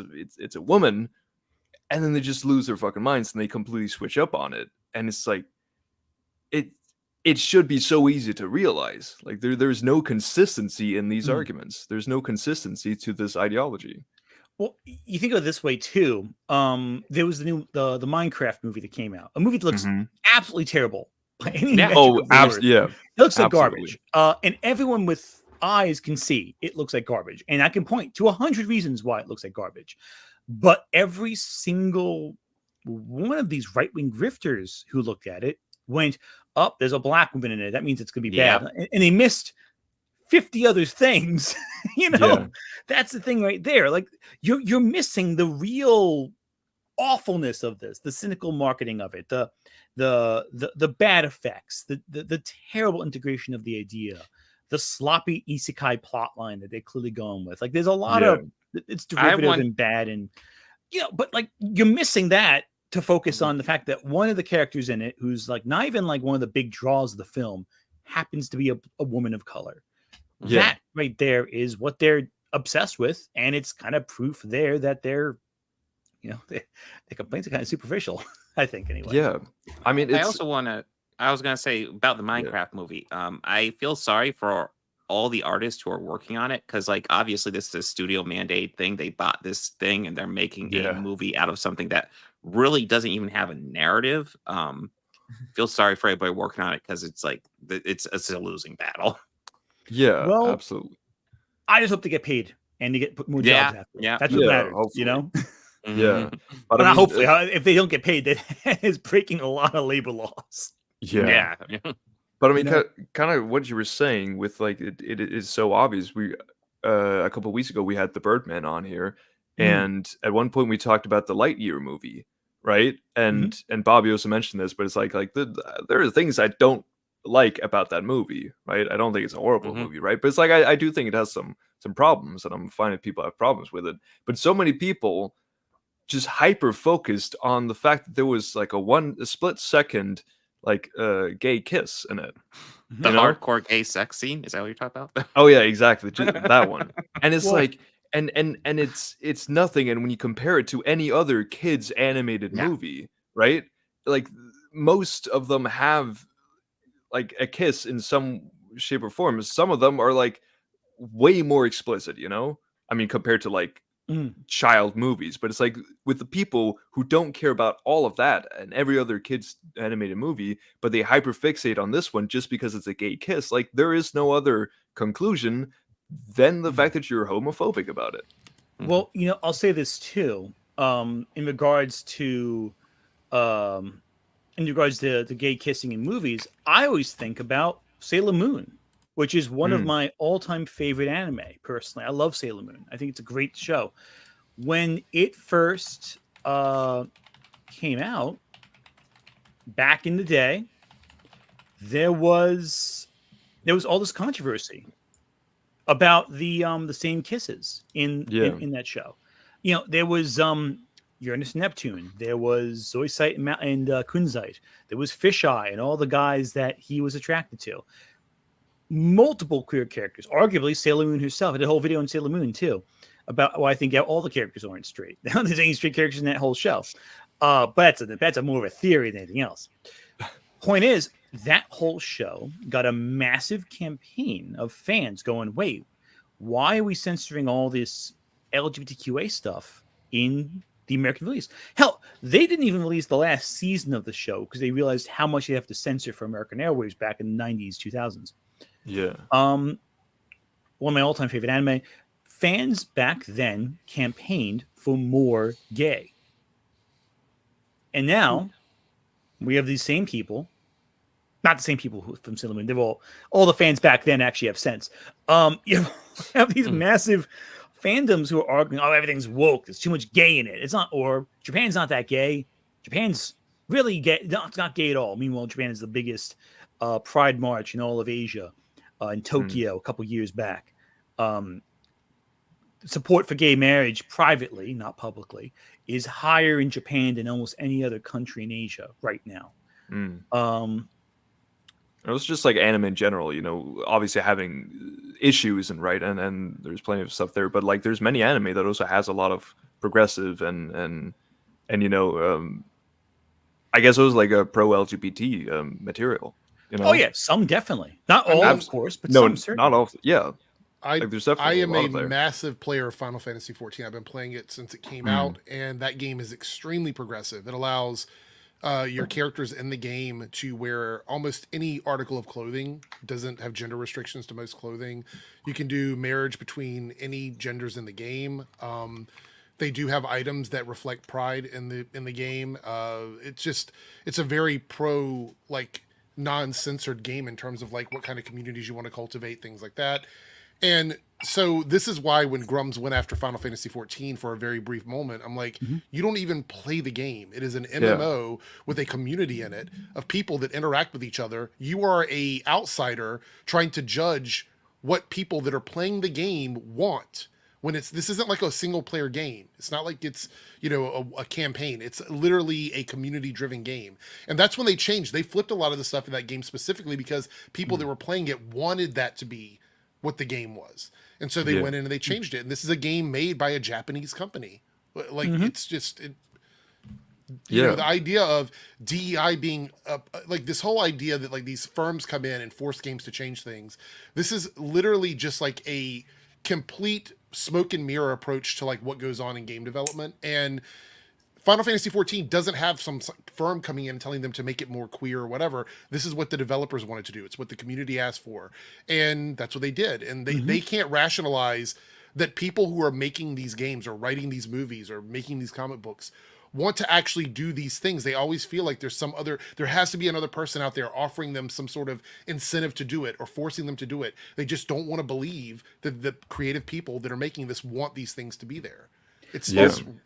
a woman, and then they just lose their fucking minds and they completely switch up on it. And it's like, it should be so easy to realize. Like there's no consistency in these arguments. There's no consistency to this ideology. Well, you think of it this way too. There was the Minecraft movie that came out. A movie that looks absolutely terrible. By any metric of the word. Yeah. It looks like Absolutely. garbage. And everyone with eyes can see it looks like garbage. And I can point to 100 reasons why it looks like garbage. But every single one of these right-wing grifters who looked at it went, "Up, there's a black woman in it. That means it's going to be bad." And they missed 50 other things. That's the thing right there. Like you're missing the real awfulness of this, the cynical marketing of it, the bad effects, the terrible integration of the idea, the sloppy isekai plotline that they're clearly going with. Like there's a lot of it's derivative and bad, and but like you're missing that to focus on the fact that one of the characters in it, who's like not even like one of the big draws of the film, happens to be a woman of color. That right there is what they're obsessed with, and it's kind of proof there that their complaints are kind of superficial. I think anyway. Yeah, I mean, I also want to. I was gonna say about the Minecraft movie. I feel sorry for all the artists who are working on it, because like obviously this is a studio mandate thing. They bought this thing and they're making a movie out of something that really doesn't even have a narrative. Feel sorry for everybody working on it, because it's like it's a losing battle. Yeah, well, absolutely. I just hope to get paid and to get more jobs after. Yeah, that's what matters. Hopefully. Yeah, but not hopefully. If they don't get paid, that is breaking a lot of labor laws. Yeah. But I mean, kind of what you were saying with like it is so obvious. We a couple of weeks ago we had the Birdman on here, and at one point we talked about the Lightyear movie, right? And Bobby also mentioned this, but it's like there are things I don't like about that movie, right? I don't think it's a horrible movie, right? But it's like I do think it has some problems, and I'm finding people have problems with it. But so many people just hyper focused on the fact that there was like a split second like gay kiss in it. The hardcore gay sex scene, is that what you're talking about? Oh yeah, exactly. Just that one. And it's like and it's nothing, and when you compare it to any other kids animated movie, right? Like most of them have like a kiss in some shape or form. Some of them are like way more explicit, I mean, compared to like child movies. But it's like with the people who don't care about all of that and every other kids animated movie, but they hyperfixate on this one just because it's a gay kiss, like there is no other conclusion than the fact that you're homophobic about it. Well, I'll say this too, in regards to the gay kissing in movies. I always think about Sailor Moon, which is one of my all-time favorite anime. Personally, I love Sailor Moon. I think it's a great show. When it first came out back in the day, there was all this controversy about the same kisses in that show. There was Uranus and Neptune. There was Zoisite and Kunzite. There was Fisheye and all the guys that he was attracted to. multiple queer characters. Arguably, Sailor Moon herself. I did a whole video on Sailor Moon too about why I think all the characters aren't straight. There's any straight characters in that whole show. But that's a more of a theory than anything else. Point is, that whole show got a massive campaign of fans going, wait, why are we censoring all this LGBTQA stuff in the American release? Hell, they didn't even release the last season of the show because they realized how much they have to censor for American Airwaves back in the 90s, 2000s. Yeah. One of my all-time favorite anime. Fans back then campaigned for more gay. And now we have these same people, not the same people from Sailor Moon. They're all the fans back then actually have sense. You have these massive fandoms who are arguing, oh, everything's woke. There's too much gay in it. It's not, or Japan's not that gay. Japan's really gay. No, it's not gay at all. Meanwhile, Japan is the biggest pride march in all of Asia, in Tokyo a couple years back. Support for gay marriage privately, not publicly, is higher in Japan than almost any other country in Asia right now. It was just like anime in general, you know, obviously having issues and there's plenty of stuff there, but like there's many anime that also has a lot of progressive and you know, I guess it was like a pro LGBT material. You know? Oh yeah, some definitely, not all, of course, but some certainly. Not all. Yeah. I am a massive player of Final Fantasy XIV. I've been playing it since it came out, and that game is extremely progressive. It allows your characters in the game to wear almost any article of clothing. Doesn't have gender restrictions to most clothing. You can do marriage between any genders in the game. They do have items that reflect pride in the game. It's a very pro, like, non-censored game in terms of like what kind of communities you want to cultivate, things like that. And so this is why when Grums went after Final Fantasy XIV for a very brief moment, I'm like, you don't even play the game. It is an MMO with a community in it of people that interact with each other. You are a outsider trying to judge what people that are playing the game want. When this isn't like a single player game. It's not like it's, you know, a campaign. It's literally a community driven game. And that's when they changed. They flipped a lot of the stuff in that game specifically because people that were playing it wanted that to be what the game was. And so they went in and they changed it. And this is a game made by a Japanese company. Like it's just, you know, the idea of DEI being like this whole idea that like these firms come in and force games to change things. This is literally just like a complete smoke and mirror approach to like what goes on in game development. And Final Fantasy XIV doesn't have some firm coming in and telling them to make it more queer or whatever. This is what the developers wanted to do. It's what the community asked for. And that's what they did. And they can't rationalize that people who are making these games or writing these movies or making these comic books want to actually do these things. They always feel like there has to be another person out there offering them some sort of incentive to do it or forcing them to do it. They just don't want to believe that the creative people that are making this want these things to be there. It's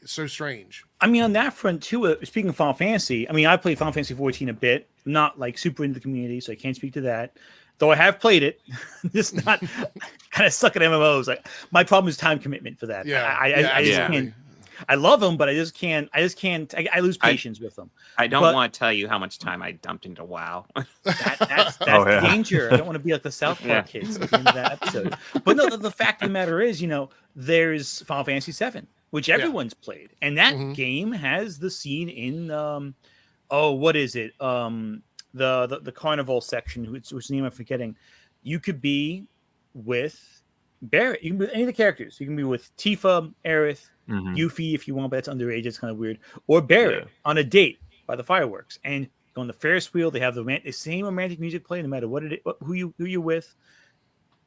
so strange. I mean, on that front too, speaking of Final Fantasy, I mean, I played Final Fantasy XIV a bit, not like super into the community, so I can't speak to that. Though I have played it, just not kind of suck at MMOs. Like my problem is time commitment for that. I just can't. I love them, but I just can't. I lose patience with them. I don't want to tell you how much time I dumped into WoW. That's danger. I don't want to be like the South Park kids at the end of that episode. But no, the fact of the matter is, you know, there's Final Fantasy VII, which everyone's played, and that game has the scene in what is it? The carnival section, whose name I'm forgetting. You could be with Barrett. You can be with any of the characters. You can be with Tifa, Aerith, Yuffie if you want, but that's underage. It's kind of weird. Or Barrett on a date by the fireworks, and go on the Ferris wheel. They have the same romantic music playing, no matter who you're with.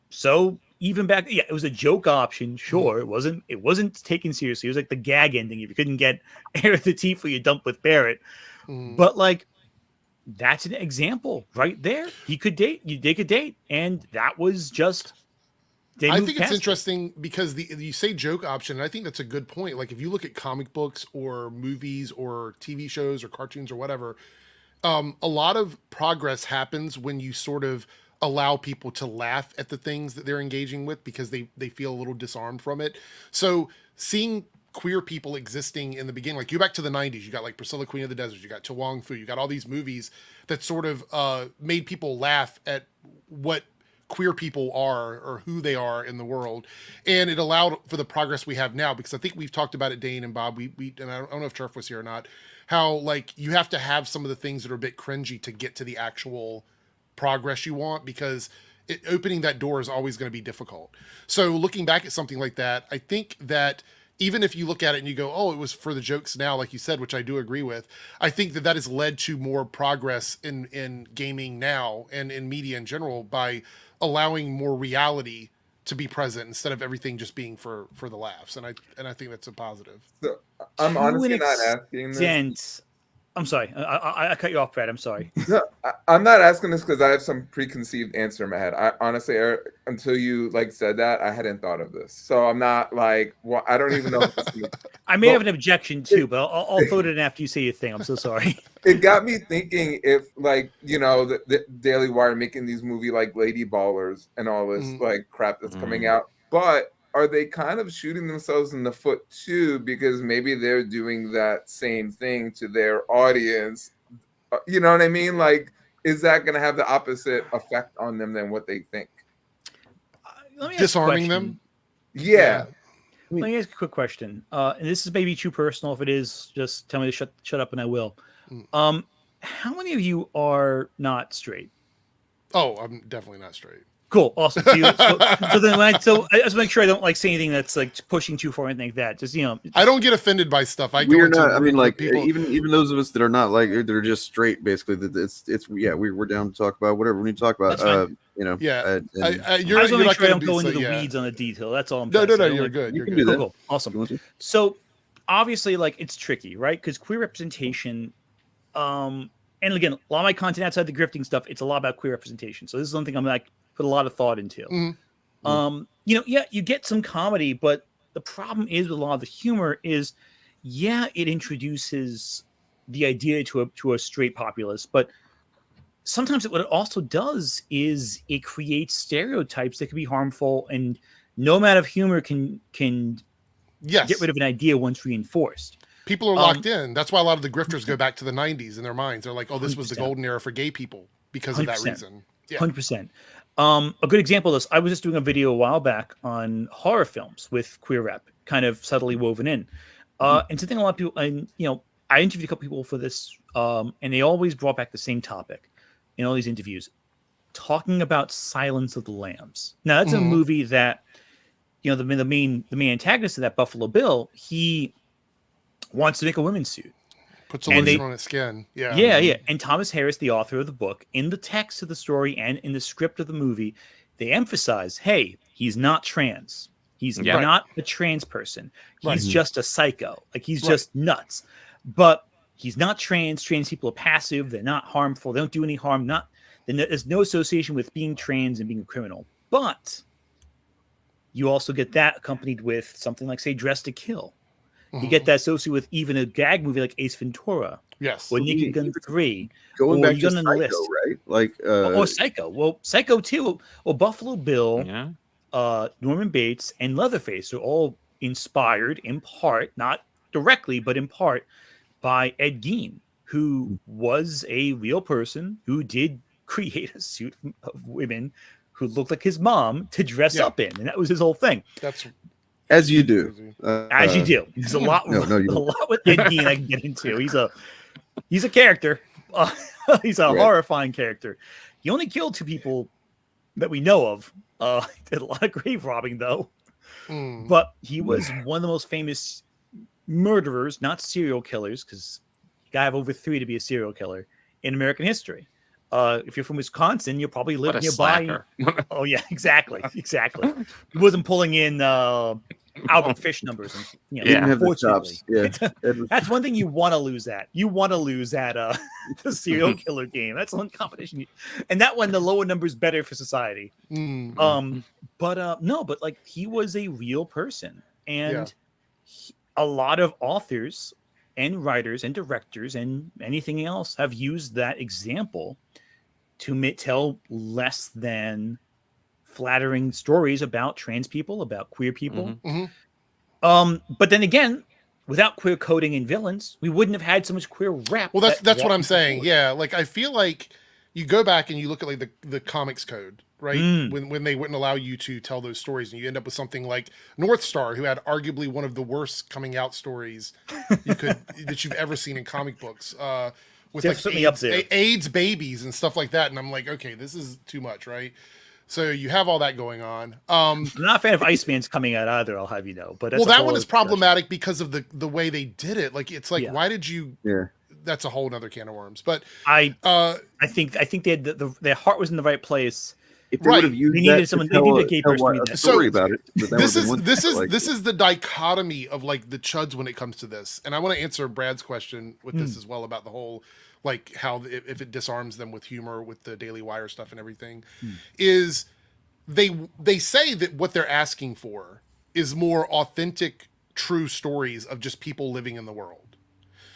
So even back, it was a joke option. Sure, it wasn't taken seriously. It was like the gag ending. If you couldn't get Aerith or Tifa, you dump with Barrett. But like, that's an example right there. He could date. They could date, and that was just. I think it's interesting because you say joke option, and I think that's a good point. Like if you look at comic books or movies or TV shows or cartoons or whatever, a lot of progress happens when you sort of allow people to laugh at the things that they're engaging with because they feel a little disarmed from it. So seeing queer people existing in the beginning, like you back to the 90s, you got like Priscilla, Queen of the Desert, you got Chawang Fu, you got all these movies that sort of made people laugh at what queer people are or who they are in the world, and it allowed for the progress we have now, because I think we've talked about it, Dane and Bob, we and I don't know if Turf was here or not, how like you have to have some of the things that are a bit cringy to get to the actual progress you want, because opening that door is always going to be difficult. So looking back at something like that, I think that even if you look at it and you go, oh, it was for the jokes now, like you said, which I do agree with, I think that that has led to more progress in gaming now and in media in general by allowing more reality to be present instead of everything just being for the laughs. And I think that's a positive. So I'm honestly not asking this. I'm sorry. I cut you off, Brad. I'm sorry. No, I'm not asking this because I have some preconceived answer in my head. I honestly, Eric, until you like said that, I hadn't thought of this. So I'm not like, well, I don't even know. I may have an objection too, but I'll throw it in after you say your thing. I'm so sorry. It got me thinking if, like, you know, the Daily Wire making these movie like Lady Ballers and all this like crap that's coming out, but are they kind of shooting themselves in the foot too? Because maybe they're doing that same thing to their audience. You know what I mean? Like, is that going to have the opposite effect on them than what they think? Disarming them? Yeah. Let me ask a quick question. And this is maybe too personal. If it is, just tell me to shut up and I will. How many of you are not straight? Oh, I'm definitely not straight. Cool, awesome. So then, I just make sure I don't like say anything that's like pushing too far or anything like that. Just I don't get offended by stuff. We're not. I mean, like even those of us that are not like they're just straight. Basically, it's we're down to talk about whatever we need to talk about. You know, I just want to make sure I don't go into the weeds on the detail. That's all I'm saying. No, you're good. You can do that. Cool. Awesome. So obviously, like, it's tricky, right? Because queer representation, and again, a lot of my content outside the grifting stuff, it's a lot about queer representation. So this is something I'm like put a lot of thought into. You know, yeah, you get some comedy, but the problem is with a lot of the humor is, yeah, it introduces the idea to a straight populace, but sometimes what it also does is it creates stereotypes that can be harmful, and no amount of humor can get rid of an idea once reinforced. People are locked in. That's why a lot of the grifters go back to the 90s in their minds. They're like, oh, this was the golden era for gay people because of that reason. Yeah. 100%. A good example of this, I was just doing a video a while back on horror films with queer rep, kind of subtly woven in. And something a lot of people, and you know, I interviewed a couple people for this, and they always brought back the same topic in all these interviews, talking about Silence of the Lambs. Now, that's a movie that, you know, the main antagonist of that, Buffalo Bill, he wants to make a women's suit. Puts a lotion on its skin. Yeah. Yeah. And Thomas Harris, the author of the book, in the text of the story and in the script of the movie, they emphasize, hey, he's not trans. He's not a trans person. He's just a psycho. Like, he's just nuts. But he's not trans. Trans people are passive. They're not harmful. They don't do any harm. There's no association with being trans and being a criminal. But you also get that accompanied with something like, say, Dress to Kill. You get that associated with even a gag movie like Ace Ventura. Yes. Or Naked Gun 3. Going back to Psycho, right? Like, or Psycho. Well, Psycho too. Well, Buffalo Bill, Norman Bates, and Leatherface are all inspired in part, not directly, but in part, by Ed Gein, who was a real person who did create a suit of women who looked like his mom to dress up in. And that was his whole thing. That's as you do. As you do. There's a lot with Ed Gein I can get into. He's a character. He's a horrifying character. He only killed 2 people that we know of. Did a lot of grave robbing, though. But he was one of the most famous murderers, not serial killers, because you gotta have over 3 to be a serial killer in American history. If you're from Wisconsin, you'll probably live nearby. Oh yeah, exactly. He wasn't pulling in Albert Fish numbers. And, you know, unfortunately, that's one thing you want to lose at. You want to lose at the serial killer game. That's one competition. And that one, the lower number is better for society. But like, he was a real person, and a lot of authors and writers and directors and anything else have used that example to tell less than flattering stories about trans people, about queer people. But then again, without queer coding and villains, we wouldn't have had so much queer rap. Well, that's what I'm saying. Yeah, like, I feel like you go back and you look at like the comics code, right? When they wouldn't allow you to tell those stories, and you end up with something like North Star, who had arguably one of the worst coming out stories that you've ever seen in comic books, with Definitely like up there. AIDS babies and stuff like that. And I'm like, okay, this is too much, right? So you have all that going on. I'm not a fan of Iceman's coming out either, I'll have you know. But that's well, a that whole one is other problematic because of the way they did it. Like, it's like, Yeah. why did you? Yeah. That's a whole nother can of worms. But I think they had their heart was in the right place. If they would have used they that needed someone. to They tell, needed a gay tell person to be a that. story about it, but that this would've been is one thing, like- this is the dichotomy of like the chuds when it comes to this. And I want to answer Brad's question with this as well about the whole, like, how if it disarms them with humor with the Daily Wire stuff and everything, is they say that what they're asking for is more authentic, true stories of just people living in the world.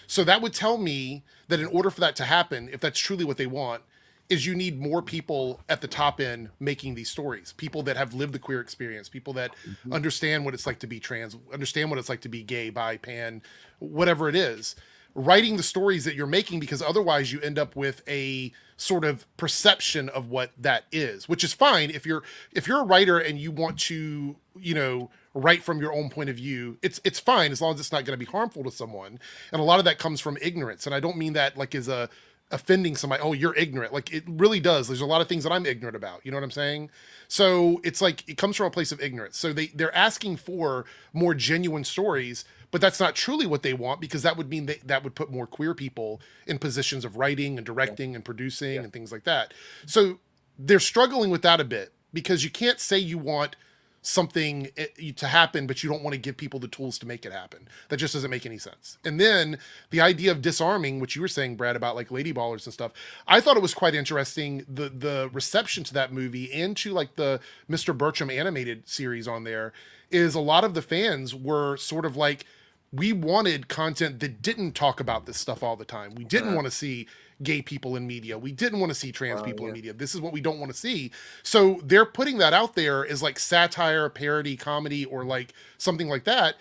So that would tell me that in order for that to happen, if that's truly what they want, is you need more people at the top end making these stories, people that have lived the queer experience, people that understand what it's like to be trans, understand what it's like to be gay, bi, pan, whatever it is, writing the stories that you're making, because otherwise you end up with a sort of perception of what that is, which is fine. If you're a writer and you want to, you know, write from your own point of view, it's fine as long as it's not going to be harmful to someone. And a lot of that comes from ignorance. And I don't mean that like as a offending somebody, oh, you're ignorant. Like, it really does. There's a lot of things that I'm ignorant about. You know what I'm saying? So it's like, it comes from a place of ignorance. So they're asking for more genuine stories, but that's not truly what they want, because that would mean that would put more queer people in positions of writing and directing and producing and things like that. So they're struggling with that a bit, because you can't say you want something to happen, but you don't want to give people the tools to make it happen. That just doesn't make any sense. And then the idea of disarming, which you were saying, Brad, about like Lady Ballers and stuff, I thought it was quite interesting, the reception to that movie and to like the Mr. Bertram animated series on there, is a lot of the fans were sort of like, we wanted content that didn't talk about this stuff all the time. We didn't want to see gay people in media. We didn't want to see trans people in media. This is what we don't want to see. So they're putting that out there as like satire, parody, comedy, or like something like that,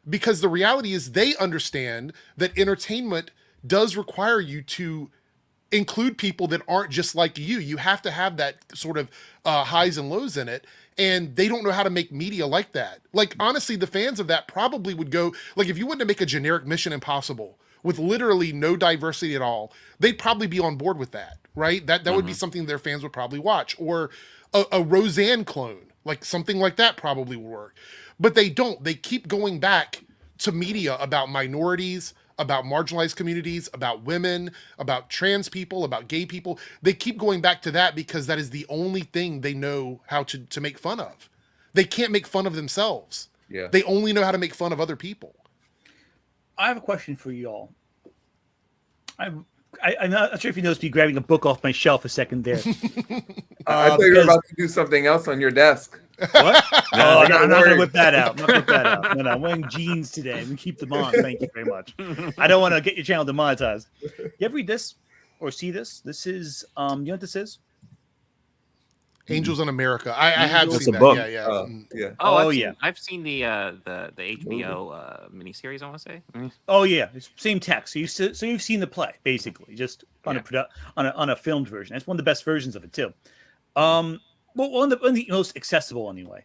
because the reality is they understand that entertainment does require you to include people that aren't just like you. You have to have that sort of highs and lows in it. And they don't know how to make media like that. Like, honestly, the fans of that probably would go, like, if you wanted to make a generic Mission Impossible with literally no diversity at all, they'd probably be on board with that, right? That would be something their fans would probably watch. Or a Roseanne clone, like something like that probably would work. But they don't. They keep going back to media about minorities, about marginalized communities, about women, about trans people, about gay people. They keep going back to that because that is the only thing they know how to make fun of. They can't make fun of themselves. Yeah. They only know how to make fun of other people. I have a question for you all. I'm not sure if you noticed me grabbing a book off my shelf a second there. I thought you were about to do something else on your desk. What? No, I'm not going to worried. whip that out. No, I'm wearing jeans today. I'm going to keep them on. Thank you very much. I don't want to get your channel demonetized. You ever read this or see this? This is, you know what this is? Angels in America. I have Angels- seen It's a that. book. Yeah. Oh, yeah. I've seen the HBO miniseries, I want to say. Oh yeah, it's same text. So you've seen the play basically, just on on a filmed version. It's one of the best versions of it too. Well, one of the most accessible anyway.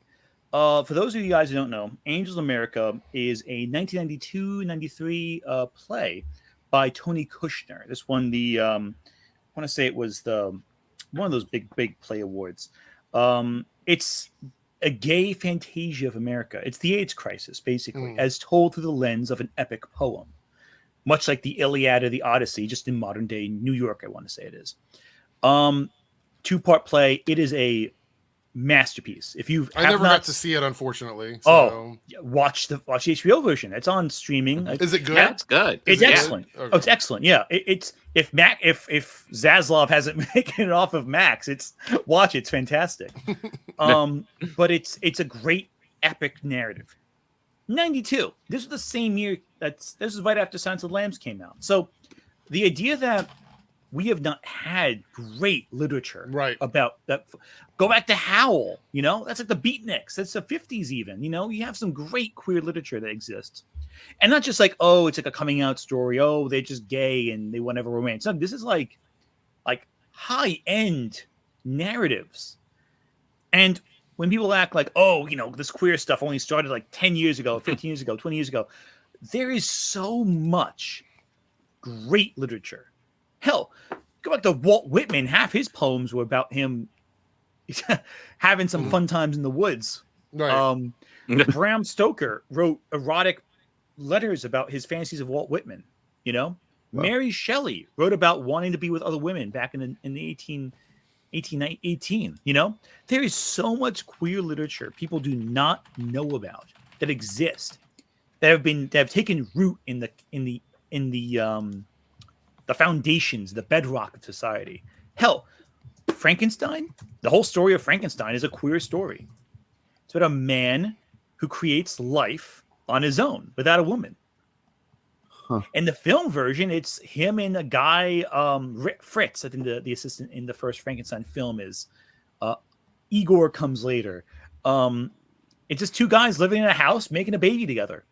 For those of you guys who don't know, Angels in America is a 1992-93 play by Tony Kushner. This won the I want to say it was one of those big play awards. It's a gay fantasia of America. It's the AIDS crisis, basically, as told through the lens of an epic poem, much like the Iliad or the Odyssey, just in modern day New York. I want to say it is. 2-part play. It is a masterpiece. If you've I never got to see it, unfortunately. So. Oh, watch the HBO version. It's on streaming. Is it good? Yeah, it's good. It's Is it excellent. good? Okay. Oh, it's excellent. Yeah, it's if Zaslav hasn't making it off of Max, watch it. It's fantastic. But it's a great epic narrative. 92. This was the same year. This is right after Silence of the Lambs came out. So the idea that we have not had great literature about that. Go back to Howl, that's like the Beatniks. That's the 50s even, you have some great queer literature that exists. And not just like, oh, it's like a coming out story. Oh, they're just gay and they want to have a romance. No, this is like high end narratives And when people act like, oh, this queer stuff only started like 10 years ago, 15 years ago, 20 years ago, there is so much great literature. Hell, go back to Walt Whitman. Half his poems were about him having some fun times in the woods. Right. Bram Stoker wrote erotic letters about his fantasies of Walt Whitman. Wow. Mary Shelley wrote about wanting to be with other women back in the 1818. There is so much queer literature people do not know about that exist that have taken root in the foundations, the bedrock of society. Hell, Frankenstein, the whole story of Frankenstein is a queer story. It's about a man who creates life on his own without a woman. In the film version, it's him and a guy, Fritz. I think the assistant in the first Frankenstein film is Igor comes later. It's just two guys living in a house making a baby together.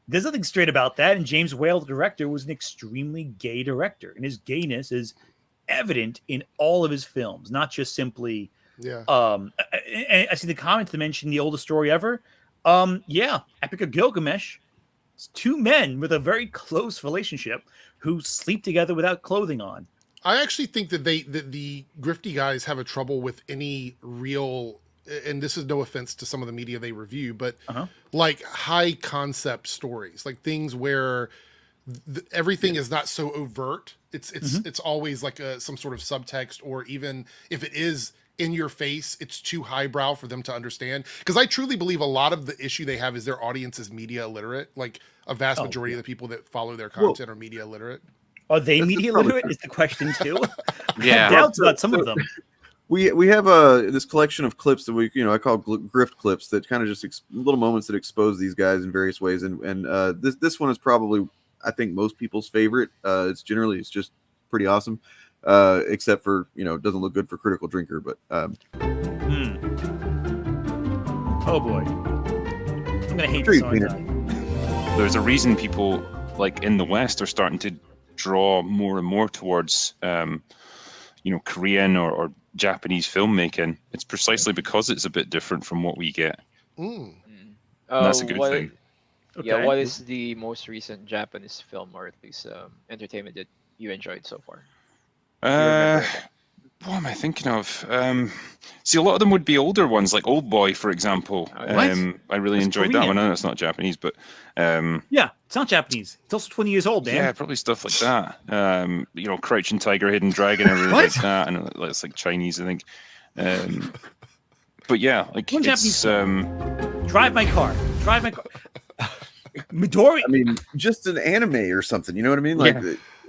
There's nothing straight about that. And James Whale, the director, was an extremely gay director, and his gayness is evident in all of his films, not just simply. Yeah. I see the comments that mention the oldest story ever. Epic of Gilgamesh. It's two men with a very close relationship who sleep together without clothing on. I actually think that the grifty guys have a trouble with any real, and this is no offense to some of the media they review, but like high concept stories, like things where everything is not so overt. It's always like some sort of subtext, or even if it is in your face, it's too highbrow for them to understand. Because I truly believe a lot of the issue they have is their audience is media illiterate. Like a vast majority of the people that follow their content are media illiterate. Are they media literate is the question too. Yeah. I doubt about some of them. We have this collection of clips that I call grift clips that kind of just little moments that expose these guys in various ways, and this one is probably, I think, most people's favorite. It's just pretty awesome. Except for, it doesn't look good for Critical Drinker, but oh boy, I'm gonna hate this song. There's a reason people like in the West are starting to draw more and more towards Korean or Japanese filmmaking. It's precisely because it's a bit different from what we get. And that's a good thing. Yeah, what is the most recent Japanese film, or at least entertainment, that you enjoyed so far? What am I thinking of? See, a lot of them would be older ones, like Old Boy, for example. I really enjoyed that one. I know it's not Japanese, but yeah, it's not Japanese. It's also 20 years old, man. Yeah, probably stuff like that. Crouching Tiger, Hidden Dragon, and like that, and it's like Chinese, I think. But yeah, like one it's Drive My Car. Midori. I mean, just an anime or something. You know what I mean? Like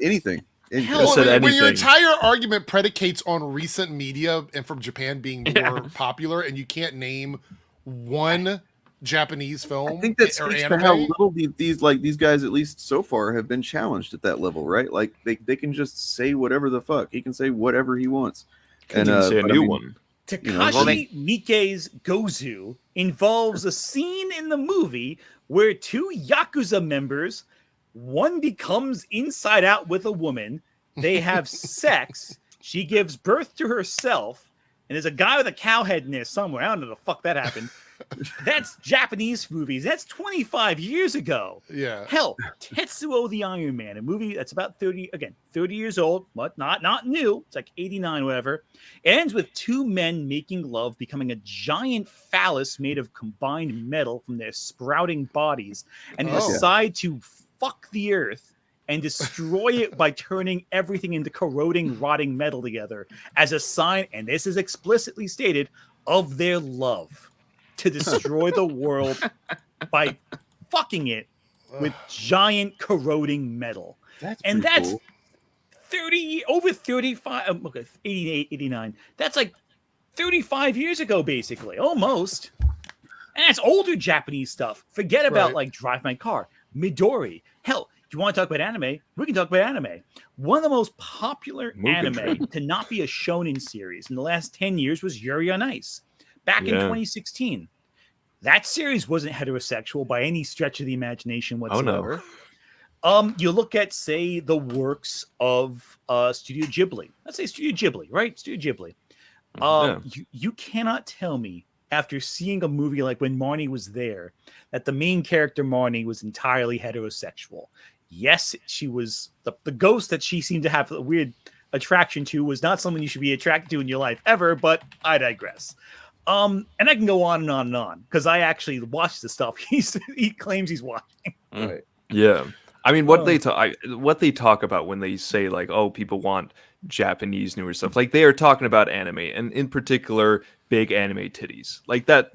anything. When your entire argument predicates on recent media and from Japan being more popular, and you can't name one Japanese film, I think that speaks to how little these guys, at least so far, have been challenged at that level, right? Like they can just say whatever the fuck. He can say whatever he wants. And say a new one. Takashi Miike's Gozu involves a scene in the movie where two Yakuza members, one becomes inside out with a woman, they have sex, she gives birth to herself, and there's a guy with a cow head in there somewhere. I don't know the fuck that happened. That's Japanese movies. That's 25 years ago. Yeah. Hell, Tetsuo the Iron Man, a movie that's about 30 years old, but not new. It's like 89, whatever. It ends with two men making love, becoming a giant phallus made of combined metal from their sprouting bodies, and decide to fuck the earth and destroy it by turning everything into corroding, rotting metal together as a sign, and this is explicitly stated, of their love. To destroy the world by fucking it with giant corroding metal. That's cool. 88, 89. That's like 35 years ago, basically, almost. And that's older Japanese stuff. Forget about like Drive My Car, Midori. Hell, if you want to talk about anime, we can talk about anime. One of the most popular anime to not be a shonen series in the last 10 years was Yuri on Ice. Back in 2016. That series wasn't heterosexual by any stretch of the imagination whatsoever. Oh, no. You look at, say, the works of Studio Ghibli. Let's say Studio Ghibli, right? Studio Ghibli. You cannot tell me after seeing a movie like When Marnie Was There that the main character Marnie was entirely heterosexual. Yes, she was the ghost that she seemed to have a weird attraction to was not someone you should be attracted to in your life ever, but I digress. And I can go on and on and on because I actually watched the stuff he claims he's watching. Right. Yeah. I mean, what they talk about when they say like, oh, people want Japanese newer stuff, like they are talking about anime, and in particular, big anime titties, like that.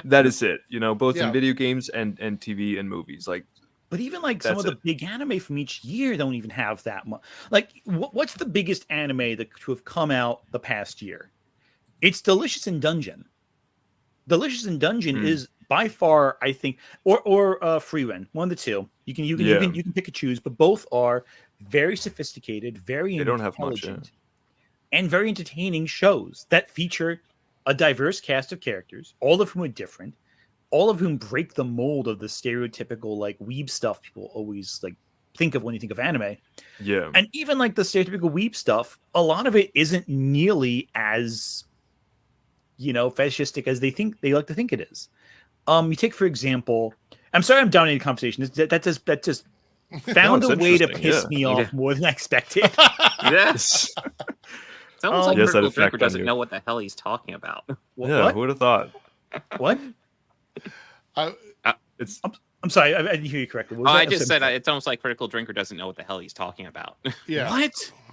That is it, you know, both in video games and TV and movies. Like, but even like some of the big anime from each year don't even have that much. Like, what's the biggest anime that to have come out the past year? It's Delicious in Dungeon. Delicious in Dungeon is by far, I think, or Freerun, one of the two. You can pick and choose, but both are very sophisticated, very intelligent, and very entertaining shows that feature a diverse cast of characters, all of whom are different, all of whom break the mold of the stereotypical like weeb stuff people always like think of when you think of anime. Yeah, and even like the stereotypical weeb stuff, a lot of it isn't nearly as fetishistic as they like to think it is. You take, for example, I'm sorry I'm dominating the conversation. That just found a way to piss me off more than I expected. Yes. It's almost like Critical Drinker doesn't know what the hell he's talking about. What? Who would have thought? What? I'm sorry, I didn't hear you correctly. I just said it's almost like Critical Drinker doesn't know what the hell he's talking about. Yeah. What?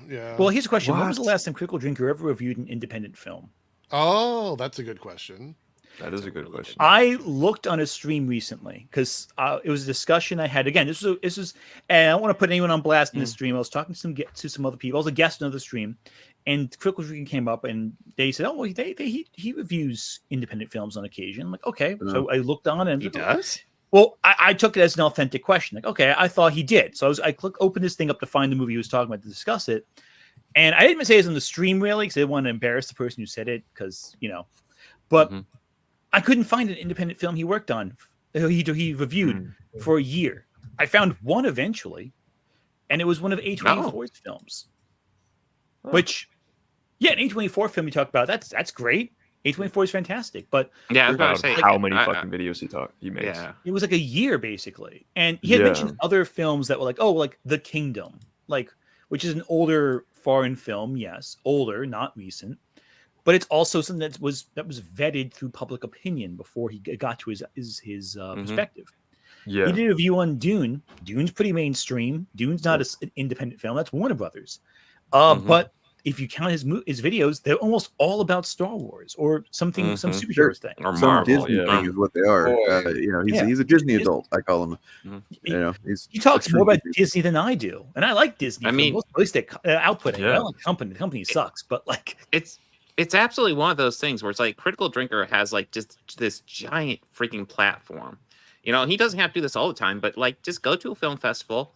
Yeah. Well, here's a question. When was the last time Critical Drinker ever reviewed an independent film? Oh, that's a good question. That is a good question. I looked on a stream recently because it was a discussion I had. Again, this was, and I don't want to put anyone on blast in the stream. I was talking to some other people. I was a guest on the stream, and Critical Drinker came up and they said, "Oh, well, he reviews independent films on occasion." I'm like, okay. So I looked on and he does. Well, I took it as an authentic question. Like, okay, I thought he did. So I opened this thing up to find the movie he was talking about to discuss it. And I didn't even say it on the stream really because I didn't want to embarrass the person who said it because, but I couldn't find an independent film he worked on. He reviewed for a year. I found one eventually, and it was one of A24's films. Which, an A24 film you talk about, that's great. A24 is fantastic, but I was about to say, how many fucking videos he made. Yeah. It was like a year basically, and he had mentioned other films that were like, like The Kingdom, which is an older foreign film, yes, older, not recent, but it's also something that was vetted through public opinion before he got to his perspective. Yeah, he did a review on Dune. Dune's pretty mainstream. Dune's not an independent film. That's Warner Brothers. But if you count his videos, they're almost all about Star Wars or something, some superhero thing, or some Disney thing is what they are. He's a Disney adult. I call him. He talks more about Disney than I do, and I like Disney. I mean, at least they're outputting. I like the company sucks, but like it's absolutely one of those things where it's like Critical Drinker has like just this giant freaking platform. He doesn't have to do this all the time, but like just go to a film festival,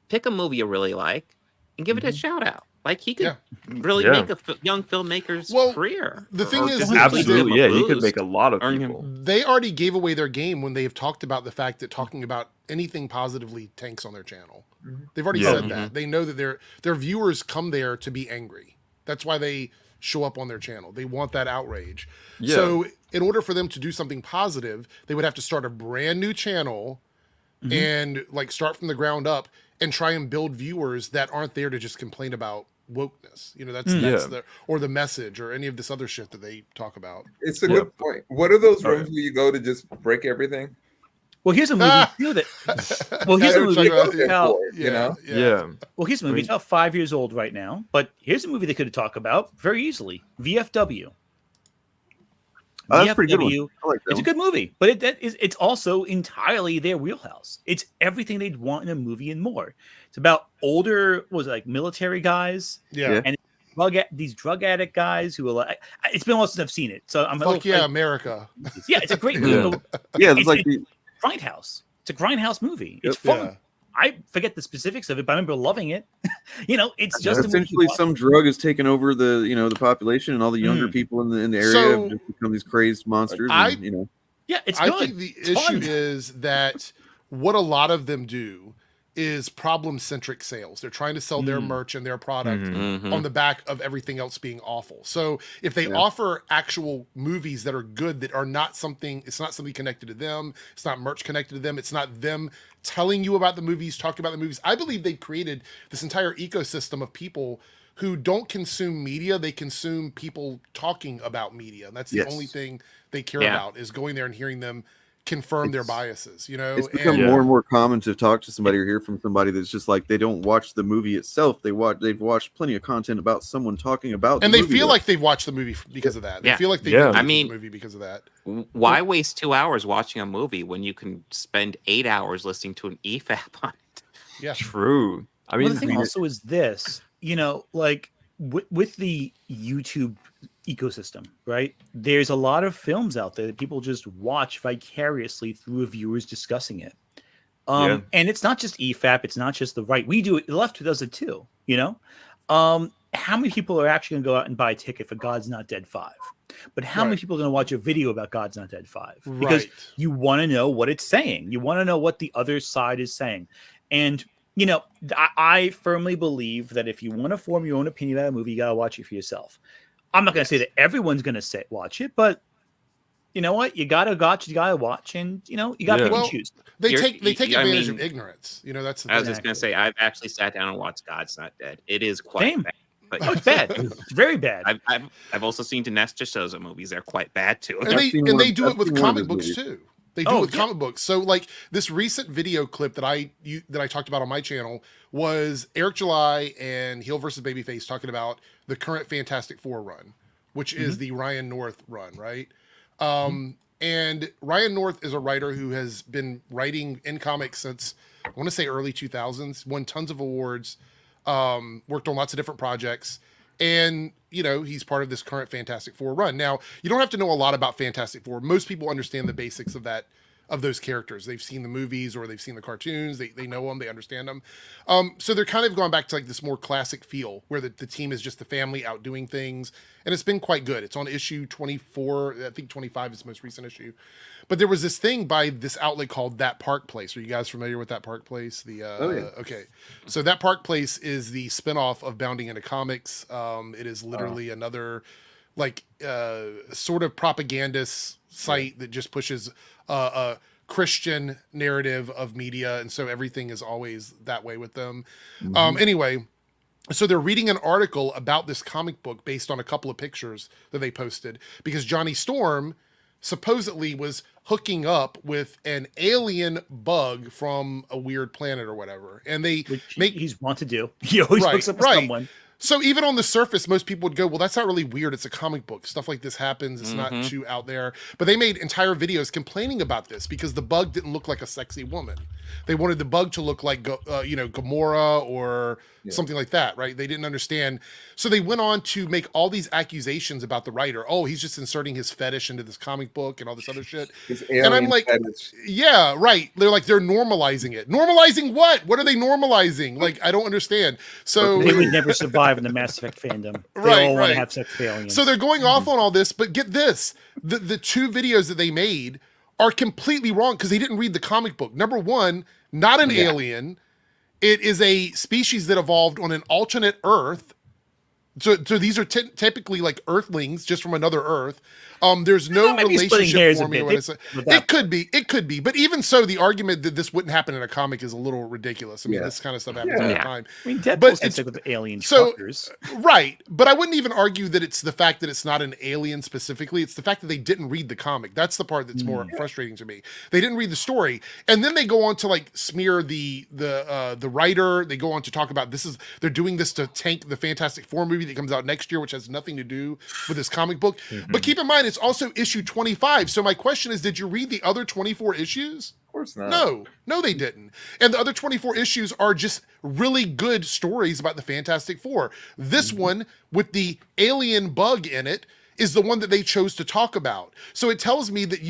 pick a movie you really like, and give it a shout out. Like he could really make a young filmmaker's career. The thing is, absolutely, he could make a lot of people. They already gave away their game when they have talked about the fact that talking about anything positively tanks on their channel. They've already said that. They know that their viewers come there to be angry. That's why they show up on their channel. They want that outrage. So in order for them to do something positive, they would have to start a brand new channel and like start from the ground up and try and build viewers that aren't there to just complain about wokeness. That's the message or any of this other shit that they talk about. It's a good point. What are those rooms where you go to just break everything? Well, here's a movie too that. Well, here's a movie. Well, here's a movie. It's about 5 years old right now, but here's a movie they could talk about very easily. VFW. That's pretty good one. I like that it's a good movie, but it's also entirely their wheelhouse. It's everything they'd want in a movie and more. It's about older, military guys, and these drug addict guys who are like. It's been a while since I've seen it, so I'm America. Yeah, it's a great movie. It's like Grindhouse. It's a Grindhouse movie. It's fun. I forget the specifics of it, but I remember loving it. It's just essentially some drug has taken over the population, and all the younger people in the area have just become these crazed monsters. It's I good. think the issue is that what a lot of them do is problem-centric sales. They're trying to sell their merch and their product on the back of everything else being awful. So if they offer actual movies that are good, that are not something, it's not something connected to them, it's not merch connected to them, it's not them telling you about the movies, talking about the movies. I believe they've created this entire ecosystem of people who don't consume media, they consume people talking about media. And that's the only thing they care about, is going there and hearing them confirm their biases, you know. It's become more and more common to talk to somebody or hear from somebody that's just like, they don't watch the movie itself. They've watched plenty of content about someone talking about and the they movie feel like they've watched the movie because of that. They feel like they've I mean, the movie because of that. Why waste 2 hours watching a movie when you can spend 8 hours listening to an EFAP on it? Yeah, true. I mean, the thing also is this, you know, like with the YouTube ecosystem, right? There's a lot of films out there that people just watch vicariously through reviewers discussing it. And it's not just EFAP, it's not just the right. We do it, the left does it too, you know? How many people are actually gonna go out and buy a ticket for God's Not Dead 5? But how many people are gonna watch a video about God's Not Dead 5? Because you want to know what it's saying. You want to know what the other side is saying. And you know, I firmly believe that if you want to form your own opinion about a movie, you gotta watch it for yourself. I'm not gonna say that everyone's gonna watch it, but you know what? You gotta watch, and you know, you gotta pick and choose. They take advantage of ignorance. You know, that's the I was thing. just gonna say, I've actually sat down and watched God's Not Dead. It is quite bad. But it's bad. It's very bad. I've also seen Dinesh Souza movies. They're quite bad too. And they do it with comic books too. They do it with comic books. So like this recent video clip that I talked about on my channel was Eric July and Heel versus Babyface talking about the current Fantastic Four run, which is the Ryan North run, right? And Ryan North is a writer who has been writing in comics since, I want to say, early 2000s, won tons of awards, worked on lots of different projects. And, you know, he's part of this current Fantastic Four run. Now, you don't have to know a lot about Fantastic Four. Most people understand the basics of those characters. They've seen the movies or they've seen the cartoons. They know them. They understand them. So they're kind of going back to like this more classic feel where the team is just the family out doing things. And it's been quite good. It's on issue 24. I think 25 is the most recent issue. But there was this thing by this outlet called That Park Place. Are you guys familiar with That Park Place? Okay. So That Park Place is the spinoff of Bounding Into Comics. It is literally another like sort of propagandist site that just pushes a Christian narrative of media. And so everything is always that way with them. Anyway, so they're reading an article about this comic book based on a couple of pictures that they posted because Johnny Storm supposedly was hooking up with an alien bug from a weird planet or whatever. And he's want to do. He always hooks up with someone. So even on the surface, most people would go, well, that's not really weird. It's a comic book. Stuff like this happens. It's not too out there. But they made entire videos complaining about this because the bug didn't look like a sexy woman. They wanted the bug to look like, Gamora or something like that, right? They didn't understand. So they went on to make all these accusations about the writer. Oh, he's just inserting his fetish into this comic book and all this other shit. And I'm like, yeah, right. They're like, they're normalizing it. Normalizing what? What are they normalizing? Like, I don't understand. So they would never survive in the Mass Effect fandom. They all want to have sex with aliens. So they're going off on all this, but get this. The two videos that they made are completely wrong because they didn't read the comic book. Number one, not an alien. It is a species that evolved on an alternate Earth. So these are typically like Earthlings just from another Earth. There's no relationship formula. It could be. But even so, the argument that this wouldn't happen in a comic is a little ridiculous. I mean, this kind of stuff happens all the time. I mean, Deadpool's it's with alien fuckers. Right. But I wouldn't even argue that it's the fact that it's not an alien specifically. It's the fact that they didn't read the comic. That's the part that's more frustrating to me. They didn't read the story. And then they go on to like smear the writer. They go on to talk about they're doing this to tank the Fantastic Four movie that comes out next year, which has nothing to do with this comic book. But keep in mind, it's also issue 25. So my question is, did you read the other 24 issues? Of course not. No, they didn't. And the other 24 issues are just really good stories about the Fantastic Four. This one with the alien bug in it is the one that they chose to talk about. So it tells me that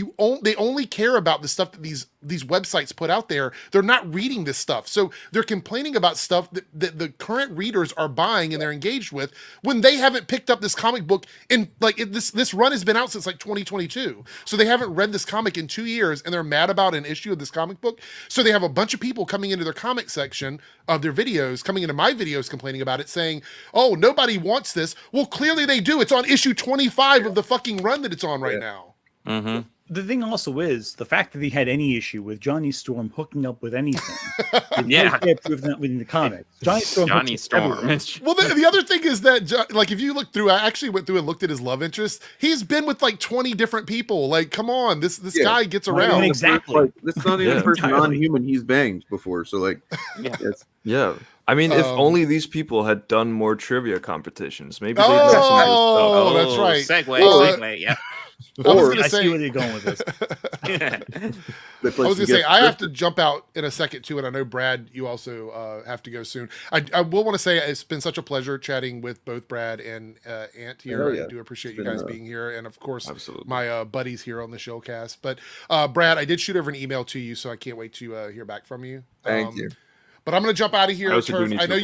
they only care about the stuff that these websites put out there. They're not reading this stuff. So they're complaining about stuff that the current readers are buying and they're engaged with when they haven't picked up this comic book in this run has been out since like 2022. So they haven't read this comic in 2 years and they're mad about an issue of this comic book. So they have a bunch of people coming into their comic section of their videos, coming into my videos complaining about it, saying, oh, nobody wants this. Well, clearly they do. It's on issue 25 of the fucking run that it's on right now. Mm-hmm. The thing also is the fact that he had any issue with Johnny Storm hooking up with anything. Yeah, proof that within the comics. Johnny Storm. Well, the other thing is that, like, if you look through, I actually went through and looked at his love interest. He's been with like 20 different people. Like, come on, this guy gets around. Exactly. Like, that's not even the first non-human he's banged before. So, like, yeah. I mean, if only these people had done more trivia competitions, maybe they'd know some good stuff. Oh, that's right. Segue, yeah. I see where you're going with this. I was going to say, I have to jump out in a second, too, and I know, Brad, you also have to go soon. I will want to say it's been such a pleasure chatting with both Brad and Ant here. I do appreciate you guys being here, and, of course, my buddies here on the Shillcast. But, Brad, I did shoot over an email to you, so I can't wait to hear back from you. Thank you. But I'm going to jump out of here. I know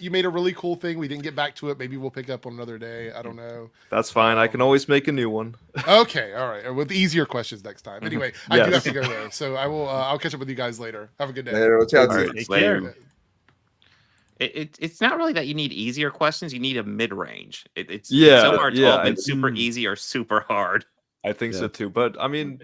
you made a really cool thing. We didn't get back to it. Maybe we'll pick up on another day. I don't know. That's fine. I can always make a new one. Okay, all right. With easier questions next time. Anyway, I do have to go though, so I will. I'll catch up with you guys later. Have a good day. Later. We'll chat later. It's not really that you need easier questions. You need a mid range. It's so hard to open super easy or super hard. I think so too. But I mean.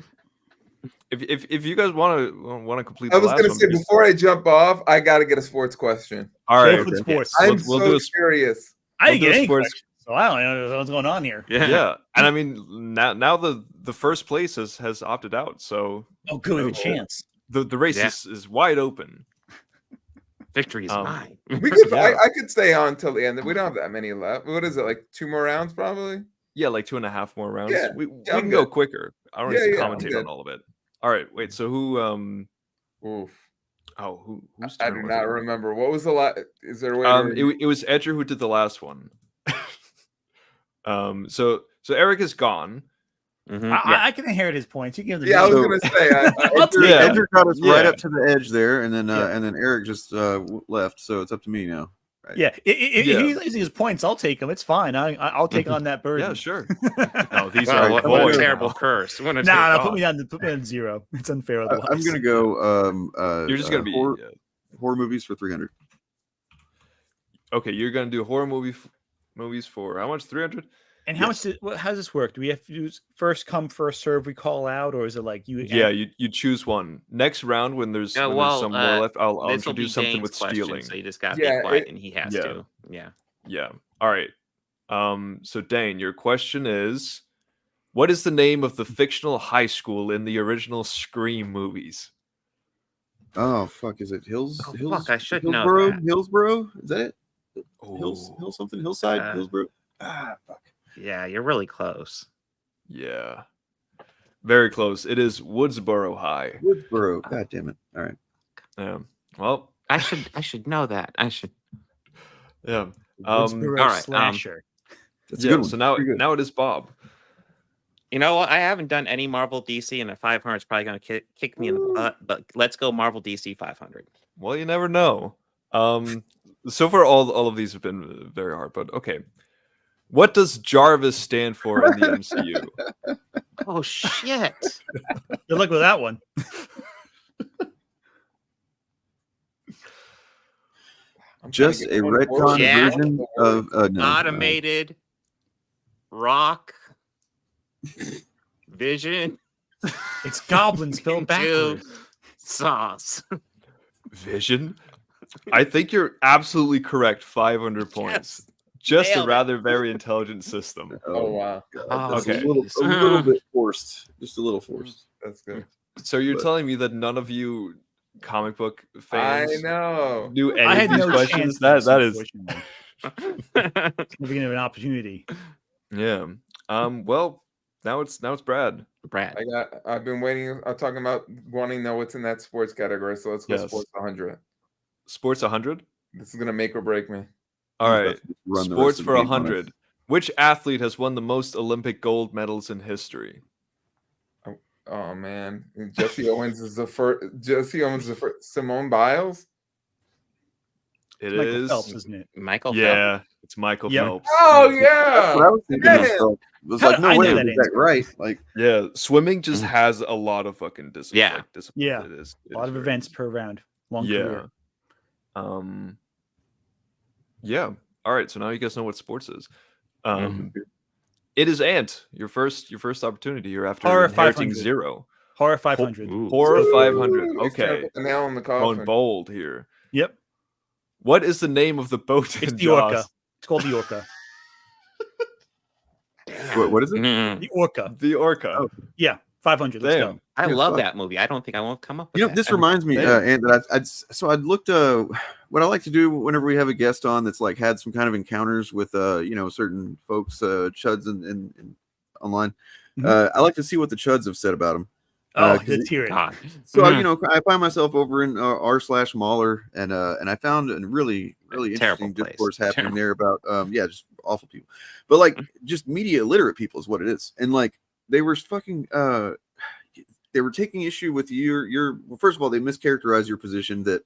If you guys want to complete, I was going to say before I jump off, I got to get a sports question. All right, sports. I'm so curious. I didn't get any questions, so I don't know what's going on here. Yeah, and I mean now the first place has opted out, so good, we have a chance. The race is wide open. Victory is mine. We could. I could stay on till the end. We don't have that many left. What is it, like 2 more rounds, probably? Yeah, like 2.5 more rounds. Yeah, we can go quicker. I don't need to commentate on all of it. All right, wait. So who? Oof. Oh, who's I do not remember. What was the last? Is there a way? It was Edger who did the last one. So Eric is gone. Mm-hmm. I can inherit his points. You give them. Yeah, I was gonna say. Edger got us right up to the edge there, and then Eric just left. So it's up to me now. Right. Yeah, if he's using his points, I'll take them. It's fine. I'll take on that burden. Yeah, sure. No, these are what a terrible curse. No, put me on 0. It's unfair. Otherwise. I'm gonna go. You're just gonna be horror movies for 300. Okay, you're gonna do horror movies for how much? 300. And how much? How does this work? Do we have to do first come, first serve? We call out, or is it like you? Yeah, you choose one. Next round, when there's some more left, I'll introduce something with stealing. So you just got to be quiet, and he has to. Yeah. All right. So Dane, your question is, what is the name of the fictional high school in the original Scream movies? Oh fuck! Is it Hills? Fuck, I should Hillsboro? know that. Hillsboro? Is that it? Hills something? Hillside? Hillsboro? Fuck. Yeah, you're really close. Yeah, very close. It is Woodsboro High. Woodsboro. God damn it! All right. Yeah. Well, I should know that. I should. Yeah. All right. Slasher. That's a good one. So now it is Bob. You know what? I haven't done any Marvel DC, and a 500 is probably going to kick me in the butt. But let's go Marvel DC 500. Well, you never know. So far, all of these have been very hard. But okay. What does Jarvis stand for in the MCU? Oh, shit. Good luck with that one. Just a retcon version of automated rock vision. It's goblin spelled backwards. Sauce. Vision? I think you're absolutely correct. 500 points. Yes. Just a rather very intelligent system. Oh wow. Okay. A little bit forced. Just a little forced. That's good. So you're telling me that none of you comic book fans knew any I had of these no questions? chance That is beginning of an opportunity. Yeah. Well, now it's Brad. I've been waiting. I'm talking about wanting to know what's in that sports category. So let's go sports 100. Sports 100? This is gonna make or break me. All right. Sports for 100. Which athlete has won the most Olympic gold medals in history? Oh man, Jesse Owens is the first. Jesse Owens is the first. Simone Biles. It It's Michael is Phelps, isn't it? Michael Phelps. Yeah, it's Michael Phelps. Oh That's yeah. what I was thinking. Man. Was like, no I way, know was that that right? Like, Yeah, swimming just has a lot of fucking discipline. Yeah. Like, discipline. Yeah. It is. A lot of events per round. Long career. Yeah. All right. So now you guys know what sports is. It is Ant. Your first opportunity. You're after Horror inheriting 500. 0. Horror 500. Horror 500. He's trying to Okay. put the nail in the Going coffin. bold here. Yep. What is the name of the boat It's in the Orca. Jaws? It's called the Orca. what is it? The Orca. The Orca. Oh. Yeah. 500. Let's go. I Yeah, love fuck. that movie. I don't think I won't come up with You know, that. this reminds me, and that I'd looked. What I like to do whenever we have a guest on that's like had some kind of encounters with, certain folks, chuds and online. I like to see what the chuds have said about him. Oh, let's hear it. So I find myself over in r/Mauler, and I found a really interesting discourse happening there about just awful people, but like just media illiterate people is what it is, and like they were fucking they were taking issue with your well, first of all, they mischaracterized your position that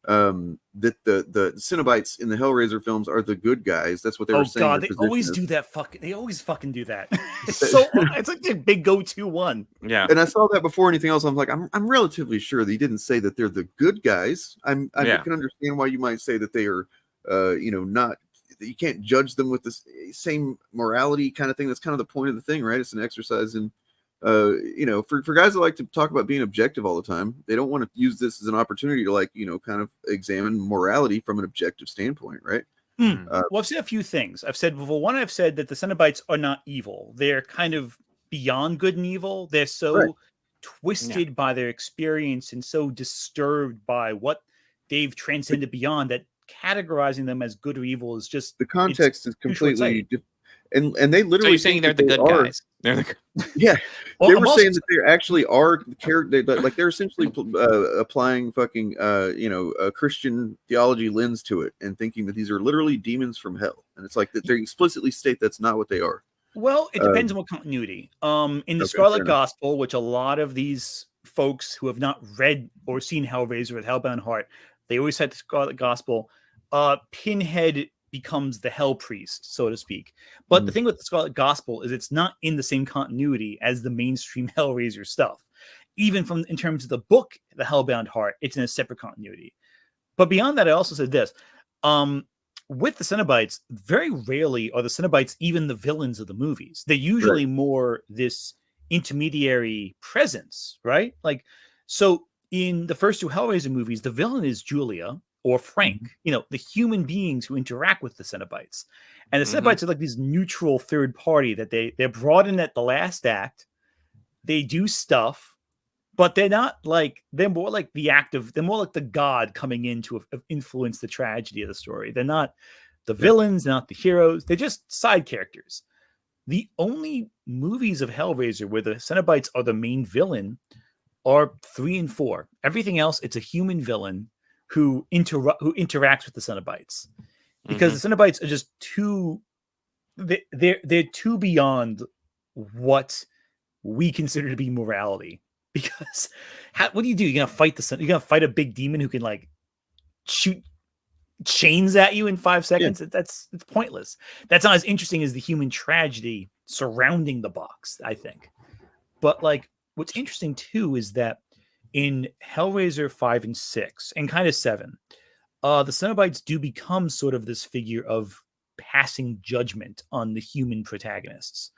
that the Cenobites in the Hellraiser films are the good guys. That's what they were saying. Oh god, they always do that. They always fucking do that. So it's like a big go-to one. Yeah. And I saw that before anything else. I'm like, I'm relatively sure that he didn't say that they're the good guys. I can understand why you might say that they are, not. You can't judge them with the same morality kind of thing. That's kind of the point of the thing, right? It's an exercise in, for guys that like to talk about being objective all the time, they don't want to use this as an opportunity to kind of examine morality from an objective standpoint, right? Well, I've said a few things. I've said that the Cenobites are not evil. They're kind of beyond good and evil. They're so twisted by their experience and so disturbed by what they've transcended beyond that categorizing them as good or evil is just the context is completely and they literally So you're saying they're the good guys. They're the yeah. Well, They were saying that they actually are like they're essentially applying fucking a Christian theology lens to it and thinking that these are literally demons from hell, and it's like that they explicitly state that's not what they are. Well, it depends on what continuity. In the Scarlet Gospel, which a lot of these folks who have not read or seen Hellraiser with Hellbound Heart, they always said the Scarlet Gospel. Pinhead becomes the Hell Priest, so to speak. But the thing with the Scarlet Gospel is it's not in the same continuity as the mainstream Hellraiser stuff. Even in terms of the book, The Hellbound Heart, it's in a separate continuity. But beyond that, I also said this. With the Cenobites, very rarely are the Cenobites even the villains of the movies. They're usually more this intermediary presence, right? Like, so in the first two Hellraiser movies, the villain is Julia or Frank, the human beings who interact with the Cenobites. And the Cenobites are like this neutral third party that they're brought in at the last act. They do stuff, but they're more like they're more like the god coming in to influence the tragedy of the story. They're not the villains, they're not the heroes. They're just side characters. The only movies of Hellraiser where the Cenobites are the main villain are 3 and 4. Everything else, it's a human villain who interacts with the Cenobites, because the Cenobites are just too they're too beyond what we consider to be morality. Because what do? You're gonna fight you're gonna fight a big demon who can like shoot chains at you in 5 seconds. It's pointless. That's not as interesting as the human tragedy surrounding the box, I think. But like what's interesting too is that in Hellraiser 5 and 6 and kind of 7, the Cenobites do become sort of this figure of passing judgment on the human protagonists.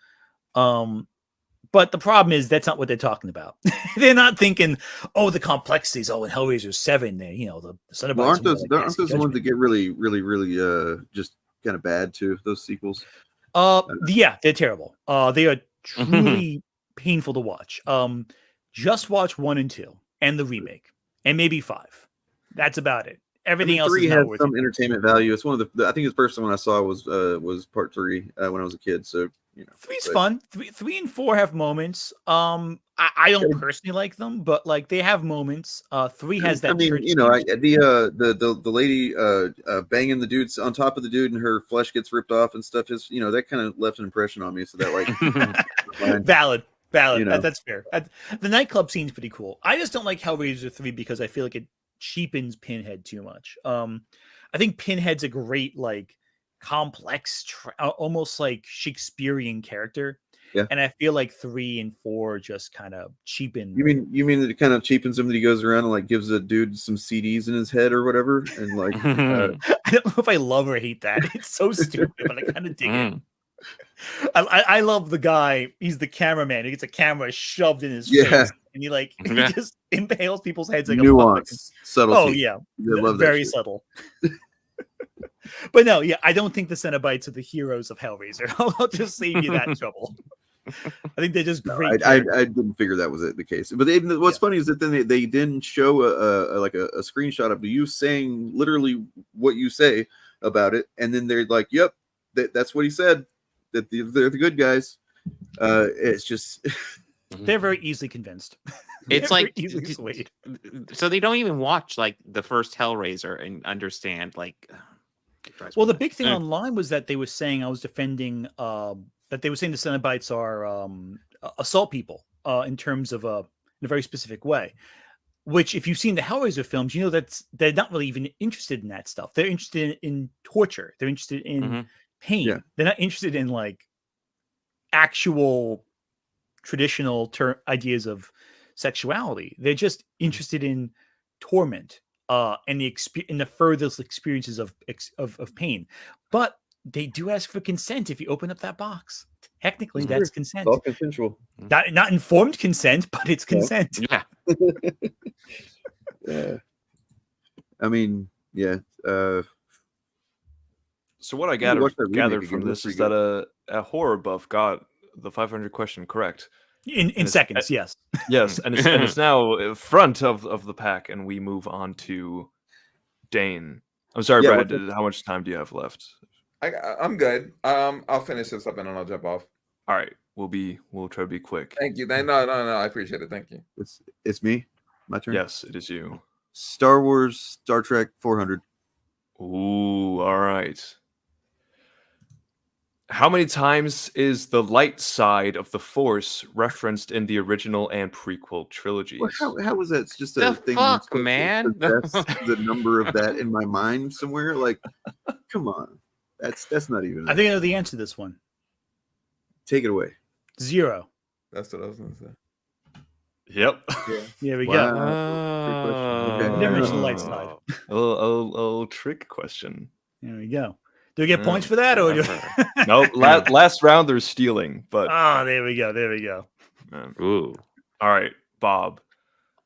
But the problem is that's not what they're talking about. They're not thinking, the complexities. In Hellraiser 7, the Cenobites. Well, aren't those the ones that get really, really, really just kind of bad too? Those sequels. Yeah, they're terrible. They are truly painful to watch. Just watch 1 and 2 and the remake, and maybe 5. That's about it. Everything else 3 is has not some entertainment value. It's one of the. I think the first one I saw was part 3 when I was a kid. So you know. Three's but- fun. Three and four have moments. I don't personally like them, but like they have moments. Three has that. I mean, church you know, scene. the lady banging the dudes on top of the dude and her flesh gets ripped off and stuff is, you know, that kind of left an impression on me. So that like valid. You know. That's fair. The nightclub scene's pretty cool. I just don't like Hellraiser 3 because I feel like it cheapens Pinhead too much. I think Pinhead's a great, like, complex, almost like Shakespearean character. Yeah. And I feel like 3 and 4 just kind of cheapen. You mean that it kind of cheapens him that he goes around and like gives a dude some CDs in his head or whatever, and like I don't know if I love or hate that. It's so stupid, but I kind of dig it. I love the guy. He's the cameraman. He gets a camera shoved in his face, and he just impales people's heads like nuance, subtlety. Oh yeah, I love that very shit. subtle. But no, yeah, I don't think the Cenobites are the heroes of Hellraiser. I'll just save you that trouble. I think they're just great. I didn't figure that was the case. But what's funny is that then they didn't show a screenshot of you saying literally what you say about it, and then they're like, "Yep, that's what he said. That they're the good guys." It's just they're very easily convinced. It's like easily swayed. So they don't even watch like the first Hellraiser and understand like. Well, the big thing online was that they were saying I was defending that they were saying the Cenobites are assault people in terms of in a very specific way. Which, if you've seen the Hellraiser films, you know that they're not really even interested in that stuff. They're interested in torture. They're interested in pain. Yeah. They're not interested in like actual traditional ideas of sexuality. They're just interested in torment and the furthest experiences of pain. But they do ask for consent if you open up that box. Technically, that's consent. All consensual. Not informed consent, but it's consent. Yeah. Yeah. I mean, yeah. So what I Yeah, watch that gathered remake from again. this That's is pretty that a horror buff got the 500 question correct. In seconds, yes. Yes, and it's now front of the pack, and we move on to Dane. I'm sorry, Yeah, Brad. How much time do you have left? I'm good. I'll finish this up and then I'll jump off. All right, we'll try to be quick. Thank you. No, I appreciate it. Thank you. It's me. My turn. Yes, it is you. Star Wars, Star Trek 400. Ooh, all right. How many times is the light side of the Force referenced in the original and prequel trilogies? Well, how was that? It's just The a thing. fuck, that's man? That's the number of that in my mind somewhere. Like, come on, that's not even. I think I know the answer to this one. Take it away. 0. That's what I was gonna say. Yep. Yeah. There we Wow. go. Okay. Never mentioned the light side. A little trick question. There we go. Do we get points for that, or do Nope. Last round they're stealing, but there we go. There we go. Ooh. All right, Bob.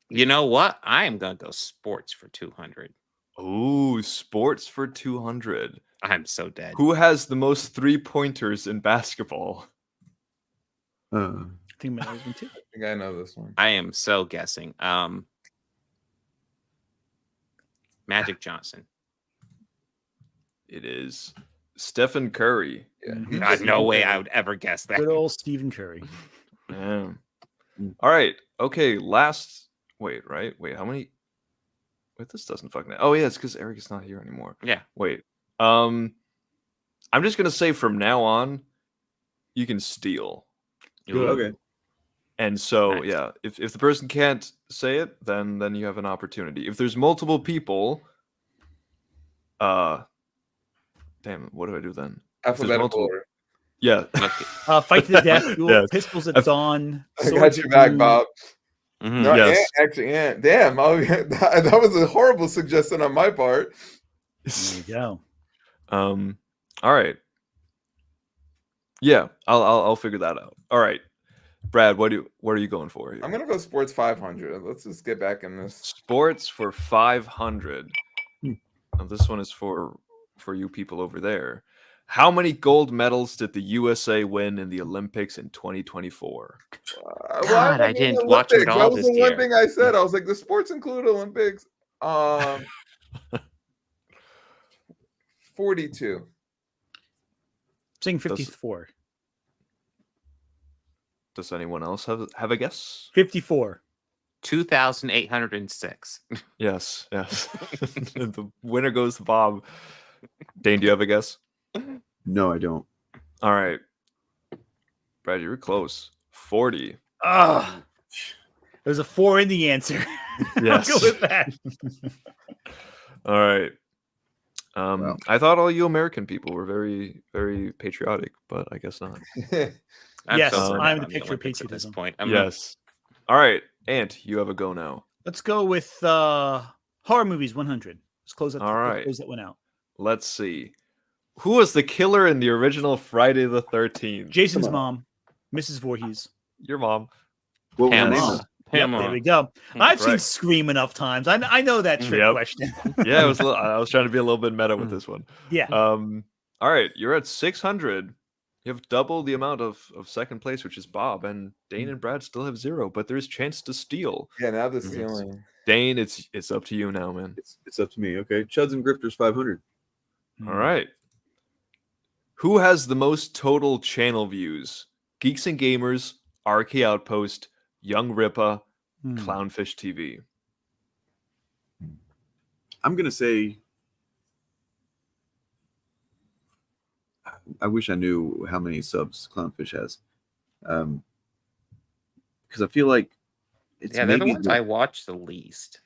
You know what? I am gonna go sports for 200. Ooh, sports for 200. I'm so dead. Who has the most 3-pointers in basketball? I think my husband too. I think I know this one. I am so guessing. Magic Johnson. It is Stephen Curry. Yeah. God, no way I would ever guess that. Good old Stephen Curry. Yeah. All right. Okay. Wait, how many? Wait, this doesn't fucking. Oh yeah, it's because Eric is not here anymore. Yeah. Wait. I'm just gonna say from now on, you can steal. Good. Okay. And so Nice. yeah, if the person can't say it, then you have an opportunity. If there's multiple people, damn, what do I do then? If there's Alphabetical order. Yeah. Fight to the death. Duel, Yes. Pistols at dawn. I got your back, Bob. Mhm. No, Yes. actually, damn. Oh, yeah, that was a horrible suggestion on my part. There you go. All right. Yeah, I'll figure that out. All right, Brad, what are you going for here? I'm gonna go sports 500. Let's just get back in this. Sports for 500. Now, this one is for you people over there. How many gold medals did the USA win in the Olympics in 2024? God, I didn't watch it all That was this the year. one thing I said. I was like, the sports include Olympics. 42. Saying 54. Does anyone else have a guess? 54. 2,806. Yes. The winner goes to Bob. Dane, do you have a guess? No, I don't. All right. Brad, you were close. 40. Ah, there's a 4 in the answer. Yes. I'll go with that. All right. I thought all you American people were very, very patriotic, but I guess not. Yes, I'm the picture of patriotism. At this point. Yes. All right, Ant, you have a go now. Let's go with horror movies 100. Let's close that. All right. Close that one out. Let's see. Who was the killer in the original Friday the 13th? Jason's mom, Mrs. Voorhees. Your mom. What was her name? Yep, there we go. I've seen Scream enough times. I know that trick question. Yeah, I was trying to be a little bit meta with this one. Yeah. All right, you're at 600. You have double the amount of second place, which is Bob, and Dane and Brad still have 0, but there's chance to steal. Yeah, now the stealing. Dane, it's up to you now, man. It's up to me. Okay, Chuds and Grifters 500. All right. Who has the most total channel views? Geeks and Gamers, RK Outpost, Young Rippa, Clownfish TV. I'm gonna say. I wish I knew how many subs Clownfish has, because I feel like it's they're the ones I watch the least.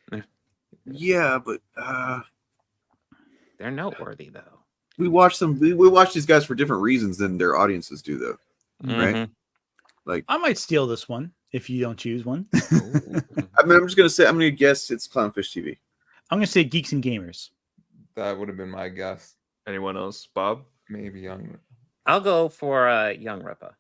Yeah, but they're noteworthy though. We watch them. We watch these guys for different reasons than their audiences do, though. Right? Like, I might steal this one if you don't choose one. I mean, I'm just gonna say. I'm gonna guess it's Clownfish TV. I'm gonna say Geeks and Gamers. That would have been my guess. Anyone else? Bob? Maybe Young. I'll go for Young Rippa.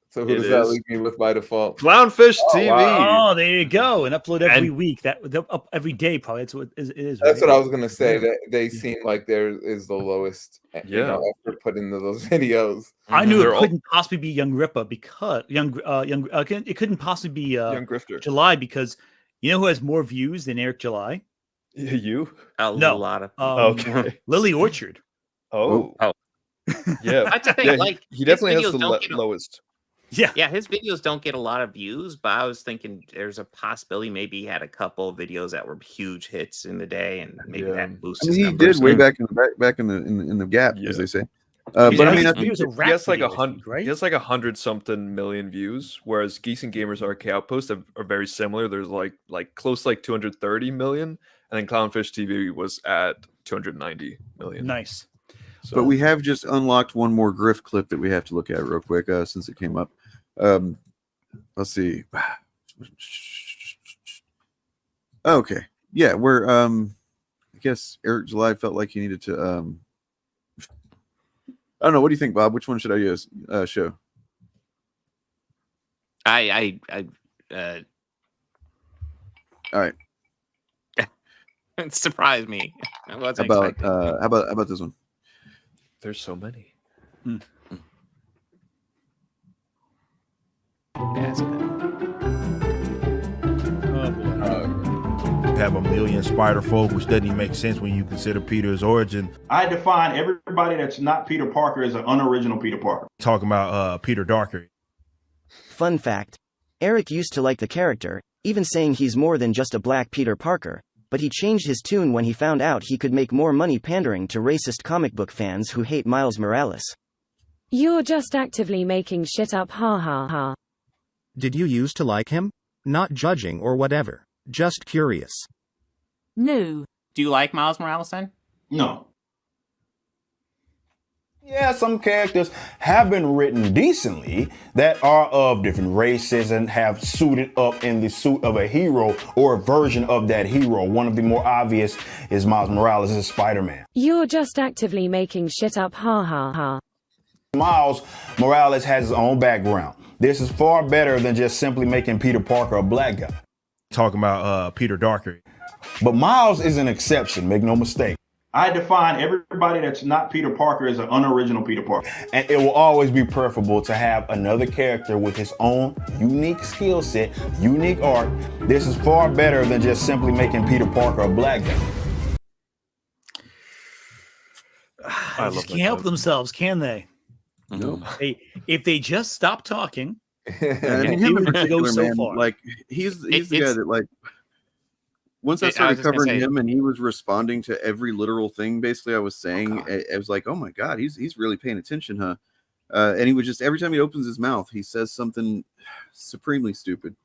So who does that leave me with by default? Clownfish TV. Wow. Oh, there you go. And upload every week. That up every day probably. That's what it is. That's what I was gonna say. That they seem like there is the lowest effort put into those videos. I knew it couldn't possibly be Young Rippa because it couldn't possibly be Young Grifter July, because you know who has more views than Eric July? You? A lot of okay. Lily Orchard. Oh. Yeah. That's the thing. Like, he definitely has the lowest. Yeah, his videos don't get a lot of views, but I was thinking there's a possibility maybe he had a couple of videos that were huge hits in the day, and maybe that boosted. I mean, he did way back in the gap, as they say. But I mean, he has like 100, right? He has like 100-something million views, whereas Geeks and Gamers RK Outpost are very similar. There's like close to like 230 million, and then Clownfish TV was at 290 million. Nice. So, but we have just unlocked one more Griff clip that we have to look at real quick since it came up. Let's see. Okay. Yeah, we're I guess Eric July felt like he needed to I don't know. What do you think, Bob? Which one should I use? Show. All right. It surprised me. I wasn't about expecting. how about this one? There's so many. Have a million spider folk, which doesn't even make sense when you consider Peter's origin. I define everybody that's not Peter Parker as an unoriginal Peter Parker. Talking about Peter Darker. Fun fact, Eric used to like the character, even saying he's more than just a black Peter Parker, but he changed his tune when he found out he could make more money pandering to racist comic book fans who hate Miles Morales. You're just actively making shit up, ha ha ha. Did you used to like him? Not judging or whatever. Just curious. No. Do you like Miles Morales then? No. Yeah, some characters have been written decently that are of different races and have suited up in the suit of a hero or a version of that hero. One of the more obvious is Miles Morales as Spider-Man. You're just actively making shit up, ha ha ha. Miles Morales has his own background. This is far better than just simply making Peter Parker a black guy. Talking about Peter Darker. But Miles is an exception, make no mistake. I define everybody that's not Peter Parker as an unoriginal Peter Parker. And it will always be preferable to have another character with his own unique skill set, unique art. This is far better than just simply making Peter Parker a black guy. They just can't help themselves, can they? No. If they just stop talking I mean, him in particular, man. Like he's the guy that like. Once I started covering him and he was responding to every literal thing, basically I was saying, I was like, oh my God, he's really paying attention, huh? And he would just, every time he opens his mouth, he says something supremely stupid.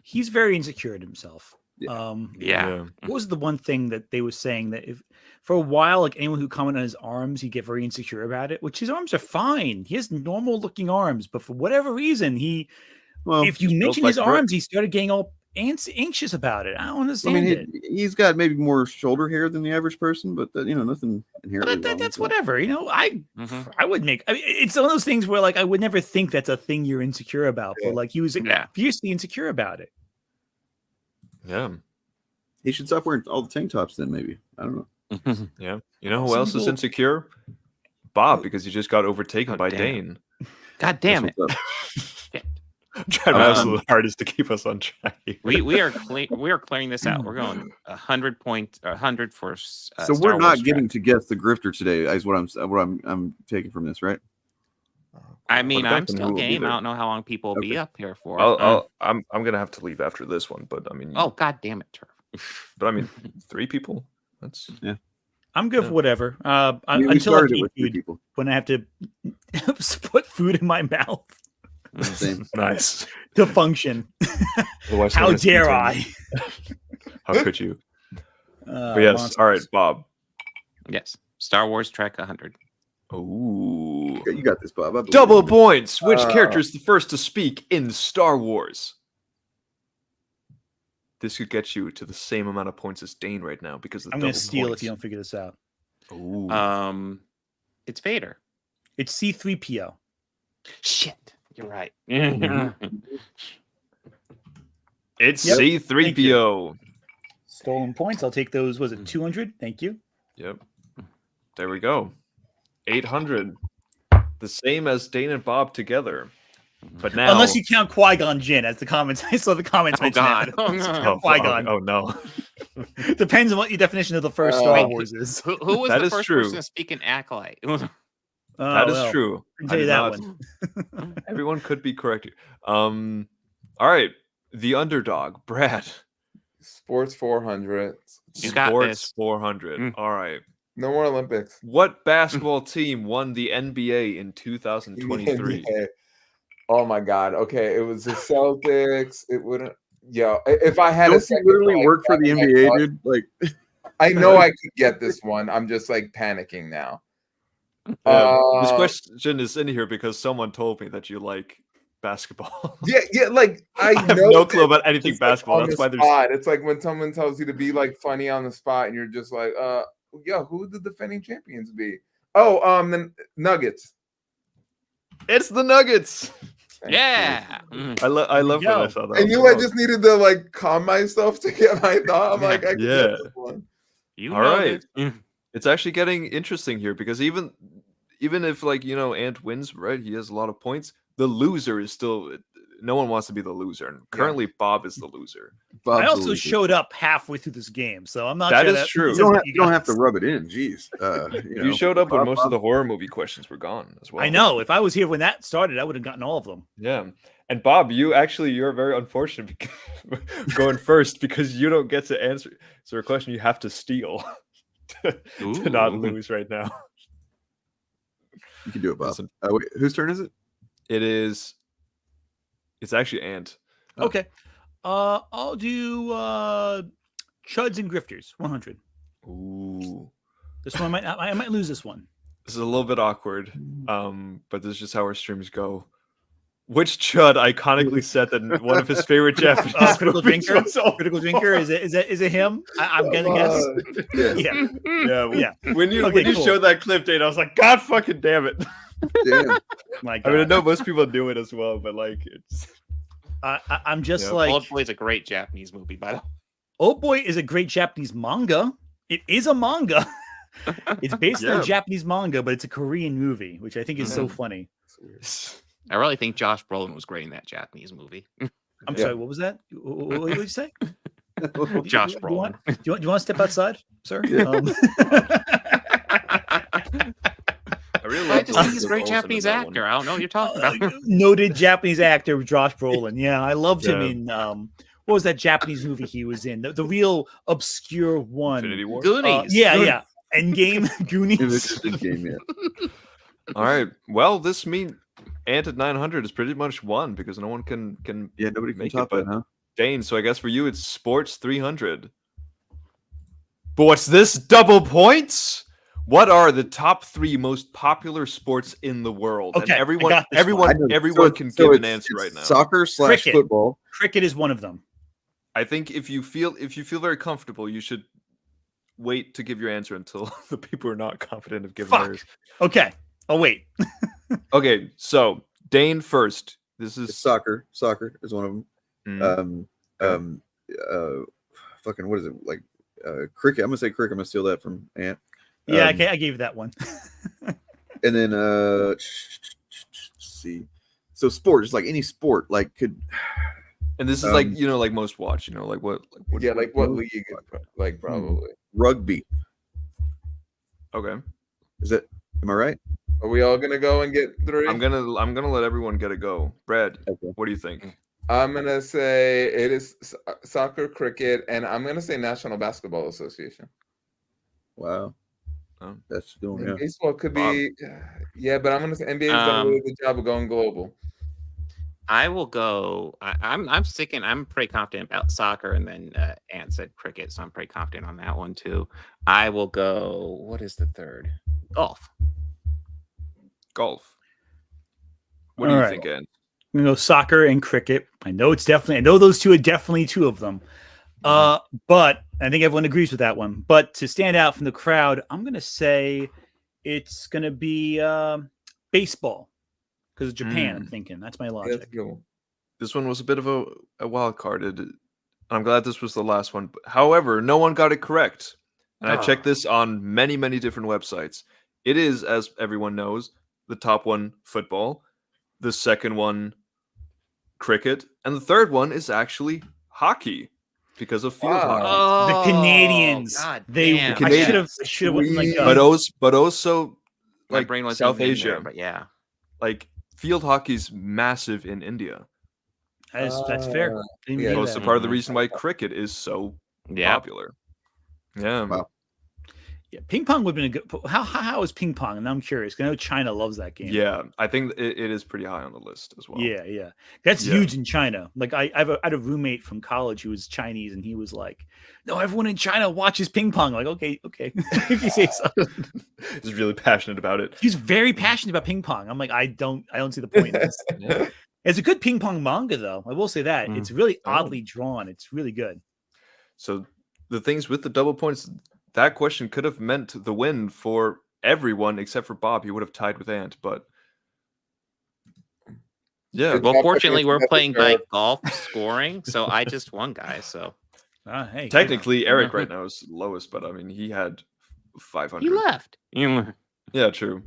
He's very insecure in himself. Yeah. What was the one thing that they were saying that if for a while, like anyone who commented on his arms, he'd get very insecure about it, which his arms are fine. He has normal looking arms, but for whatever reason, if you mention his arms, he started getting all anxious about it. I don't understand it. He's got maybe more shoulder hair than the average person, but nothing inherently. That's whatever. I would make. I mean, it's one of those things where like I would never think that's a thing you're insecure about, but like he was fiercely insecure about it. Yeah, he should stop wearing all the tank tops. Then maybe I don't know. Yeah, you know who else is insecure? Bob, because he just got overtaken by Dane. God damn it! Trying my absolute hardest to keep us on track. We are clearing this out. We're going 100 for. So we're not getting to guess the grifter today. Is what I'm taking from this, right? I mean, I'm still game. I don't know how long people will be up here for. I'm gonna have to leave after this one, but I mean. Oh God damn it, Turf. But I mean, 3 people. That's I'm good for whatever. Until I eat food, when I have to put food in my mouth. Nice to function. How dare I? How could you? But yes, monsters. All right, Bob. Yes, Star Wars Trek 100. Ooh, you got this, Bob. Double points. Which character is the first to speak in Star Wars? This could get you to the same amount of points as Dane right now because I'm going to steal if you don't figure this out. Ooh. It's Vader. It's C-3PO. Shit. You're right. It's C-3PO. Stolen points. I'll take those. Was it 200? Thank you. Yep. There we go. 800. The same as Dane and Bob together. But now, unless you count Qui-Gon Jinn as the comments. I saw the comments. Oh God. Qui-Gon. Oh no. Depends on what your definition of the first Star Wars is. Who was the first person to speak in Acolyte? That is true. I can tell you that one. Everyone could be correct. All right. The underdog, Brad. Sports 400. Sports 400. All right. No more Olympics. What basketball team won the NBA in 2023? Oh my God. Okay. It was the Celtics. It wouldn't. Yo, if I had Don't you literally work for the NBA, dude? Like, I know I could get this one. I'm just like panicking now. This question is in here because someone told me that you like basketball. Yeah, like I have know no clue about anything basketball. Like that's why there's. It's like when someone tells you to be like funny on the spot, and you're just like, yeah, who would the defending champions be? Oh, the Nuggets. It's the Nuggets. Yeah, I love when I saw that. I knew I just needed to like calm myself to get my thought. I'm like, I can get this one. All right. It's actually getting interesting here because even if like Ant wins, right? He has a lot of points. The loser is still. No one wants to be the loser, and currently Bob is the loser. I also showed up halfway through this game, so I'm not. That is true. You don't have to rub it in. Jeez, you showed up when most of the horror movie questions were gone as well. I know. If I was here when that started, I would have gotten all of them. Yeah, and Bob, you're very unfortunate going first because you don't get to answer a question. You have to steal to not lose right now. You can do it, Bob. Wait, whose turn is it? It's actually Ant. Okay. I'll do Chuds and Grifters 100. Ooh. This one I might lose this one. This is a little bit awkward. But this is just how our streams go. Which Chud iconically said that one of his favorite Japanese Critical Drinker? Critical Drinker? Is it him? I'm gonna guess. Yeah. When you showed that clip, Dane, I was like, God fucking damn it. Damn. My God. I mean, I know most people do it as well, but like, it's. I'm just like. Old Boy is a great Japanese movie, by the way. Old Boy is a great Japanese manga. It is a manga. It's based on a Japanese manga, but it's a Korean movie, which I think is so funny. I really think Josh Brolin was great in that Japanese movie. I'm sorry, what was that? What did you say? Josh Brolin. Do you want to step outside, sir? Yeah. really I like just think he's a great Japanese actor. I don't know what you're talking about. Noted Japanese actor Josh Brolin. Yeah, I loved him Yeah. in what was that Japanese movie he was in? The real obscure one. Infinity War? Goonies. Yeah. Endgame, Goonies. Game, yeah. All right. Well, this means Ant at 900 is pretty much won because no one can nobody can make top it but that, huh? Dane. So I guess for you it's Sports 300. But what's this? Double points? What are the top 3 most popular sports in the world? Okay, and everyone I got this one. everyone can give an answer right now. Soccer / Cricket. football. Cricket is one of them. I think if you feel very comfortable, you should wait to give your answer until the people are not confident of giving theirs. Okay. Oh wait. Okay, so Dane first. This is soccer. Soccer is one of them. Mm. Fucking what is it like? Cricket. I'm gonna say cricket. I'm gonna steal that from Ant. Yeah, I gave you that one. And then let's see. So sport, just like any sport, like could. And this is like like most watch. Like what league? Like probably rugby. Okay. Is it? Am I right? Are we all gonna go and get 3? I'm gonna let everyone get a go. Brad, what do you think? I'm gonna say it is soccer, cricket, and I'm gonna say National Basketball Association. Wow. That's doing yeah. Baseball could be, yeah, but I'm gonna say NBA's done a really good job of going global. I will go. I'm sticking. I'm pretty confident about soccer, and then Ant said cricket, so I'm pretty confident on that one too. I will go. What is the third? Golf. Golf. What do you think, Ant? I'm gonna go soccer and cricket. I know those two are definitely two of them. But I think everyone agrees with that one. But to stand out from the crowd, I'm gonna say it's gonna be baseball because of Japan. I'm thinking that's my logic. This one was a bit of a wild card. I'm glad this was the last one. However, no one got it correct, and I checked this on many different websites. It is, as everyone knows, the top one football, the second one cricket, and the third one is actually hockey. Because of field hockey. Oh, the Canadians. God they damn. I should have went like but also My like brain wasn't South even in Asia. there, but yeah. Like field hockey's massive in India. That's fair. Yeah, also part of the reason why cricket is so popular. Yeah. Wow. Yeah, ping pong would have been a good. How is ping pong? And I'm curious. I know China loves that game. Yeah, I think it is pretty high on the list as well. Yeah, that's huge in China. Like I had a roommate from college who was Chinese, and he was like, "No, everyone in China watches ping pong." Like, okay, if you say so. He's really passionate about it. He's very passionate about ping pong. I'm like, I don't see the point. It's a good ping pong manga, though. I will say that it's really oddly drawn. It's really good. So the things with the double points. That question could have meant the win for everyone except for Bob. He would have tied with Ant, but yeah. Well, fortunately, we're playing by golf scoring, so I just won, guys. So, hey, technically, Eric right now is lowest, but I mean, he had 500. He left. Yeah, true.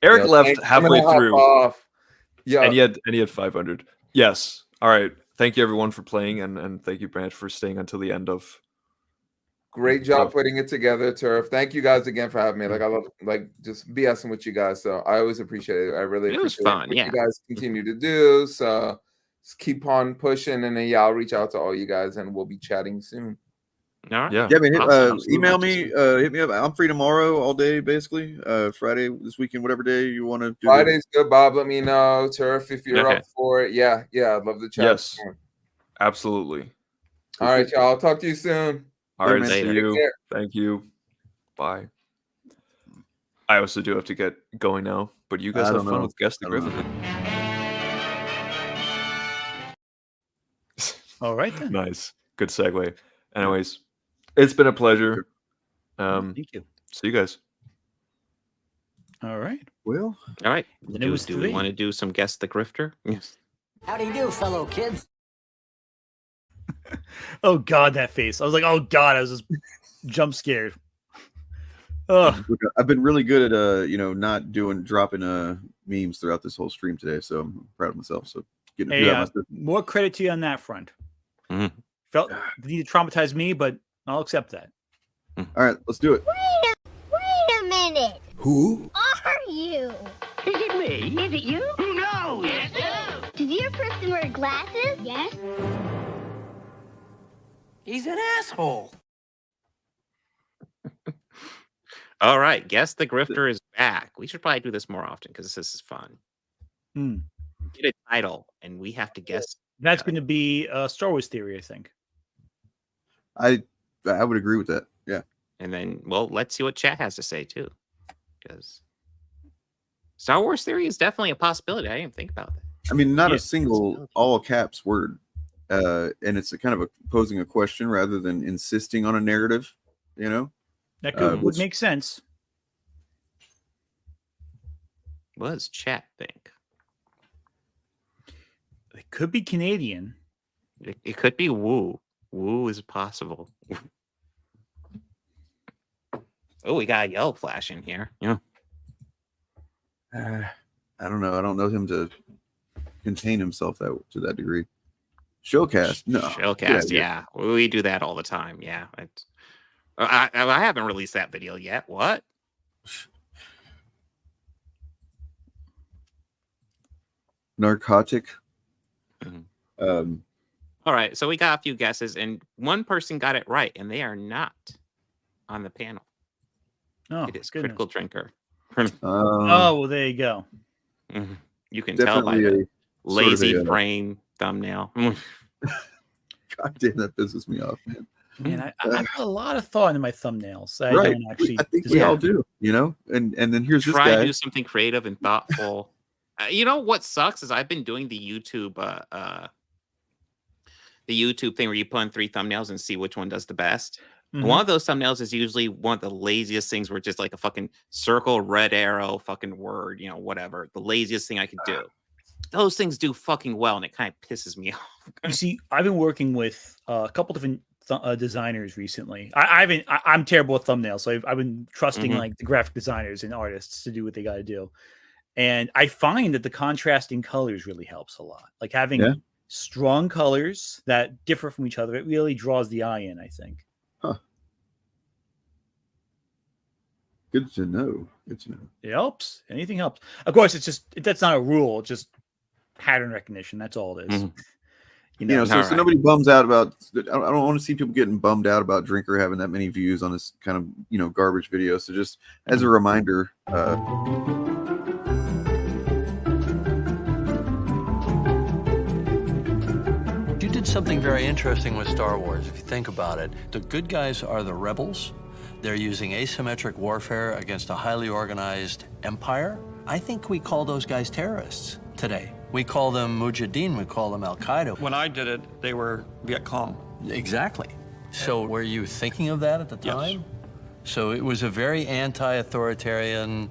Eric left halfway through. Yeah, and he had 500. Yes. All right. Thank you, everyone, for playing, and thank you, Branch, for staying until the end of. Great job putting it together, Turf. Thank you guys again for having me. Like I love just BSing with you guys. So I always appreciate it. I really appreciate was fun. what Yeah, you guys continue to do. So just keep on pushing, and then I'll reach out to all you guys, and we'll be chatting soon. All right. Yeah. I mean, email me, hit me up. I'm free tomorrow all day, basically. Friday, this weekend, whatever day you want to do. Friday's good, Bob. Let me know, Turf, if you're up for it. Yeah, I'd love to chat. Yes, absolutely. All right, y'all. I'll talk to you soon. All right, see you. Thank you. Bye. I also do have to get going now, but you guys have fun with Guess the Grifter. All right, then. Nice. Good segue. Anyways, it's been a pleasure. Thank you. See you guys. All right. Well, all right. Then it was do we want to do some Guess the Grifter? Yes. How do you do, fellow kids? Oh God, that face! I was like, oh God, I was just jump scared. Oh, I've been really good at not dropping memes throughout this whole stream today, so I'm proud of myself. So more credit to you on that front. Felt the need to traumatize me, but I'll accept that. All right, let's do it. Wait a minute. Who? Are you? Is it me? Is it you? Who knows? Yes, Does your person wear glasses? Yes. He's an asshole. All right, guess the grifter is back. We should probably do this more often because this is fun. Get a title, and we have to guess. That's going to be Star Wars theory, I think. I would agree with that. Yeah. And then, well, let's see what chat has to say too, because Star Wars theory is definitely a possibility. I didn't even think about that. I mean, not a single all caps word, and it's a kind of posing a question rather than insisting on a narrative. You know, that would make sense. What does chat think? It could be Canadian. It could be Woo. Woo is possible. Oh, we got a yellow flash in here. Yeah. I don't know. I don't know him to contain himself to that degree. Shillcast, no. Shillcast, yeah. We do that all the time. Yeah. I haven't released that video yet. What? Narcotic. All right, so we got a few guesses, and one person got it right, and they are not on the panel. Oh, it is Critical Drinker. Well, there you go. You can tell by the lazy frame thumbnail. God damn, that pisses me off, man. Man, I put a lot of thought into my thumbnails. I Right. don't actually. I think we all do, you know. And then here's this Try guy. to do something creative and thoughtful. You know what sucks is I've been doing the YouTube thing where you put in 3 thumbnails and see which one does the best. One of those thumbnails is usually one of the laziest things where it's just like a fucking circle, red arrow, fucking word, you know, whatever. The laziest thing I could do. Those things do fucking well, and it kind of pisses me off. You see, I've been working with a couple different designers recently. I'm terrible with thumbnails, so I've been trusting like the graphic designers and artists to do what they got to do. And I find that the contrasting colors really helps a lot. Like having strong colors that differ from each other, it really draws the eye in, I think. Huh. Good to know. Good to know. It helps. Anything helps. Of course, that's not a rule. It's just pattern recognition. That's all it is. You know, so nobody bums out about. I don't want to see people getting bummed out about Drinker having that many views on this kind of, you know, garbage video. So just as a reminder, You did something very interesting with Star Wars, if you think about it. The good guys are the rebels. They're using asymmetric warfare against a highly organized empire. I think we call those guys terrorists today. We call them Mujahideen, we call them Al-Qaeda. When I did it, they were Viet Cong. Exactly. So were you thinking of that at the time? Yes. So it was a very anti-authoritarian.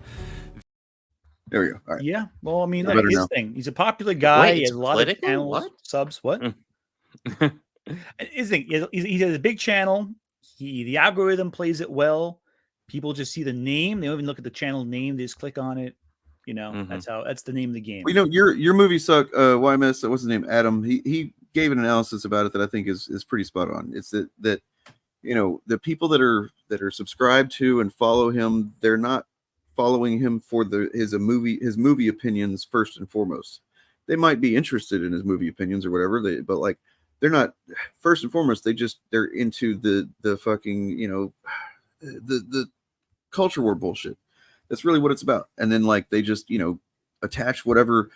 There we go. All right. Yeah. Well, I mean, look, his thing. He's a popular guy. He has a lot of channels, subs. What? His thing. He has a big channel. The algorithm plays it well. People just see the name. They don't even look at the channel name. They just click on it. You know, that's the name of the game. well, you know, your movie suck. YMS. What's his name? Adam. He gave an analysis about it that I think is pretty spot on. It's that you know, the people that are subscribed to and follow him, they're not following him for his movie opinions first and foremost. They might be interested in his movie opinions or whatever, but like they're not first and foremost. They're into the fucking, you know, the culture war bullshit. That's really what it's about. And then like they just, you know, attach whatever,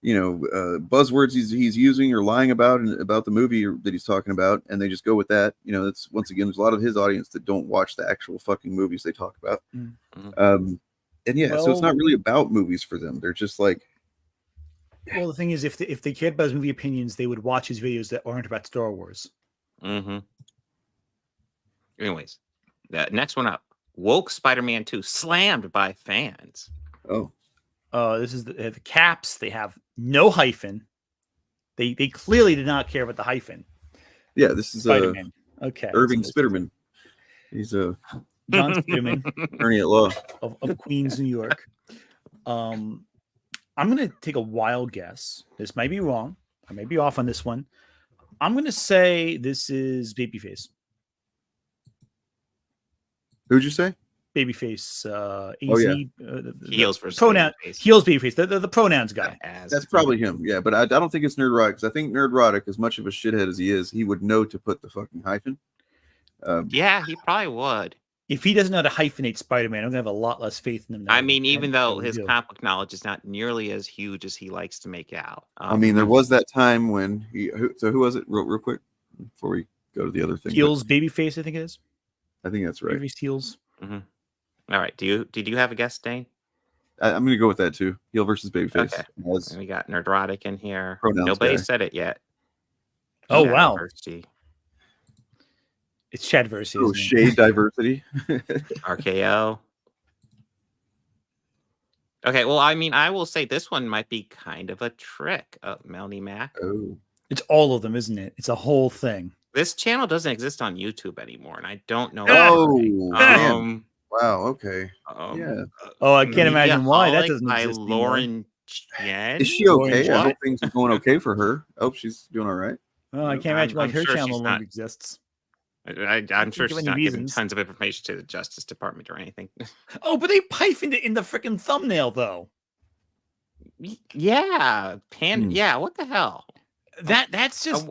you know, buzzwords he's using or lying about the movie that he's talking about, and they just go with that. You know, that's once again, there's a lot of his audience that don't watch the actual fucking movies they talk about. And yeah, so it's not really about movies for them. They're just like, well, the thing is, if they cared about his movie opinions, they would watch his videos that aren't about Star Wars. Anyways, the next one up. Woke Spider-Man 2 slammed by fans. This is the caps. They have no hyphen. They clearly did not care about the hyphen. Yeah, this is Spider-Man. Okay, Irving Spitterman. He's a John Spitterman, attorney at law of Queens, New York. I'm gonna take a wild guess. This might be wrong. I may be off on this one. I'm gonna say this is Babyface. Who'd you say? babyface. Oh, yeah. Heels versus pronoun. babyface. Heels babyface. The pronouns guy. That's probably him. Yeah, but I don't think it's Nerdrotic, because I think Nerdrotic, as much of a shithead as he is, he would know to put the fucking hyphen. Yeah, he probably would. If he doesn't know how to hyphenate Spider-Man, I'm gonna have a lot less faith in him. I mean, even though his do. comic book knowledge is not nearly as huge as he likes to make out. I mean, there was that time when who was it? Real quick before we go to the other thing. Heels babyface, I think it is. I think that's right. Babyface Heels. Mm-hmm. All right. Did you have a guess, Dane? I'm going to go with that too. Heel versus babyface. Okay. And we got Nerdrotic in here. Pronouns Nobody guy. said it yet. Oh, wow. Diversity. It's Chadversity. Oh, shade diversity. RKO. Okay, well, I mean, I will say this one might be kind of a trick. Melanie Mac. Oh. It's all of them, isn't it? It's a whole thing. This channel doesn't exist on YouTube anymore, and I don't know. Oh, wow. Okay. Yeah. Oh, I can't imagine why that doesn't by exist. Lauren Chen. Is she okay? I hope things are going okay for her. I hope she's doing all right. Oh, I can't imagine why her sure channel she's no longer exists. I'm sure think of she's any not giving reasons. tons of information to the Justice Department or anything. Oh, but they hyphened it in the freaking thumbnail, though. Yeah, yeah. What the hell? That's just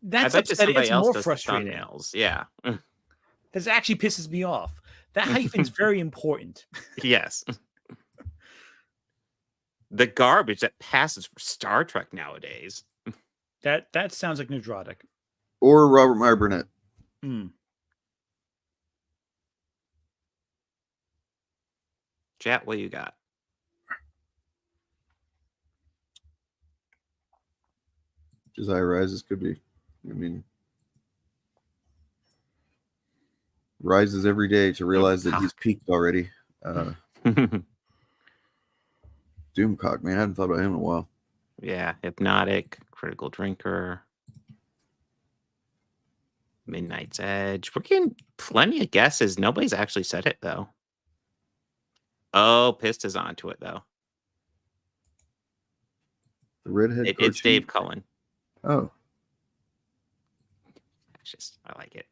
that's I bet you upsetting. somebody It's else more does the frustrating. thumbnails. Yeah. This actually pisses me off. That hyphen's very important. Yes. The garbage that passes for Star Trek nowadays. That sounds like Nerdrotic. Or Robert Meyer Burnett. Chat, what you got? Josiah Rises could be. I mean, rises every day to realize that he's peaked already. Doomcock, man, I haven't thought about him in a while. Yeah, Hypnotic, Critical Drinker, Midnight's Edge. We're getting plenty of guesses. Nobody's actually said it, though. Oh, Pissed is onto it, though. The redhead. It's Dave Cullen. Oh. I like it.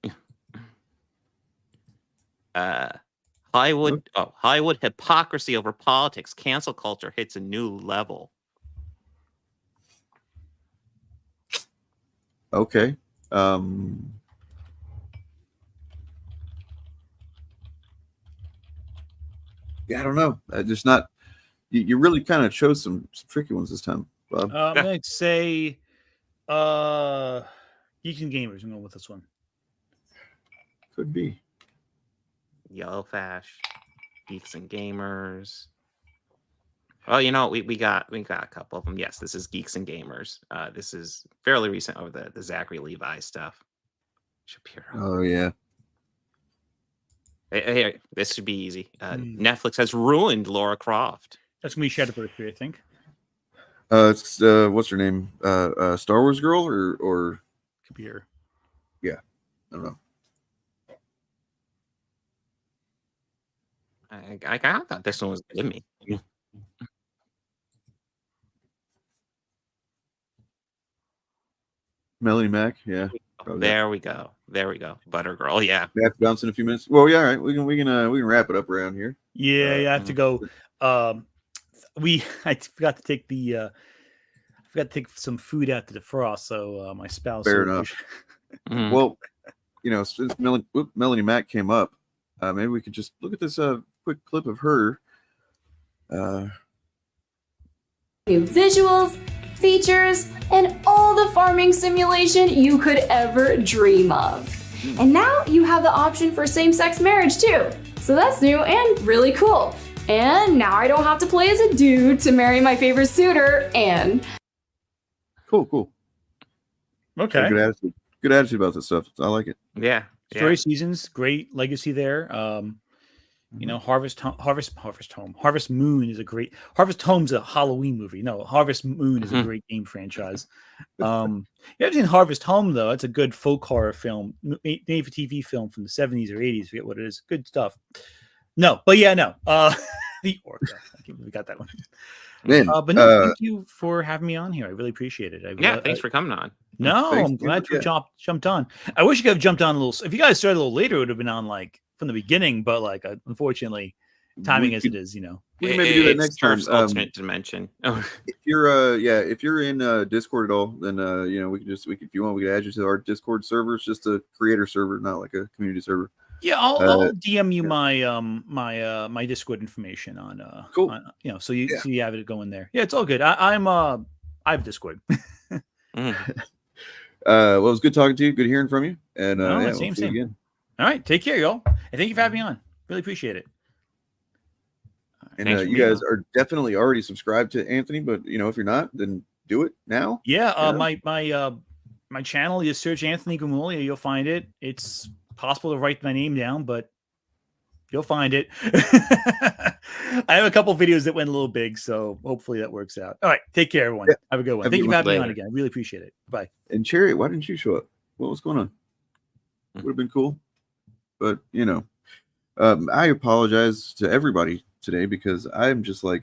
Hollywood hypocrisy over politics. Cancel culture hits a new level. Okay. Yeah, I don't know. I just not. You really kind of chose some tricky ones this time, Bob. I'm gonna say, Geeks and Gamers. I'm going with this one. Could be. Yellow Fash, Geeks and Gamers. Well, you know, we got a couple of them. Yes, this is Geeks and Gamers. This is fairly recent. Oh, the Zachary Levi stuff. Shapiro. Oh yeah. Hey, this should be easy. Netflix has ruined Laura Croft. That's gonna be Shadowverse, I think. It's what's her name? Star Wars girl or Computer. Yeah, I don't know. I thought this one was giving me. Melanie Mac, yeah. There we go. Butter Girl, yeah. We have to bounce in a few minutes. Well, yeah, all right. We can wrap it up around here. Yeah, I have to go. I forgot to take some food out to defrost, so my spouse. Fair enough. Well, you know, since Melanie Mac came up, maybe we could just look at this quick clip of her. New visuals, features, and all the farming simulation you could ever dream of. And now you have the option for same-sex marriage too. So that's new and really cool. And now I don't have to play as a dude to marry my favorite suitor, and... Cool. Okay. Good attitude about this stuff. I like it. Yeah. Story seasons, great legacy there. You know, Harvest Moon is a great. Harvest Home's a Halloween movie. No, Harvest Moon is a great game franchise. You ever seen Harvest Home though? It's a good folk horror film, made for TV film from the 70s or 80s. Forget what it is. Good stuff. No, but yeah, no. The Orca. I can't believe we got that one. Man, but no, thank you for having me on here. I really appreciate it. Thanks for coming on. No, I'm glad you jumped on. I wish you could have jumped on a little. If you guys started a little later, it would have been on like from the beginning, but like unfortunately, timing as it is, We can maybe do that next time. Turf's alternate dimension. If you're in Discord at all, then we can if you want, we can add you to our Discord server. It's just a creator server, not like a community server. Yeah, I'll DM you my my Discord information on cool. So you have it going there. Yeah, it's all good. I have Discord. Well, it was good talking to you. Good hearing from you. And same. we'll see you again. All right, take care, y'all. And thank you for having me on. Really appreciate it. And you guys are definitely already subscribed to Anthony, but if you're not, then do it now. Yeah, my channel, you search Anthony Gramuglia, you'll find it. It's possible to write my name down, but you'll find it. I have a couple videos that went a little big, so hopefully that works out. All right, take care, everyone. Have a good one. Thank you for having me on again. I really appreciate it. Bye. And Chariot, why didn't you show up? What was going on? Would have been cool, but I apologize to everybody today because I'm just like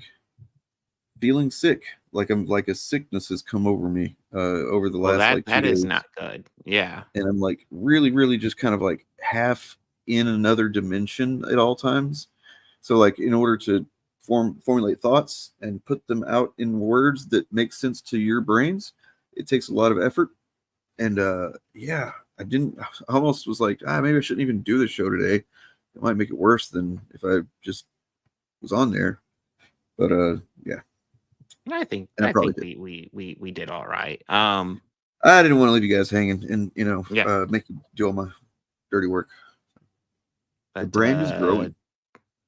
feeling sick. Like a sickness has come over me over the last like 2 that days. is not good. Yeah. And I'm like really just kind of like half in another dimension at all times. So like in order to formulate thoughts and put them out in words that make sense to your brains, it takes a lot of effort. And I almost was like, maybe I shouldn't even do the show today. It might make it worse than if I just was on there. But yeah. I think we did all right. I didn't want to leave you guys hanging and make you do all my dirty work. The brand is growing.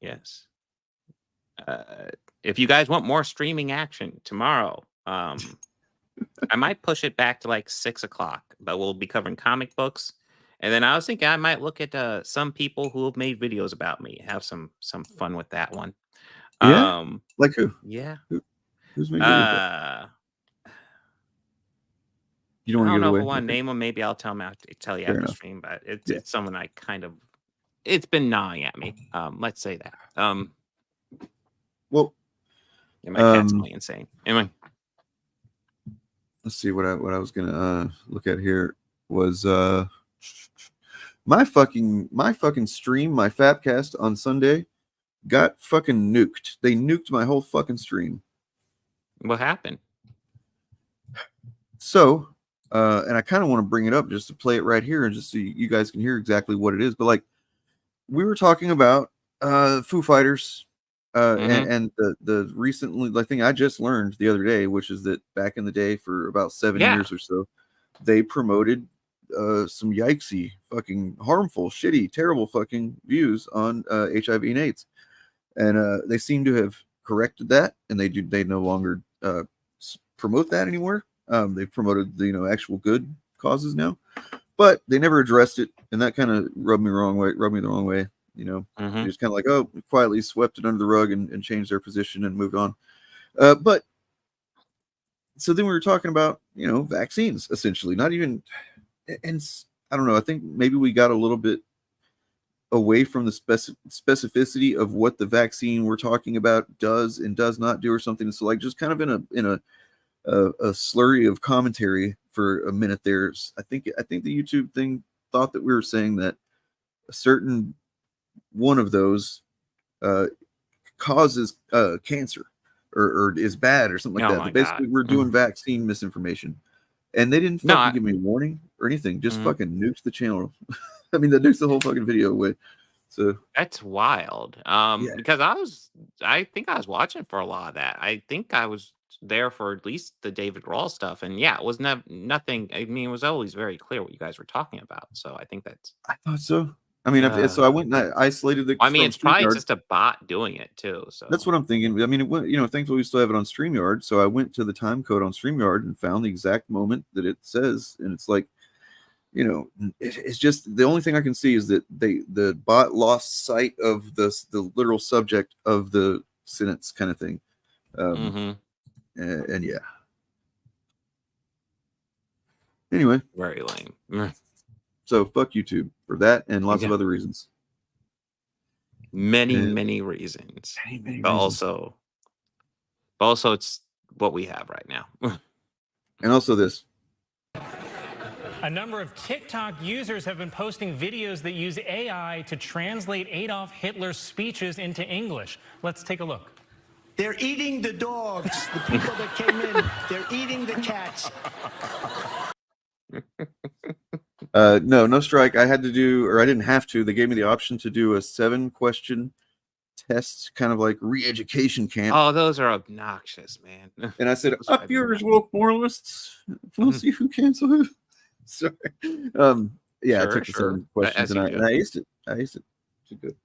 Yes. If you guys want more streaming action tomorrow, I might push it back to like 6 o'clock, but we'll be covering comic books. And then I was thinking I might look at some people who have made videos about me, have some fun with that one. Yeah. Like who? Yeah. Who's made videos? You don't want to give I don't know away? if I want to name them. Maybe I'll tell you after the stream, but it's someone I it's been gnawing at me. Let's say that. Well, my cat's going insane. Anyway, let's see what I was gonna look at here was my fucking stream, my Fabcast on Sunday got fucking nuked. They nuked my whole fucking stream. What happened? So, and I kind of want to bring it up just to play it right here and just so you guys can hear exactly what it is. But like, we were talking about Foo Fighters and the recently, the thing I just learned the other day, which is that back in the day for about 7 years or so, they promoted some yikesy, fucking harmful, shitty, terrible fucking views on HIV and AIDS. And they seem to have corrected that, and they no longer promote that anymore. They've promoted the actual good causes now, but they never addressed it, and that kind of rubbed me the wrong way. They just kind of like, quietly swept it under the rug and changed their position and moved on. But so then we were talking about vaccines, essentially, not even, and I don't know. I think maybe we got a little bit away from the specificity of what the vaccine we're talking about does and does not do or something. So like just kind of in a slurry of commentary for a minute there. I think the YouTube thing thought that we were saying that a certain one of those causes cancer or is bad or something like that. But basically we're doing vaccine misinformation. And they didn't fucking give me a warning or anything. Just fucking nuked the channel. I mean, that nukes the whole fucking video away. So that's wild. Because I think I was watching for a lot of that. I think I was there for at least the David Grohl stuff, and it was nothing. I mean, it was always very clear what you guys were talking about. So I think that's. I thought so. I mean, so I went and I isolated the. I mean, it's probably just a bot doing it too. So that's what I'm thinking. I mean, thankfully we still have it on StreamYard. So I went to the time code on StreamYard and found the exact moment that it says, and it's like, it's just the only thing I can see is that the bot lost sight of the literal subject of the sentence kind of thing. And yeah. Anyway, very lame. So fuck YouTube for that and lots of other reasons. Many reasons. Many but reasons. also it's what we have right now. And also this. A number of TikTok users have been posting videos that use AI to translate Adolf Hitler's speeches into English. Let's take a look. They're eating the dogs. The people that came in, they're eating the cats. No strike. I had to do, or I didn't have to. They gave me the option to do a 7-question test, kind of like re-education camp. Oh, those are obnoxious, man. And I said, "Up yours, woke moralists. We'll see who cancel who." Sorry. Yeah, Sure, I took the sure. 7 questions As you and do. I aced it. It's good.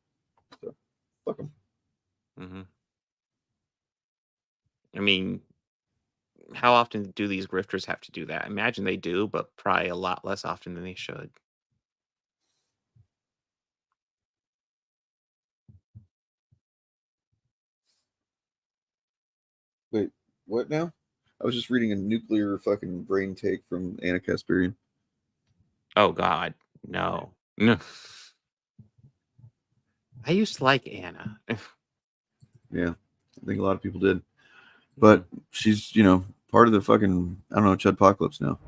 So, fuck them. Mm-hmm. I mean, how often do these grifters have to do that? I imagine they do, but probably a lot less often than they should. Wait, what now? I was just reading a nuclear fucking brain take from Anna Kasparian. Oh God, no. No. I used to like Anna. Yeah, I think a lot of people did. But she's, part of the fucking, I don't know, CHUDBLOCK now.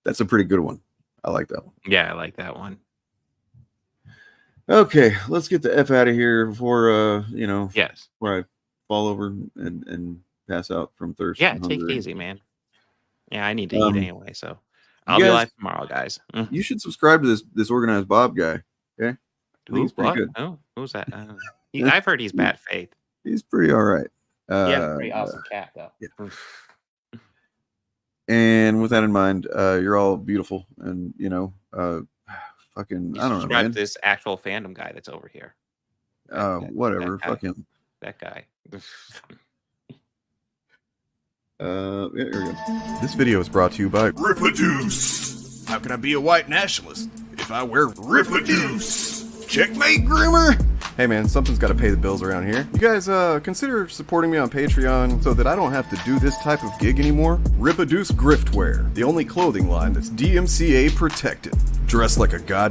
That's a pretty good one. I like that one. Yeah, I like that one. Okay, let's get the F out of here before, Yes. where I fall over and pass out from thirst. Yeah, and take it hunger. easy, man. Yeah, I need to eat anyway, so you I'll be guys- live tomorrow, guys. You should subscribe to this Organized Bob guy. Okay, I think he's pretty What? good. Oh, who's that? I've heard he's bad faith. He's pretty all right. Yeah, pretty awesome cat though. Yeah. And with that in mind, you're all beautiful, and fucking, You I don't know, subscribe man. to this actual fandom guy that's over here. Whatever, that fuck guy. him. That guy. Yeah, here we go. This video is brought to you by Reproduce. How can I be a white nationalist if I wear Reproduce? Checkmate, groomer. Hey man, something's got to pay the bills around here. You guys consider supporting me on Patreon so that I don't have to do this type of gig anymore? Reproduce Griftwear, the only clothing line that's DMCA protected. Dress like a god